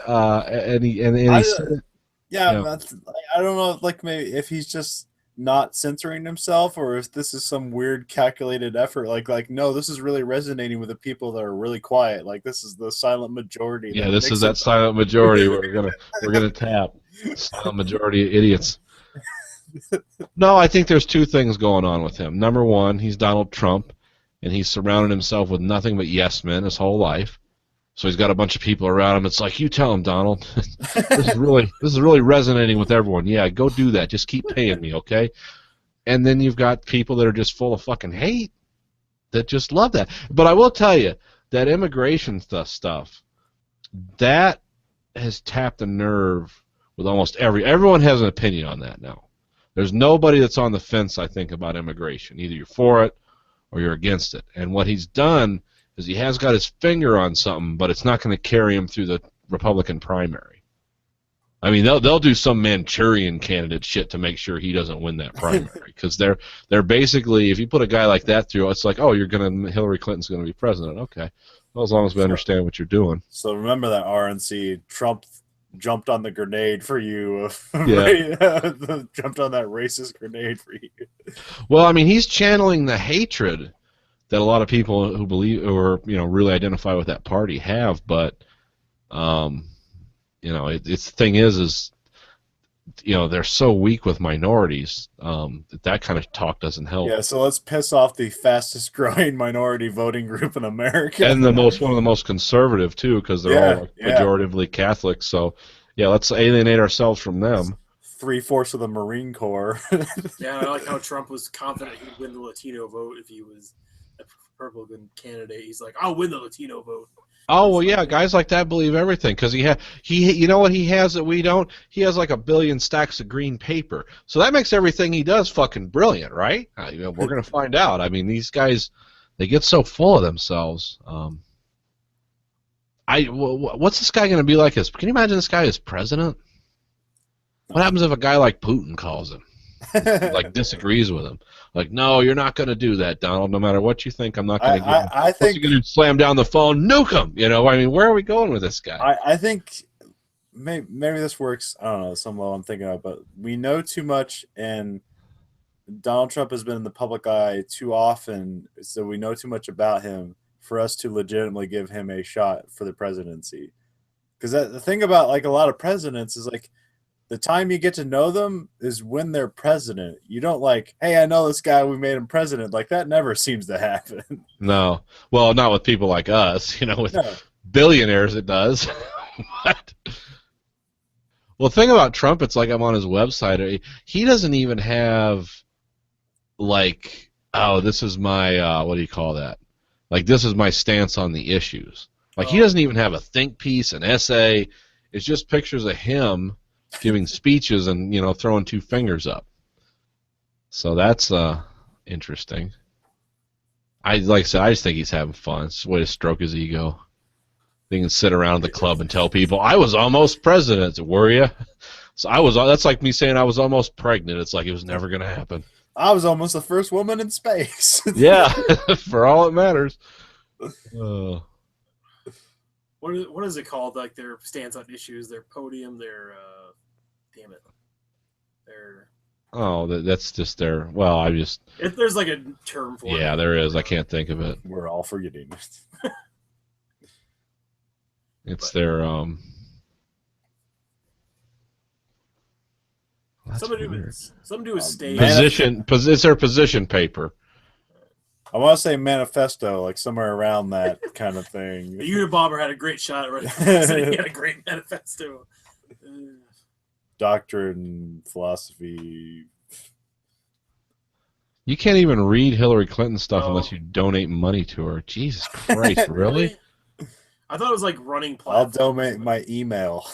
And he said it. Yeah, Yeah. that's, I don't know, like maybe if he's just not censoring himself, or if this is some weird calculated effort. Like no, this is really resonating with the people that are really quiet. Like this is the silent majority. Yeah, that this makes is that it- silent majority we're gonna tap. Silent majority of idiots. No, I think there's two things going on with him. Number one, he's Donald Trump, and he's surrounded himself with nothing but yes men his whole life. So he's got a bunch of people around him. It's like, you tell him, Donald. This is really resonating with everyone. Yeah, go do that. Just keep paying me, okay? And then you've got people that are just full of fucking hate that just love that. But I will tell you that immigration stuff that has tapped a nerve with almost everyone has an opinion on that now. There's nobody that's on the fence, I think, about immigration. Either you're for it or you're against it. And what he's done is he has got his finger on something, but it's not going to carry him through the Republican primary. I mean, they'll do some Manchurian candidate shit to make sure he doesn't win that primary, because they're basically, if you put a guy like that through, it's like, oh, Hillary Clinton's going to be president. Okay, well, as long as we understand what you're doing. So remember that RNC, Trump jumped on the grenade for you. Jumped on that racist grenade for you. Well, I mean, he's channeling the hatred that a lot of people who believe or really identify with that party have, but it's the thing is they're so weak with minorities that kind of talk doesn't help. Yeah, so let's piss off the fastest growing minority voting group in America, and one of the most conservative too, because they're all pejoratively Catholic. So let's alienate ourselves from them. 3/4 of the Marine Corps. Yeah, I like how Trump was confident he'd win the Latino vote if he was a Republican candidate. He's like, I'll win the Latino vote. Oh, well, yeah, guys like that believe everything, because he you know what he has that we don't? He has like 1 billion stacks of green paper. So that makes everything he does fucking brilliant, right? We're going to find out. I mean, these guys, they get so full of themselves. What's this guy going to be like? Can you imagine this guy as president? What happens if a guy like Putin calls him? Like disagrees with him. Like, no, you're not going to do that, Donald. No matter what you think, I'm not going to give him. I think you're going to slam down the phone, nuke him. I mean, where are we going with this guy? I think maybe this works. I don't know, some level I'm thinking of, but we know too much, and Donald Trump has been in the public eye too often, so we know too much about him for us to legitimately give him a shot for the presidency. Because the thing about like a lot of presidents is like, the time you get to know them is when they're president. You don't like, hey, I know this guy, we made him president. Like, that never seems to happen. No. Well, not with people like us. With billionaires it does. But, well, the thing about Trump, it's like I'm on his website. He doesn't even have, like, oh, this is my, what do you call that? Like, this is my stance on the issues. Like, he doesn't even have a think piece, an essay. It's just pictures of him giving speeches and throwing 2 fingers up. So that's interesting. Like I said, I just think he's having fun. It's a way to stroke his ego. He can sit around the club and tell people, I was almost president. Were you? So that's like me saying I was almost pregnant. It's like it was never going to happen. I was almost the first woman in space. Yeah, for all it matters. What is it called? Like their stance on issues, their podium, their damn it, their. Oh, that's just their. Well, There's like a term for it. Yeah, there is. I can't think of it. We're all forgetting it. It's their Something to do with stage. Position. It's their position paper. I want to say manifesto, like somewhere around that kind of thing. The Unabomber had a great shot at running. He had a great manifesto. Doctrine, philosophy. You can't even read Hillary Clinton stuff unless you donate money to her. Jesus Christ, really? I thought it was like running platform. I'll donate my email.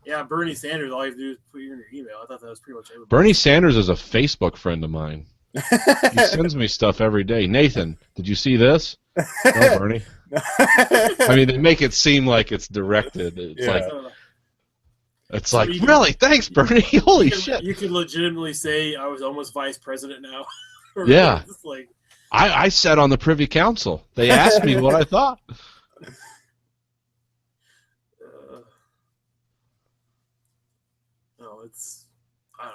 Yeah, Bernie Sanders, all you have to do is put in your email. I thought that was pretty much everybody. Bernie Sanders is a Facebook friend of mine. He sends me stuff every day. Nathan, did you see this? No, Bernie. I mean, they make it seem like it's directed. It's like, really? Thanks, Bernie. Holy shit. You could legitimately say I was almost vice president now. Yeah. Like, I sat on the Privy Council. They asked me what I thought. I don't know.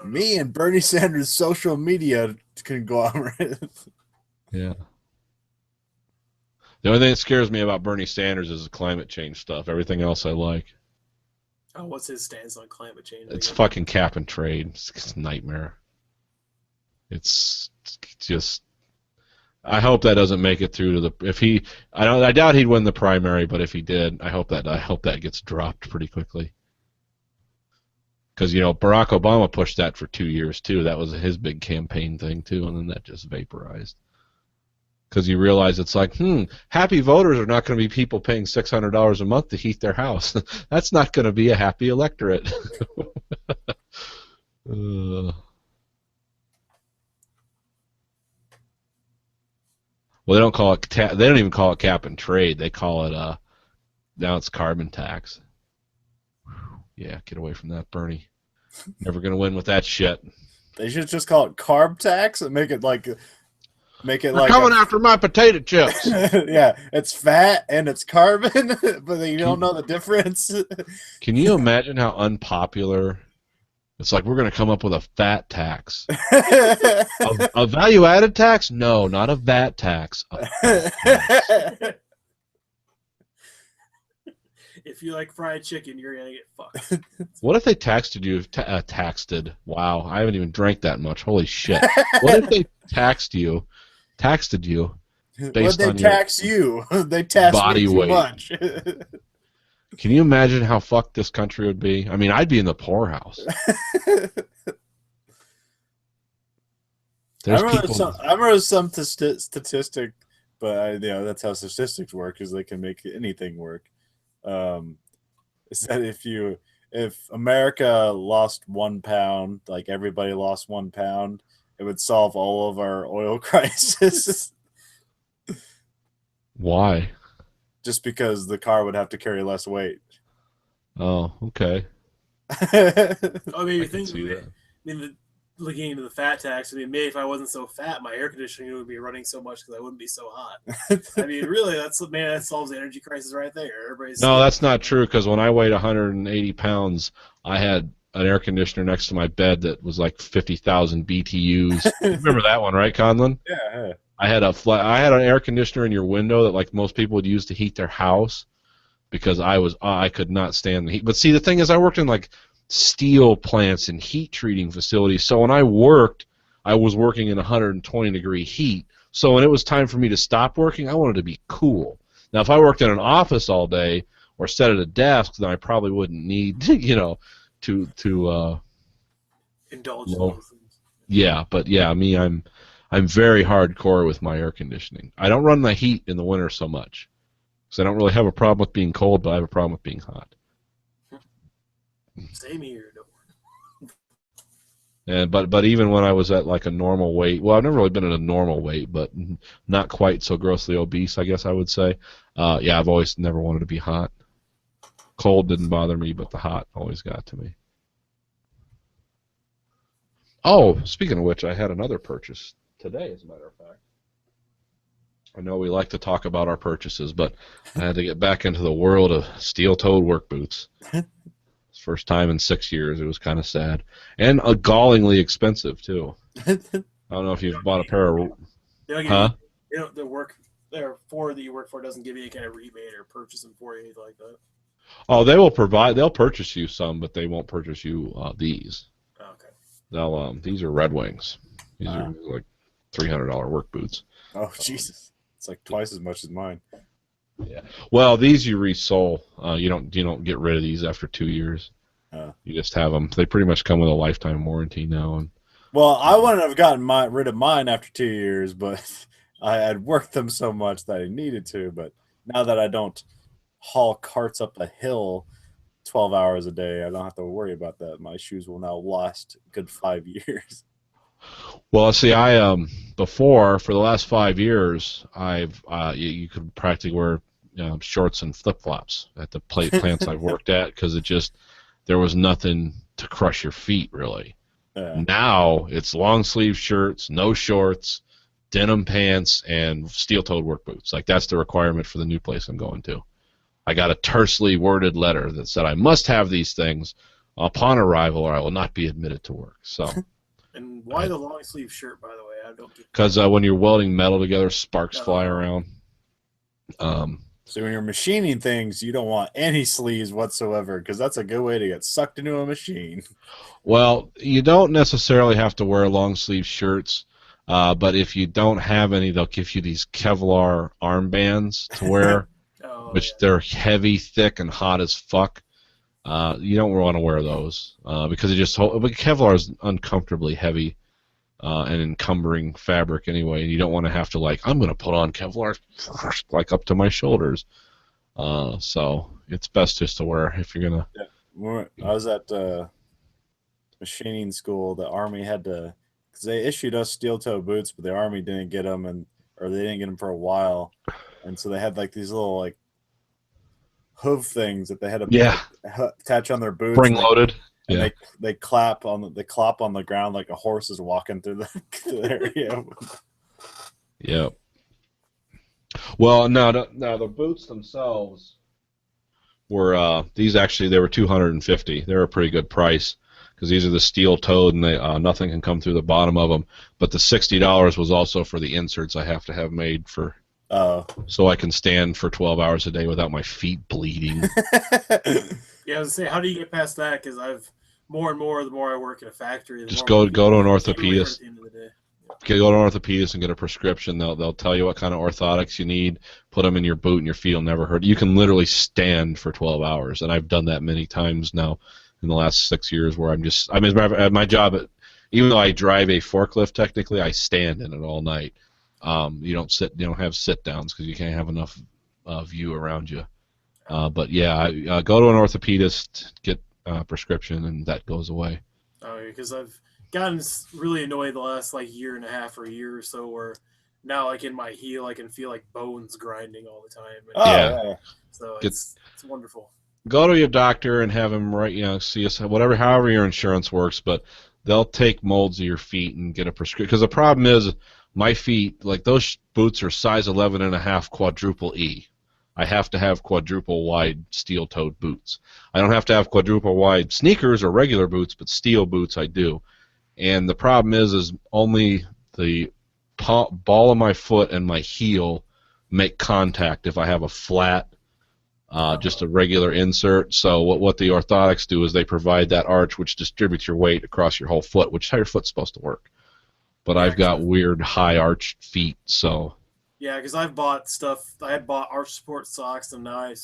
Me and Bernie Sanders' social media conglomerate. Yeah. The only thing that scares me about Bernie Sanders is the climate change stuff. Everything else I like. Oh, what's his stance on climate change? It's fucking cap and trade. It's a nightmare. It's just. I hope that doesn't make it through to the. I doubt he'd win the primary, but if he did, I hope that gets dropped pretty quickly. Because Barack Obama pushed that for 2 years too. That was his big campaign thing too, and then that just vaporized. Because you realize it's like, happy voters are not going to be people paying $600 a month to heat their house. That's not going to be a happy electorate. Well, they don't call it. They don't even call it cap and trade. They call it. Now it's carbon tax. Yeah, get away from that, Bernie. Never gonna win with that shit. They should just call it carb tax and make it like. They're coming after my potato chips. Yeah, it's fat and it's carbon, but you don't know the difference. Can you imagine how unpopular? It's like we're going to come up with a fat tax. A value-added tax? No, not a VAT tax. A fat tax. If you like fried chicken, you're gonna get fucked. What if they taxed you? Taxed? Wow, I haven't even drank that much. Holy shit! What if they taxed you based on your tax you? They tax body me too weight. much. Can you imagine how fucked this country would be? I mean, I'd be in the poorhouse. I remember some statistic, but that's how statistics work, is they can make anything work. Is that if America lost 1 pound, like everybody lost 1 pound, it would solve all of our oil crisis. Why? Just because the car would have to carry less weight. Oh, okay. I mean, I can see that. Looking into the fat tax, I mean, maybe if I wasn't so fat, my air conditioning would be running so much because I wouldn't be so hot. I mean, really, that solves the energy crisis right there. No, that's not true, because when I weighed 180 pounds, I had an air conditioner next to my bed that was like 50,000 BTUs. Remember that one, right, Conlon? Yeah. I had an air conditioner in your window that like most people would use to heat their house, because I could not stand the heat. But see, the thing is, I worked in like steel plants and heat treating facilities. So when I worked, I was working in 120-degree heat. So when it was time for me to stop working, I wanted to be cool. Now, if I worked in an office all day or sat at a desk, then I probably wouldn't need, to indulge in those things. Yeah, but yeah, I'm very hardcore with my air conditioning. I don't run the heat in the winter so much, because I don't really have a problem with being cold, but I have a problem with being hot. Same here. And but even when I was at like a normal weight, well, I've never really been at a normal weight, but not quite so grossly obese, I guess I would say. Yeah, I've always never wanted to be hot. Cold didn't bother me, but the hot always got to me. Oh, speaking of which, I had another purchase today, as a matter of fact. I know we like to talk about our purchases, but I had to get back into the world of steel-toed work boots. First time in 6 years. It was kind of sad, and gallingly expensive too. I don't know if you've bought a pair of. The work there for that you work for doesn't give you any kind of rebate or purchase them for you, anything like that. Oh, they will provide. They'll purchase you some, but they won't purchase you these. Oh, okay. They'll. These are Red Wings. These are like $300 work boots. Oh Jesus! It's like twice as much as mine. Yeah. Well, these you resole. You don't get rid of these after 2 years. You just have them. They pretty much come with a lifetime warranty now. And well, I wouldn't have gotten rid of mine after 2 years, but I had worked them so much that I needed to. But now that I don't haul carts up a hill 12 hours a day, I don't have to worry about that. My shoes will now last a good 5 years. Well, see, I before, for the last 5 years, I've you could practically wear shorts and flip flops at the plants I've worked at, because there was nothing to crush your feet really. Yeah. Now it's long sleeve shirts, no shorts, denim pants, and steel-toed work boots. Like, that's the requirement for the new place I'm going to. I got a tersely worded letter that said I must have these things upon arrival, or I will not be admitted to work. So. And why the long sleeve shirt, by the way? I don't get. Because when you're welding metal together, sparks fly around. So when you're machining things, you don't want any sleeves whatsoever, because that's a good way to get sucked into a machine. Well, you don't necessarily have to wear long sleeve shirts, but if you don't have any, they'll give you these Kevlar armbands to wear, they're heavy, thick, and hot as fuck. You don't want to wear those because Kevlar is uncomfortably heavy and encumbering fabric anyway, and you don't want to have to I'm going to put on Kevlar like up to my shoulders. So it's best just to wear if you're gonna. Yeah. I was at machining school, the Army had to, because they issued us steel-toe boots, but the Army didn't get them, or they didn't get them for a while, and so they had like these little like hoof things that they had to attach on their boots. Spring loaded. And Yeah. they clop on the ground like a horse is walking through the area. Yeah. Well, no, the boots themselves were these actually they were $250. They were a pretty good price because these are the steel-toed and they nothing can come through the bottom of them. But the $60 was also for the inserts I have to have made for so I can stand for 12 hours a day without my feet bleeding. Yeah, I was gonna say, how do you get past that? Because I've more and more, the more I work in a factory, the Just more go to an orthopedist. orthopedist. At the end of the day. Go to an orthopedist and get a prescription. They'll tell you what kind of orthotics you need. Put them in your boot, and your feet will never hurt. You can literally stand for 12 hours, and I've done that many times now in the last 6 years. Where at my job, even though I drive a forklift, technically I stand in it all night. You don't have sit downs because you can't have enough view around you. But yeah, go to an orthopedist, get a prescription, and that goes away. Oh, because I've gotten really annoyed the last like year and a half or a year or so, where now like in my heel I can feel like bones grinding all the time. And, so it's wonderful. Go to your doctor and have him see us however your insurance works, but they'll take molds of your feet and get a prescription. Because the problem is my feet, like those boots are size 11.5 quadruple E. I have to have quadruple wide steel-toed boots. I don't have to have quadruple wide sneakers or regular boots, but steel boots I do. And the problem is only the ball of my foot and my heel make contact if I have a flat, just a regular insert. So what the orthotics do is they provide that arch which distributes your weight across your whole foot, which is how your foot's supposed to work. But I've got weird high arched feet, so... Yeah, because I've bought stuff. I had bought arch support socks, and now I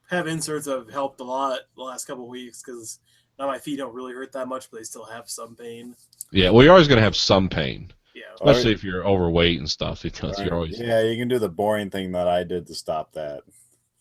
have inserts that have helped a lot the last couple of weeks because now my feet don't really hurt that much, but they still have some pain. Yeah, well, you're always going to have some pain. Yeah. Especially if you're overweight and stuff, because you're always... Yeah, you can do the boring thing that I did to stop that.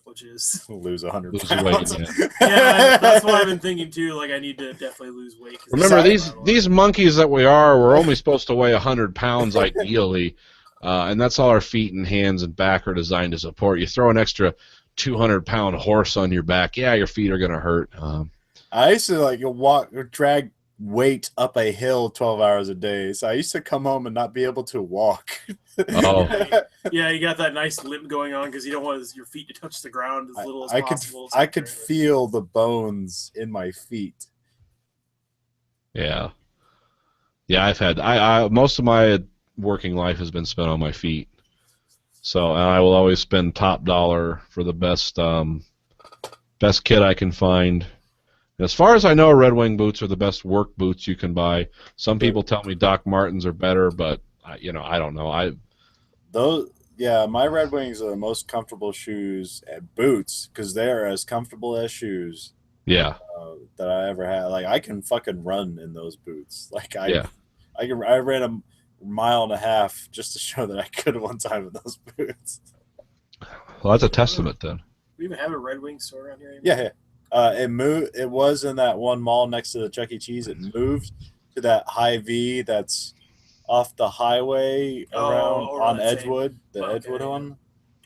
Which is... Lose 100 Lose pounds. weight, Yeah, that's what I've been thinking, too. Like, I need to definitely lose weight. Remember, these monkeys that we're only supposed to weigh 100 pounds ideally, and that's all our feet and hands and back are designed to support. You throw an extra 200-pound horse on your back, yeah, your feet are going to hurt. I used to like walk or drag weight up a hill 12 hours a day, so I used to come home and not be able to walk. Oh. Yeah, you got that nice limp going on because you don't want your feet to touch the ground as little as possible. I could feel the bones in my feet. Yeah. Yeah, I've had... most of my working life has been spent on my feet. So and I will always spend top dollar for the best kit I can find. As far as I know, Red Wing boots are the best work boots you can buy. Some people tell me Doc Martens are better, but I don't know. My Red Wings are the most comfortable shoes and boots because they are as comfortable as shoes. Yeah. That I ever had. Like I can fucking run in those boots. Like I ran a mile and a half just to show that I could one time in those boots. Well, that's a testament then. We even have a Red Wing store around here anymore? Yeah. It moved. It was in that one mall next to the Chuck E. Cheese. It moved to that Hy-Vee that's off the highway on Edgewood, Edgewood one.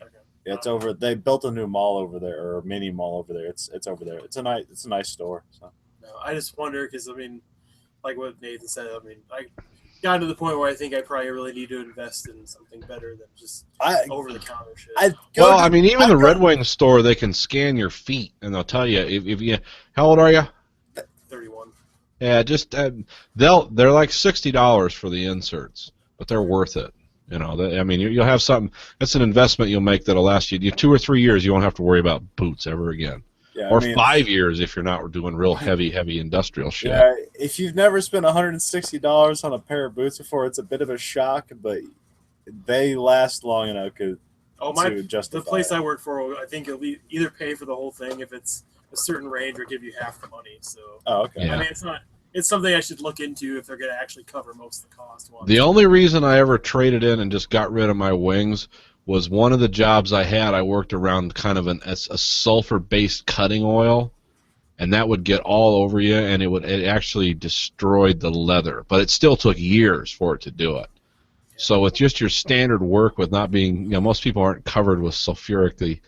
Okay. Yeah, it's over. They built a new mall over there, or a mini mall over there. It's over there. It's a nice store. So. No, I just wonder because like what Nathan said, I got to the point where I think I probably really need to invest in something better than just over-the-counter shit. Even the Red Wing store, they can scan your feet, and they'll tell you if you. How old are you? 31. Yeah, just they're like $60 for the inserts, but they're worth it. You'll have something. That's an investment you'll make that'll last you 2 or 3 years. You won't have to worry about boots ever again. Yeah, 5 years if you're not doing real heavy industrial shit. Yeah, if you've never spent $160 on a pair of boots before, it's a bit of a shock, but they last long enough to justify. The place I work for, I think it'll either pay for the whole thing if it's a certain range or give you half the money. So, okay. Yeah. It's something I should look into if they're going to actually cover most of the cost. The only reason I ever traded in and just got rid of my wings was one of the jobs I had. I worked around kind of a sulfur-based cutting oil, and that would get all over you, and it actually destroyed the leather. But it still took years for it to do it. So with just your standard work, with not being, most people aren't covered with sulfuric,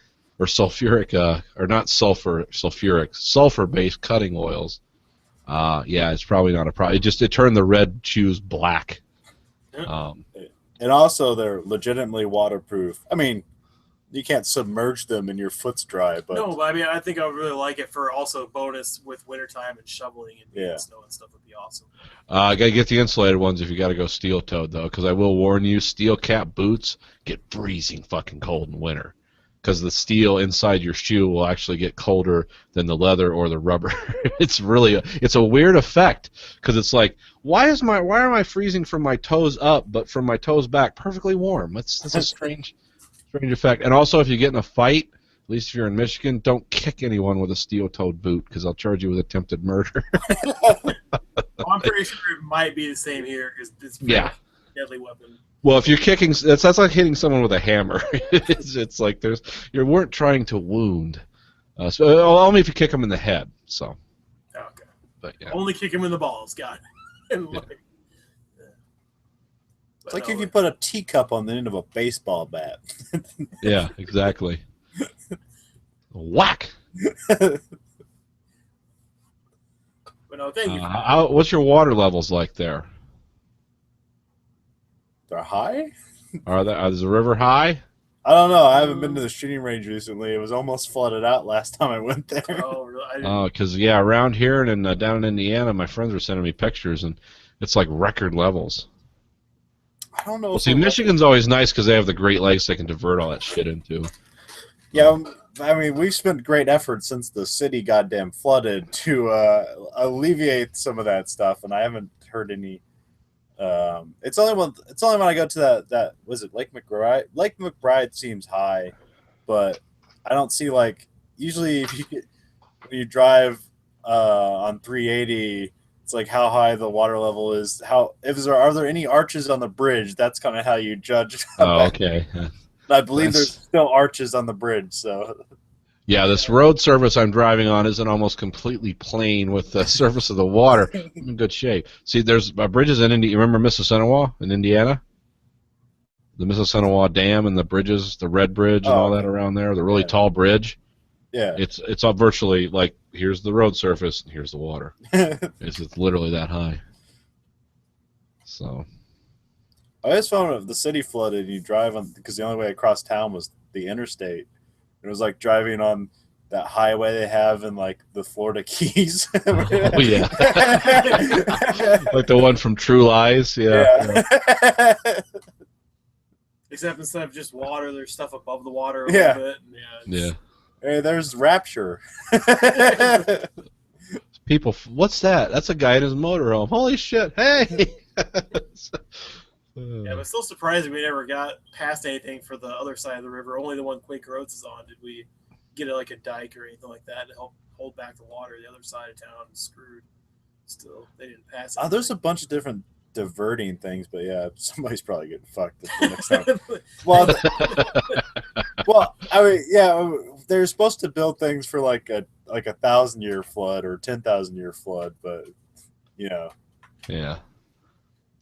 sulfur-based cutting oils. It's probably not a problem. It turned the red shoes black. And also, they're legitimately waterproof. I mean, you can't submerge them and your foot's dry, but No, but I mean, I think I would really like it for also bonus with wintertime and shoveling and snow and stuff would be awesome. I gotta get the insulated ones if you gotta go steel-toed though, because I will warn you, steel cap boots get freezing fucking cold in winter, because the steel inside your shoe will actually get colder than the leather or the rubber. It's a weird effect, because it's like, why am I freezing from my toes up, but from my toes back perfectly warm? That's a strange effect. And also, if you get in a fight, at least if you're in Michigan, don't kick anyone with a steel-toed boot, because I'll charge you with attempted murder. I'm pretty sure it might be the same here. It's a deadly weapon. Well, if you're kicking, that's like hitting someone with a hammer. It's like you weren't trying to wound. Only if you kick them in the head. So. Okay. But yeah. Only kick him in the balls, God. It's like if you put a teacup on the end of a baseball bat. Yeah, exactly. Whack. But no, thank you. What's your water levels like there? They're high? Is the river high? I don't know. I haven't been to the shooting range recently. It was almost flooded out last time I went there. Oh, really? Oh, because around here and down in Indiana, my friends were sending me pictures, and it's like record levels. I don't know. Well, see, Michigan's always nice because they have the Great Lakes they can divert all that shit into. Yeah, I mean, we've spent great effort since the city goddamn flooded to alleviate some of that stuff, and I haven't heard any. It's only when I go to that was it Lake McBride? Lake McBride seems high, but I don't see usually when you drive on 380. It's like how high the water level is. Are there any arches on the bridge? That's kind of how you judge. Oh, okay. I believe there's still arches on the bridge. So. Yeah, this road surface I'm driving on isn't almost completely plain with the surface of the water. I'm in good shape. See, there's bridges in Indiana. You remember Mississinawa in Indiana? The Mississinawa Dam and the bridges, the Red Bridge and all that around there, the really tall bridge. Yeah. It's all virtually like, here's the road surface and here's the water. It's literally that high. So. I just found if the city flooded, you drive on, because the only way across town was the interstate. It was like driving on that highway they have in like the Florida Keys. Oh yeah. Like the one from True Lies. Yeah. Except instead of just water, there's stuff above the water a Yeah. little bit. Yeah. Hey, there's Rapture. People, what's that? That's a guy in his motorhome. Holy shit! Hey. Yeah, but still surprising we never got past anything for the other side of the river. Only the one Quaker Oats is on. Did we get like a dike or anything like that to help hold back the water? The other side of town is screwed. Still, they didn't pass it. There's a bunch of different diverting things, but yeah, somebody's probably getting fucked the next time. Well, I mean, yeah, they're supposed to build things for like a 1,000-year flood or 10,000-year flood, but yeah, They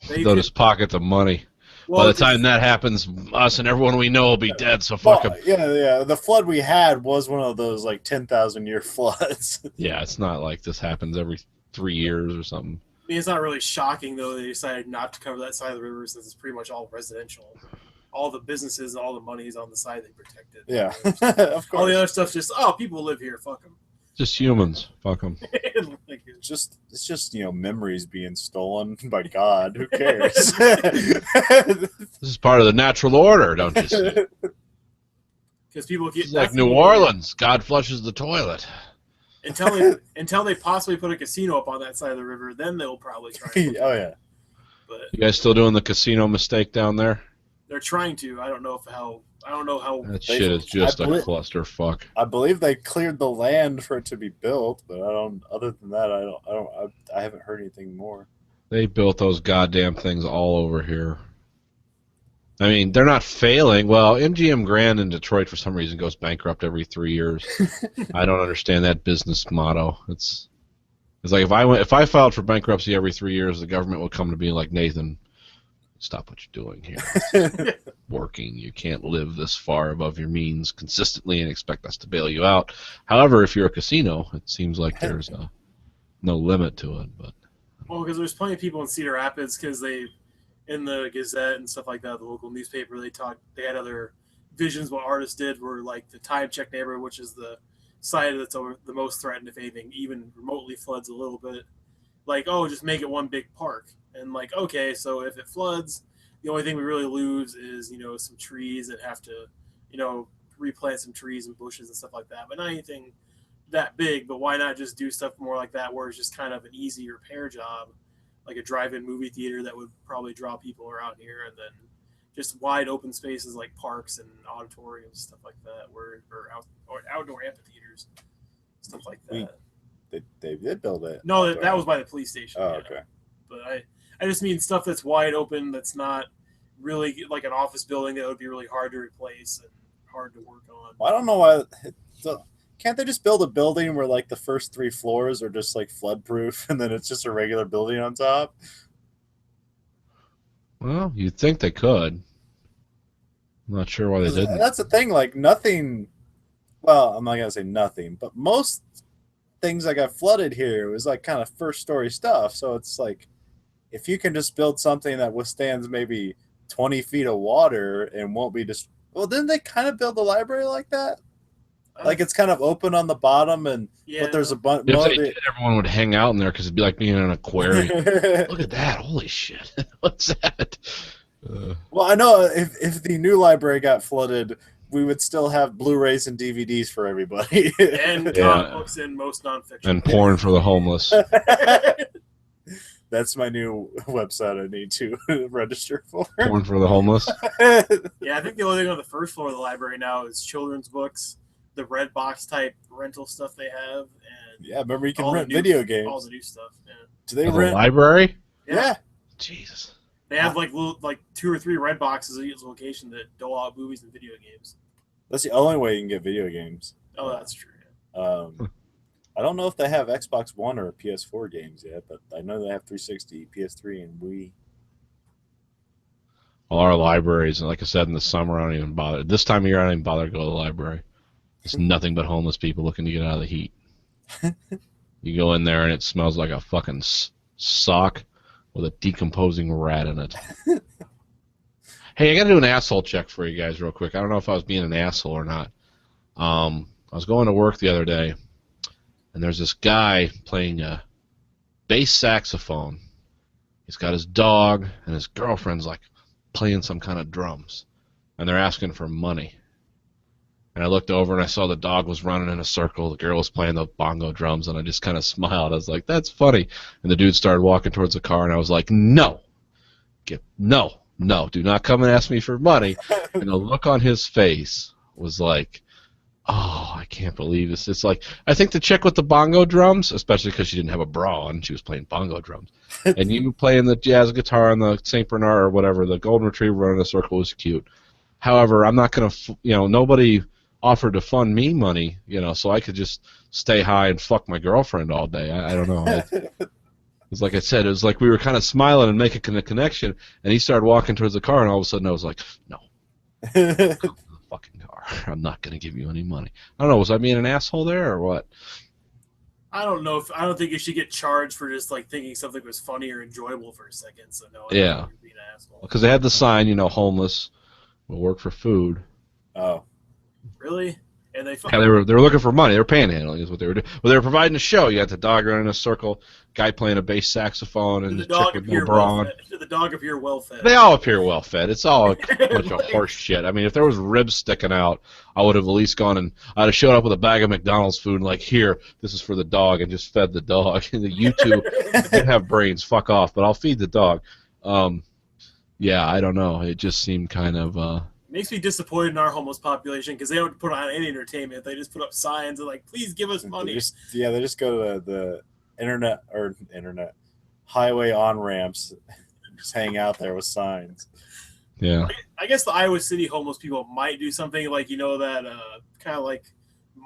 they'll could- just pocket the money. well, By the time that happens, us and everyone we know will be dead. So fuck them. yeah. The flood we had was one of those like 10,000-year floods. Yeah, it's not like this happens every 3 years or something. I mean, it's not really shocking though they decided not to cover that side of the river since it's pretty much all residential. All the businesses, all the money is on the side they protected. Yeah, of All the course. other stuff's just people live here. Fuck them. Just humans. Fuck them. Like, It's just memories being stolen by God. Who cares? This is part of the natural order, don't you see? because people keep It's like New Orleans. God flushes the toilet. until they possibly put a casino up on that side of the river, then they'll probably try. Oh yeah. But You guys still doing the casino mistake down there? they're trying to. I don't know how. That shit is just I a believe- clusterfuck. I believe they cleared the land for it to be built, but I don't. Other than that, I haven't heard anything more. They built those goddamn things all over here. I mean, they're not failing. Well, MGM Grand in Detroit for some reason goes bankrupt every 3 years. I don't understand that business motto. It's like if I filed for bankruptcy every 3 years, the government would come to me like, Nathan, stop what you're doing here. It's working. You can't live this far above your means consistently and expect us to bail you out. However, if you're a casino, it seems like there's no limit to it. But Well, because there's plenty of people in Cedar Rapids because they, in the Gazette and stuff like that, the local newspaper, they had other visions what artists did were like the Time Check neighborhood, which is the side that's the most threatened if anything even remotely floods a little bit. Like, oh, just make it one big park. And like, okay, so if it floods, the only thing we really lose is, some trees that have to, replant some trees and bushes and stuff like that. But not anything that big, but why not just do stuff more like that where it's just kind of an easy repair job, like a drive-in movie theater that would probably draw people around here, and then just wide open spaces like parks and auditoriums, stuff like that, or outdoor amphitheaters, stuff like that. They did build it. No, that was by the police station. Oh, okay. But I just mean stuff that's wide open, that's not really like an office building that would be really hard to replace and hard to work on. Well, I don't know why. Can't they just build a building where like the first 3 floors are just like flood proof and then it's just a regular building on top? well, you'd think they could. I'm not sure why they didn't. That's the thing. Like nothing. Well, I'm not gonna say nothing, but most things that got flooded here was like kind of first story stuff. So it's like if you can just build something that withstands maybe 20 feet of water and won't be just. Well, didn't they kind of build a library like that? Like it's kind of open on the bottom, but there's a bunch. If they did, everyone would hang out in there because it'd be like being in an aquarium. Look at that! Holy shit! What's that? Well, I know if the new library got flooded, we would still have Blu-rays and DVDs for everybody, and comic books and most nonfiction, and porn for the homeless. That's my new website I need to register for. Porn for the homeless. Yeah, I think the only thing on the first floor of the library now is children's books, the red box type rental stuff they have, and yeah, remember you can rent video games. All the new stuff. Yeah. Do they rent a library? Yeah. Jesus. They have like 2 or 3 red boxes at each location that dole out movies and video games. That's the only way you can get video games. Oh, that's true. I don't know if they have Xbox One or PS4 games yet, but I know they have 360, PS3, and Wii. All our libraries, and like I said, in the summer, I don't even bother. This time of year, I don't even bother to go to the library. It's nothing but homeless people looking to get out of the heat. You go in there, and it smells like a fucking sock with a decomposing rat in it. Hey, I got to do an asshole check for you guys real quick. I don't know if I was being an asshole or not. I was going to work the other day, and there's this guy playing a bass saxophone. He's got his dog, and his girlfriend's like playing some kind of drums, and they're asking for money. And I looked over, and I saw the dog was running in a circle. The girl was playing the bongo drums, and I just kind of smiled. I was like, that's funny. And the dude started walking towards the car, and I was like, no, do not come and ask me for money. And the look on his face was like, oh, I can't believe this. It's like, I think the chick with the bongo drums, especially because she didn't have a bra on, she was playing bongo drums. And you playing the jazz guitar on the St. Bernard or whatever, the golden retriever running a circle was cute. However, I'm not going to, nobody offered to fund me money, so I could just stay high and fuck my girlfriend all day. I don't know. It was like I said, it was like we were kind of smiling and making a connection, and he started walking towards the car, and all of a sudden I was like, no. Fucking car. I'm not going to give you any money. I don't know, was I being an asshole there or what? I don't know. I don't think you should get charged for just like thinking something was funny or enjoyable for a second. So no, I don't think you're being an asshole. Because they had the sign, homeless will work for food. Oh. Really? And they were looking for money. They were panhandling is what they were doing. Well, they were providing a show. You got the dog running in a circle, guy playing a bass saxophone, and the chick with no bra on. The dog appear well fed. They all appear well fed. It's all a bunch of horse shit. I mean, if there was ribs sticking out, I would have at least gone and I'd have showed up with a bag of McDonald's food and like, here, this is for the dog, and just fed the dog. And you two have brains, fuck off, but I'll feed the dog. Yeah, I don't know. It just seemed kind of. Makes me disappointed in our homeless population because they don't put on any entertainment. They just put up signs and like, please give us money. They just go to the internet highway on ramps, just hang out there with signs. Yeah. I guess the Iowa City homeless people might do something like that kind of like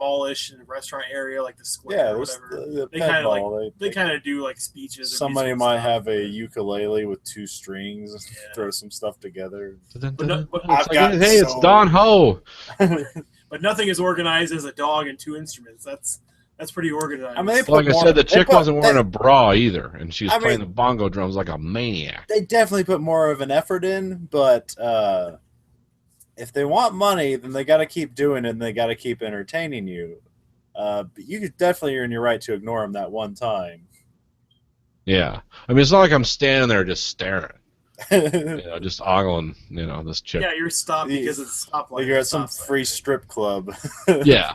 mallish and restaurant area, like the square Yeah, or there's whatever. the They pet kind of like ball. they kind of do like speeches. or Somebody musical might stuff. have a ukulele with 2 strings, Yeah. throw some stuff together. But It's I've like, got hey, it's so- Don Ho. but nothing is organized as a dog and 2 instruments. That's pretty organized. I mean, they Like I said, the chick wasn't wearing they, a bra either, and she was I playing mean- the bongo drums like a maniac. they definitely put more of an effort in, but if they want money, then they got to keep doing it, and they got to keep entertaining you. But you could definitely earn your right to ignore them that one time. Yeah. I mean, it's not like I'm standing there just staring, Like just ogling, this chick. yeah, you're stopped because it's stoplight. you're at some free strip club. Yeah.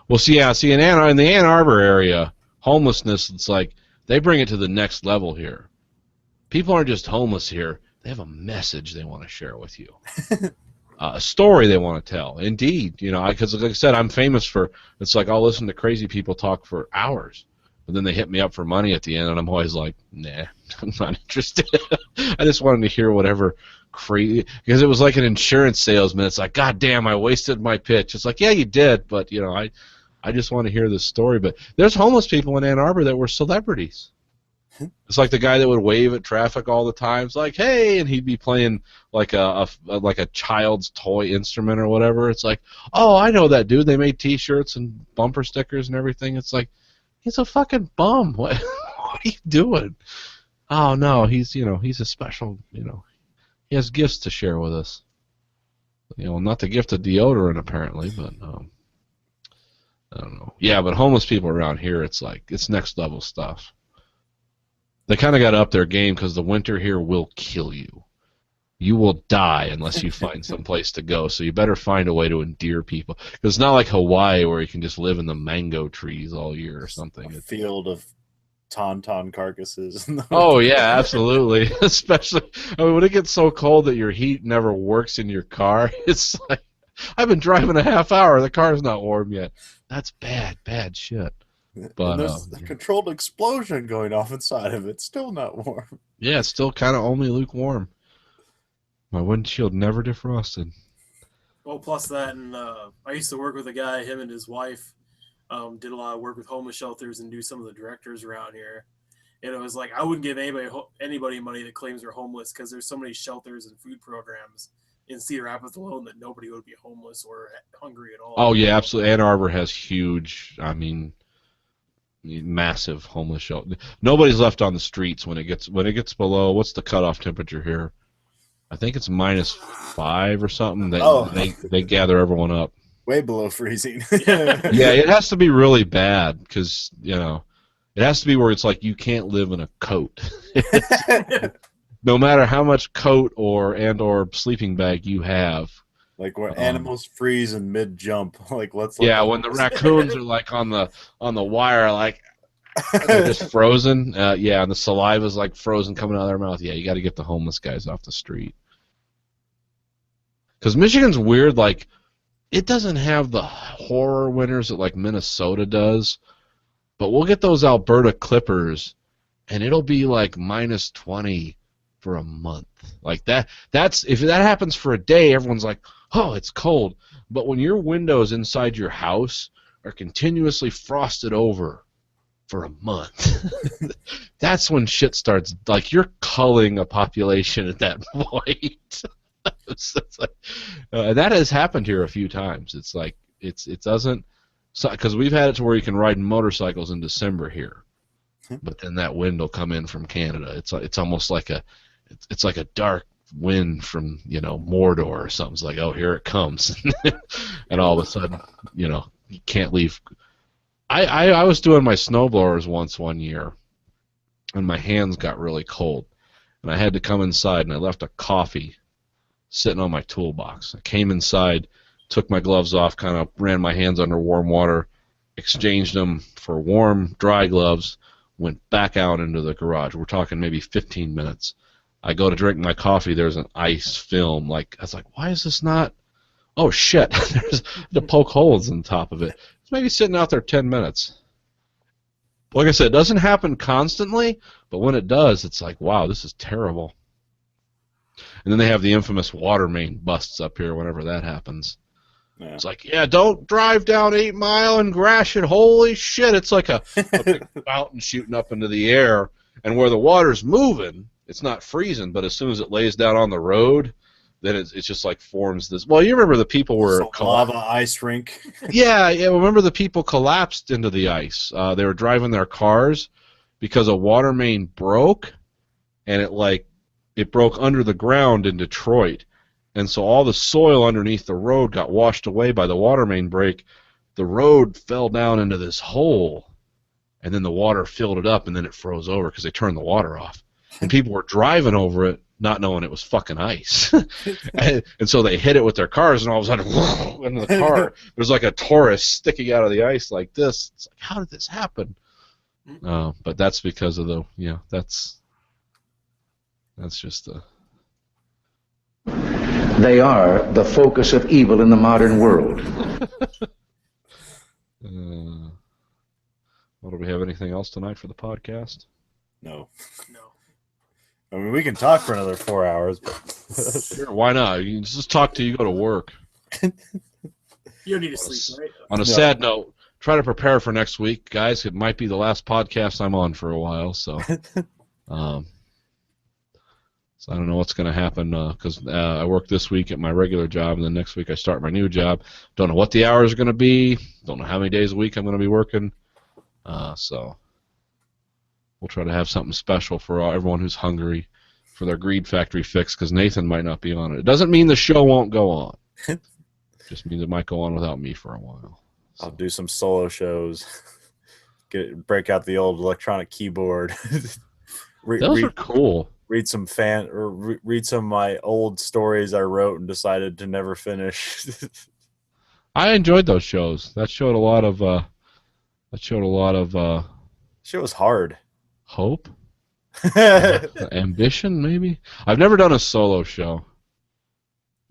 Well, see, in the Ann Arbor area, homelessness, it's like they bring it to the next level here. People aren't just homeless here. They have a message they want to share with you. A story they want to tell. Indeed, because like I said, I'm famous for, it's like I'll listen to crazy people talk for hours, but then they hit me up for money at the end, and I'm always like, nah, I'm not interested. I just wanted to hear whatever crazy, because it was like an insurance salesman. It's like, God damn, I wasted my pitch. It's like, yeah, you did, but I just want to hear this story. But there's homeless people in Ann Arbor that were celebrities. It's like the guy that would wave at traffic all the time. It's like, hey, and he'd be playing like a child's toy instrument or whatever. It's like, oh, I know that dude. They made T-shirts and bumper stickers and everything. It's like, he's a fucking bum. What are you doing? Oh no, he's a special. He has gifts to share with us. Not the gift of deodorant apparently, but I don't know. Yeah, but homeless people around here, it's like it's next level stuff. They kind of got up their game because the winter here will kill you. You will die unless you find some place to go. So you better find a way to endear people. Because it's not like Hawaii where you can just live in the mango trees all year or something. A field of tauntaun carcasses. Oh yeah, absolutely. Especially, when it gets so cold that your heat never works in your car, it's like, I've been driving a half hour, the car's not warm yet. That's bad shit. But there's a controlled explosion going off inside of it. Still not warm. Yeah, it's still kind of only lukewarm. My windshield never defrosted. Well, plus that, and I used to work with a guy. Him and his wife did a lot of work with homeless shelters and knew some of the directors around here. And it was like, I wouldn't give anybody money that claims they're homeless because there's so many shelters and food programs in Cedar Rapids alone that nobody would be homeless or hungry at all. Oh yeah, absolutely. Ann Arbor has huge, massive homeless shelter. Nobody's left on the streets when it gets below. What's the cutoff temperature here? I think it's -5 or something. They gather everyone up. Way below freezing. Yeah, it has to be really bad because it has to be where it's like you can't live in a coat. No matter how much coat or sleeping bag you have. Like when animals freeze in mid jump, like let's. Yeah, when the raccoons are like on the wire, like they're just frozen. Yeah, and the saliva's like frozen coming out of their mouth. Yeah, you got to get the homeless guys off the street. Because Michigan's weird. Like, it doesn't have the horror winters that like Minnesota does, but we'll get those Alberta Clippers, and it'll be like -20 for a month. Like that's if that happens for a day, everyone's like, oh, it's cold. But when your windows inside your house are continuously frosted over for a month, that's when shit starts. Like, you're culling a population at that point. It's like, that has happened here a few times. It's like it doesn't, because we've had it to where you can ride motorcycles in December here, but then that wind will come in from Canada. It's almost like it's like a dark wind from Mordor or something. It's like, oh, here it comes, and all of a sudden you can't leave. I was doing my snowblowers one year, and my hands got really cold, and I had to come inside, and I left a coffee sitting on my toolbox. I came inside, took my gloves off, kind of ran my hands under warm water, exchanged them for warm, dry gloves, went back out into the garage. We're talking maybe 15 minutes. I go to drink my coffee, there's an ice film. Like, I was like, why is this not? Oh, shit. There's to poke holes in the top of it. It's maybe sitting out there 10 minutes. Like I said, it doesn't happen constantly, but when it does, it's like, wow, this is terrible. And then they have the infamous water main busts up here whenever that happens. Yeah. It's like, yeah, don't drive down 8 Mile and Gratiot. Holy shit! It's like a big fountain shooting up into the air, and where the water's moving, it's not freezing. But as soon as it lays down on the road, then it's just like forms this. Well, you remember the people were lava ice rink. yeah. Remember the people collapsed into the ice. They were driving their cars because a water main broke, and it broke under the ground in Detroit. And so all the soil underneath the road got washed away by the water main break. The road fell down into this hole, and then the water filled it up, and then it froze over because they turned the water off. And people were driving over it, not knowing it was fucking ice. and so they hit it with their cars, and all of a sudden, whoa, into the car, there's like a Taurus sticking out of the ice like this. It's like, how did this happen? But that's because of that's just the... They are the focus of evil in the modern world. Well, do we have anything else tonight for the podcast? No. No. I mean, we can talk for another 4 hours. But Sure, why not? You can just talk till you go to work. You don't need to sleep, right? On a sad note, try to prepare for next week, guys. It might be the last podcast I'm on for a while, so... So I don't know what's going to happen because I work this week at my regular job, and then next week I start my new job. Don't know what the hours are going to be. Don't know how many days a week I'm going to be working. So we'll try to have something special for everyone who's hungry for their Greed Factory fix because Nathan might not be on it. It doesn't mean the show won't go on. It just means it might go on without me for a while. So. I'll do some solo shows. Break out the old electronic keyboard. Those are cool. Read some read some of my old stories I wrote and decided to never finish. I enjoyed those shows. That showed a lot of. Shit was hard. Hope, ambition, maybe. I've never done a solo show,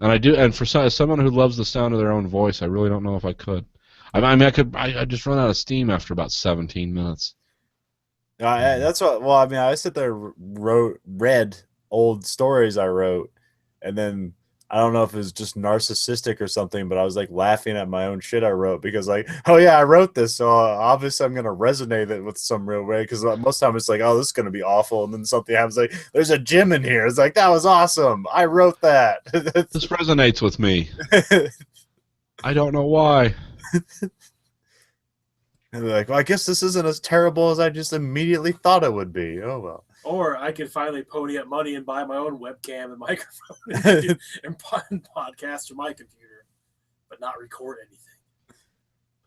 and I do. And for someone who loves the sound of their own voice, I really don't know if I could. I mean, I just run out of steam after about 17 minutes. That's what. Well, I mean, I sit there, read old stories I wrote, and then I don't know if it was just narcissistic or something, but I was like laughing at my own shit I wrote because, like, oh yeah, I wrote this, so obviously I'm gonna resonate it with some real way. Because most time it's like, oh, this is gonna be awful, and then something happens like, there's a gym in here. It's like that was awesome. I wrote that. This resonates with me. I don't know why. And they're like, well, I guess this isn't as terrible as I just immediately thought it would be. Oh, well. Or I could finally pony up money and buy my own webcam and microphone and podcast from my computer, but not record anything.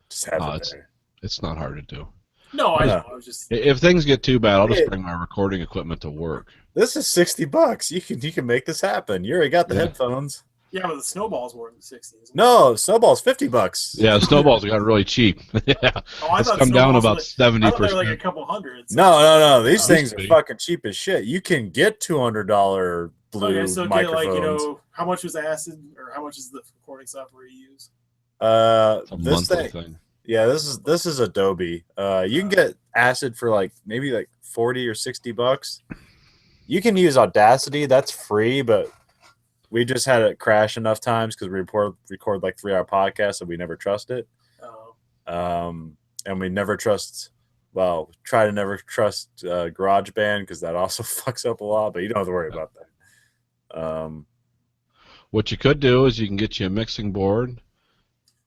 Just have it there. It's not hard to do. No, I know. I was just... If things get too bad, I'll just bring my recording equipment to work. This is $60. You can make this happen. You already got the headphones. Yeah, but the snowballs were in the 60s. No, snowball's $50. Yeah, snowballs got really cheap. Yeah, I it's come down about 70%. I thought they were like a couple hundred. No. These things are fucking cheap as shit. You can get $200 blue okay, so microphones. Get, like, you know, how much was Acid, or how much is the recording software you use? This thing. Yeah, this is Adobe. You can get Acid for like maybe like $40 or $60. You can use Audacity. That's free, but we just had it crash enough times because we record like 3-hour podcasts and we never trust it. Oh. And we never trust. Well, try to never trust GarageBand because that also fucks up a lot. But you don't have to worry about that. What you could do is you can get you a mixing board,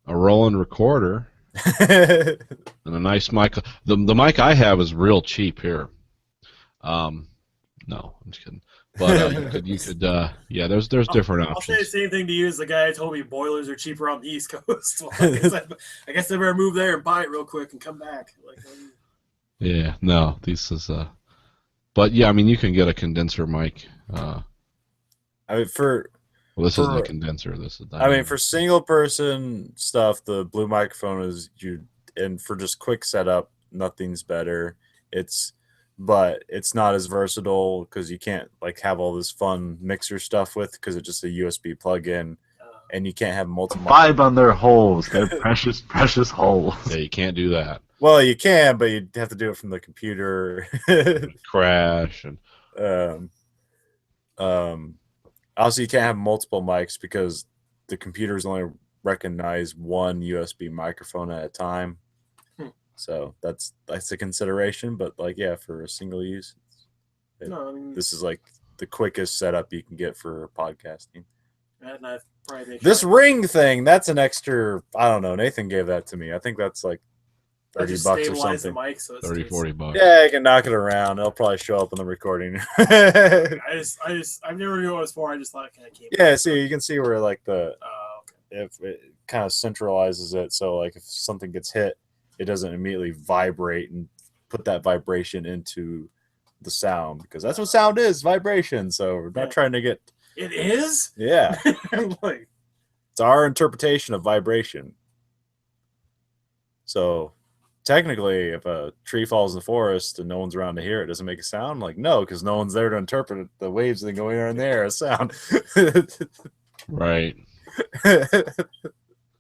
a rolling recorder, and a nice mic. The mic I have is real cheap here. No, I'm just kidding. But you could, yeah. There's different options. I'll say the same thing to you as the guy who told me boilers are cheaper on the East Coast. Well, I guess I better move there and buy it real quick and come back. Yeah, no, this is but yeah, I mean, you can get a condenser mic. I mean, this isn't a condenser. This is. I mean, for single person stuff, the blue microphone is and for just quick setup, nothing's better. But it's not as versatile because you can't like have all this fun mixer stuff with because it's just a USB plug-in, and you can't have multiple. Vibe on their holes, their precious holes. Yeah, you can't do that. Well, you can, but you have to do it from the computer. Crash and. Also, you can't have multiple mics because the computers only recognize one USB microphone at a time. So that's a consideration. But like, yeah, for a single use, No, I mean, this is like the quickest setup you can get for podcasting. and I've probably made This sure- ring thing, that's an extra. I don't know. Nathan gave that to me. I think that's like I $30 just or stabilize the something. mic so it 30, stays- 40 bucks. Yeah, you can knock it around. It'll probably show up in the recording. I've never knew what it was for. I just thought it kind of came. Yeah, see, you can see where like the Okay. if it kind of centralizes it, so like if something gets hit, it doesn't immediately vibrate and put that vibration into the sound, because that's what sound is, vibration. So we're not trying to get It is. yeah. Like, It's our interpretation of vibration. So technically, if a tree falls in the forest and no one's around to hear it, does it make a sound? Like, no, because no one's there to interpret the waves that go here and there as sound. Right.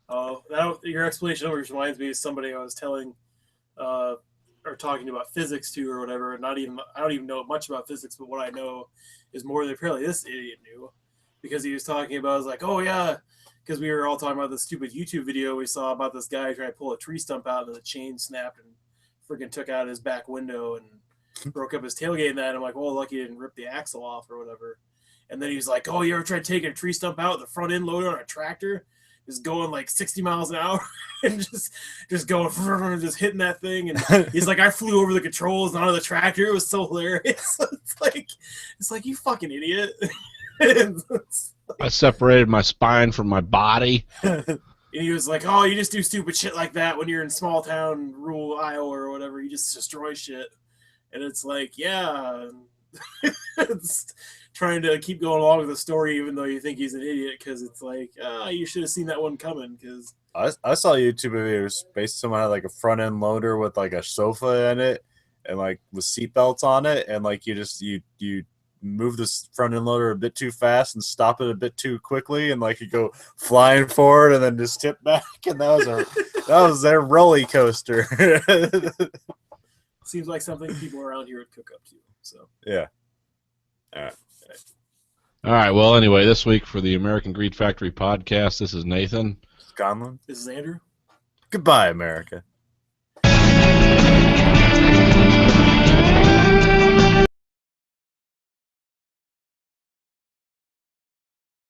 oh, your explanation always reminds me of somebody I was telling, or talking about physics to, or whatever. And I don't even know much about physics, but what I know is more than apparently this idiot knew, because he was talking about. I was like, oh yeah. Because we were all talking about the stupid YouTube video we saw about this guy trying to pull a tree stump out and the chain snapped and freaking took out his back window and broke up his tailgate and that. And I'm like, well, lucky he didn't rip the axle off or whatever. And then he was like, oh, you ever tried taking a tree stump out with the front end loader on a tractor? Just going like 60 miles an hour and just going, just hitting that thing. And he's like, I flew over the controls and onto the tractor. It was so hilarious. It's like, you fucking idiot. I separated my spine from my body. And he was like, oh, you just do stupid shit like that when you're in small town, rural Iowa or whatever. You just destroy shit. And it's like, yeah. It's trying to keep going along with the story even though you think he's an idiot, because it's like, you should have seen that one coming. Because I saw YouTube videos basically someone had like a front end loader with like a sofa in it and like with seatbelts on it, and like you move this front end loader a bit too fast and stop it a bit too quickly, and like you go flying forward and then just tip back, and that was their roller coaster. seems like something people around here would cook up to. So yeah. All right. All right. Well, anyway, this week for the American Greed Factory podcast, this is Nathan. Conlon. this is Andrew. Goodbye, America.